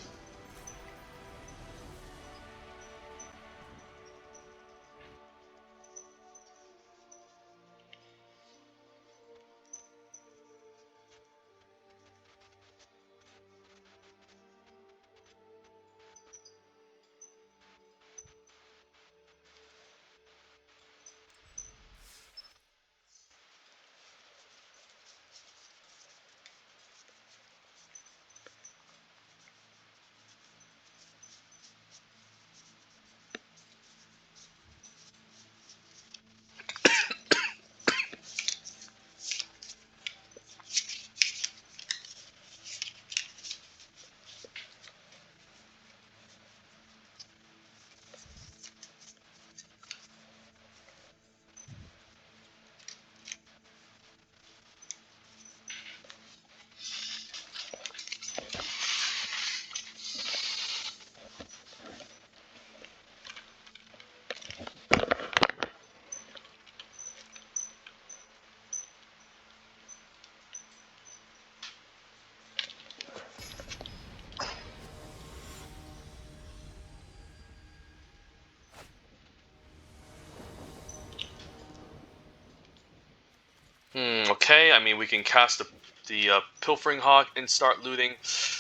Okay, I mean, we can cast the Pilfering Hawk and start looting.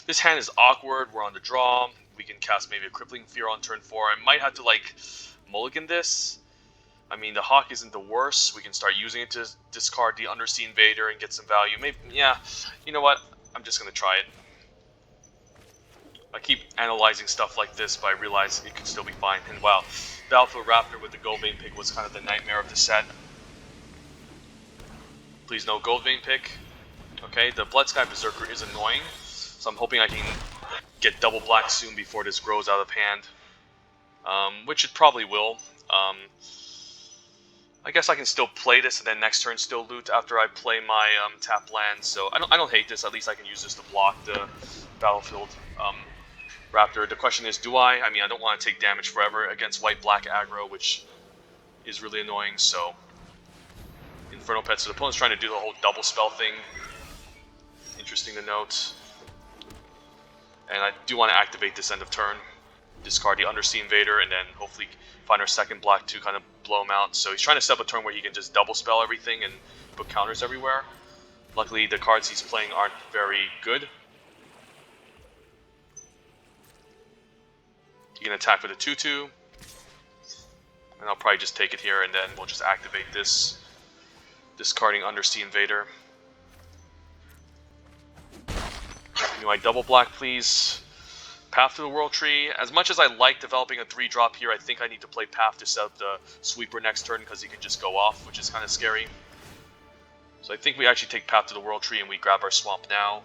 This hand is awkward. We're on the draw. We can cast maybe a Crippling Fear on turn 4. I might have to, like, mulligan this. I mean, the Hawk isn't the worst. We can start using it to discard the Undersea Invader and get some value. Maybe, yeah, you know what? I'm just going to try it. I keep analyzing stuff like this, but I realize it could still be fine. And wow, the Alpha Raptor with the Goldbane Pig was kind of the nightmare of the set. Please no gold vein pick. Okay, the Blood Sky Berserker is annoying, so I'm hoping I can get double black soon before this grows out of hand. Which it probably will. I guess I can still play this and then next turn still loot after I play my tap land. So I don't hate this. At least I can use this to block the battlefield Raptor. The question is, do I? I mean, I don't want to take damage forever against white-black aggro, which is really annoying. So Inferno Pets. So the opponent's trying to do the whole double spell thing. Interesting to note. And I do want to activate this end of turn. Discard the Undersea Invader, and then hopefully find our second black to kind of blow him out. So he's trying to set up a turn where he can just double spell everything and put counters everywhere. Luckily, the cards he's playing aren't very good. He can attack with a 2/2. And I'll probably just take it here, and then we'll just activate this. Discarding Undersea Invader. Give me my double black, please. Path to the World Tree. As much as I like developing a 3-drop here, I think I need to play Path to set up the Sweeper next turn because he can just go off, which is kind of scary. So I think we actually take Path to the World Tree and we grab our Swamp now.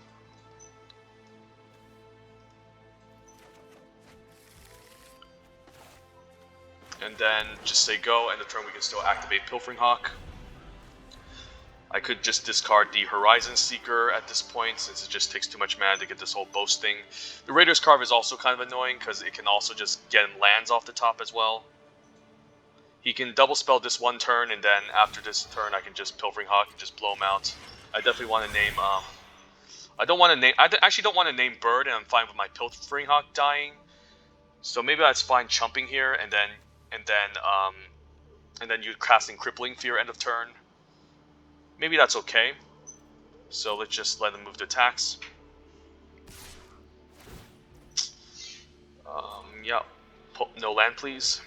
And then just say go, and the turn we can still activate Pilfering Hawk. I could just discard the Horizon Seeker at this point, since it just takes too much mana to get this whole boast thing. The Raider's Carve is also kind of annoying, because it can also just get him lands off the top as well. He can double spell this one turn, and then after this turn I can just Pilfering Hawk and just blow him out. I definitely want to name, I actually don't want to name Bird, and I'm fine with my Pilfering Hawk dying. So maybe that's fine chumping here, and then you casting Crippling Fear end of turn. Maybe that's okay. So let's just let him move to attacks. Yeah, no land, please.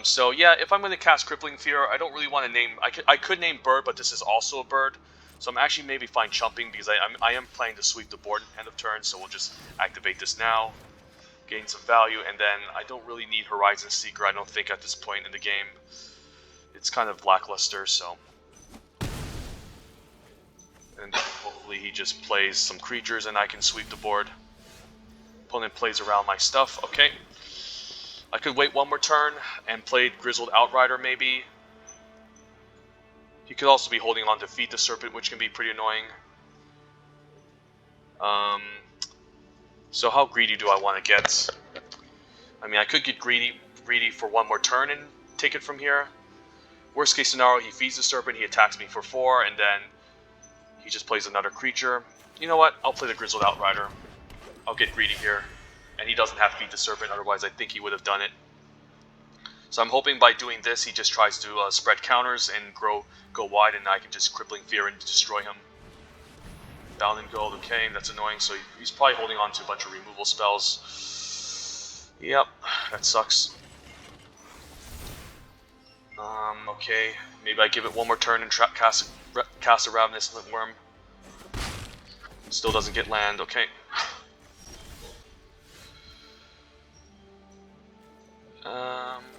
So yeah, if I'm going to cast Crippling Fear, I don't really want to name. I could name Bird, but this is also a bird. So I'm actually maybe fine chumping because I am planning to sweep the board end of turn. So we'll just activate this now, gain some value, and then I don't really need Horizon Seeker. I don't think at this point in the game. It's kind of lackluster, so. And hopefully he just plays some creatures and I can sweep the board. Opponent plays around my stuff. Okay. I could wait one more turn and play Grizzled Outrider maybe. He could also be holding on to Feed the Serpent, which can be pretty annoying. So how greedy do I want to get? I mean, I could get greedy for one more turn and take it from here. Worst case scenario, he feeds the Serpent, he attacks me for 4, and then he just plays another creature. You know what? I'll play the Grizzled Outrider. I'll get greedy here. And he doesn't have Feed the Serpent, otherwise I think he would have done it. So I'm hoping by doing this, he just tries to spread counters and go wide, and I can just Crippling Fear and destroy him. Bound in Gold, okay, that's annoying. So he's probably holding on to a bunch of removal spells. Yep, that sucks. Okay, maybe I give it one more turn and cast a Ravenous Lintworm. Still doesn't get land, okay.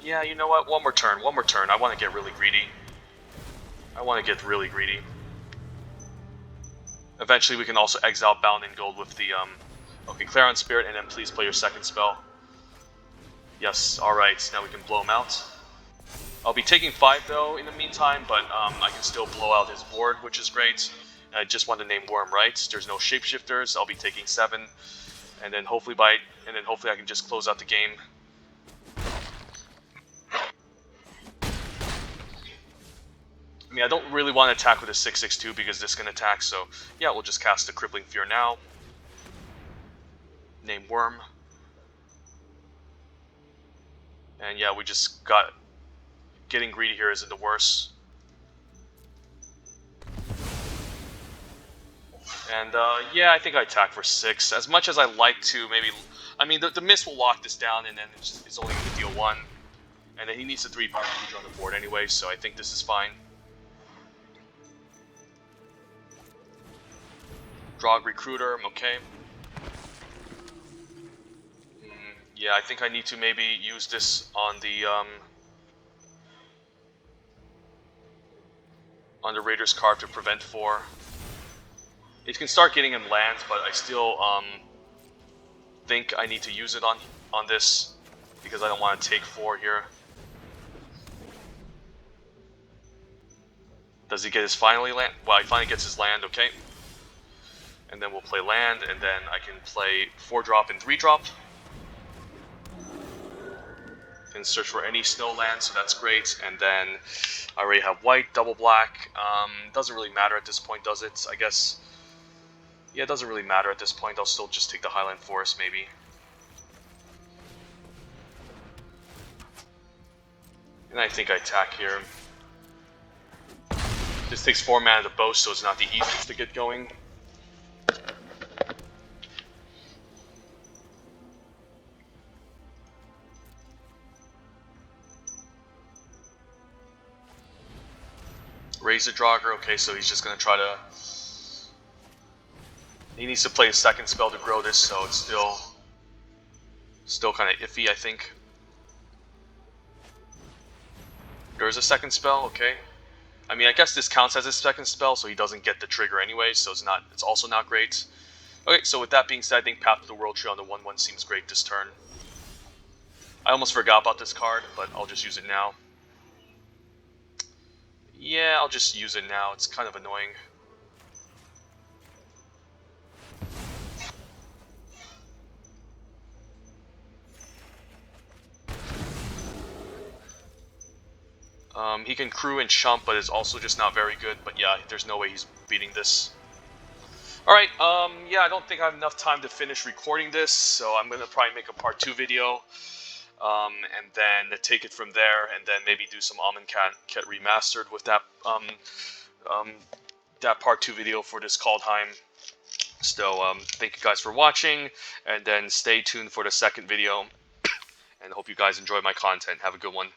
Yeah, you know what? One more turn. I want to get really greedy. Eventually we can also exile Bound in Gold with the, okay, Clarion Spirit, and then please play your second spell. Yes, alright, now we can blow him out. I'll be taking 5 though in the meantime, but I can still blow out his board, which is great. And I just want to name Worm, right? There's no shapeshifters. I'll be taking 7, and then hopefully I can just close out the game. I mean, I don't really want to attack with a 6/6/2 because this can attack. So yeah, we'll just cast the Crippling Fear now. Name Worm. And yeah, we just got. Getting greedy here isn't the worst. And yeah, I think I attack for 6. As much as I like to, maybe. I mean, the Mist will lock this down, and then it's only going to deal 1. And then he needs a 3-power creature on the board anyway, so I think this is fine. Drog Recruiter, okay. Yeah, I think I need to maybe use this on the on the Raider's card to prevent 4. It can start getting him lands, but I still think I need to use it on this because I don't want to take 4 here. Does he get his finally land? Well, he finally gets his land, okay. And then we'll play land, and then I can play 4-drop and 3-drop. Can search for any snow land, so that's great. And then I already have white, double black. Doesn't really matter at this point, does it? I guess. Yeah, it doesn't really matter at this point. I'll still just take the Highland Forest, maybe. And I think I attack here. This takes 4 mana to boast, so it's not the easiest to get going. Raise the Draugr, okay, so he's just going to try to... He needs to play a second spell to grow this, so it's still kind of iffy, I think. There's a second spell, okay. I mean, I guess this counts as his second spell, so he doesn't get the trigger anyway, so it's also not great. Okay, so with that being said, I think Path to the World Tree on the 1/1 seems great this turn. I almost forgot about this card, but I'll just use it now. Yeah, I'll just use it now. It's kind of annoying. He can crew and chump, but is also just not very good. But yeah, there's no way he's beating this. Alright, yeah, I don't think I have enough time to finish recording this, so I'm going to probably make a part 2 video. And then take it from there, and then maybe do some Amonkhet Remastered with that that part 2 video for this Kaldheim. So thank you guys for watching, and then stay tuned for the second video, and hope you guys enjoy my content. Have a good one.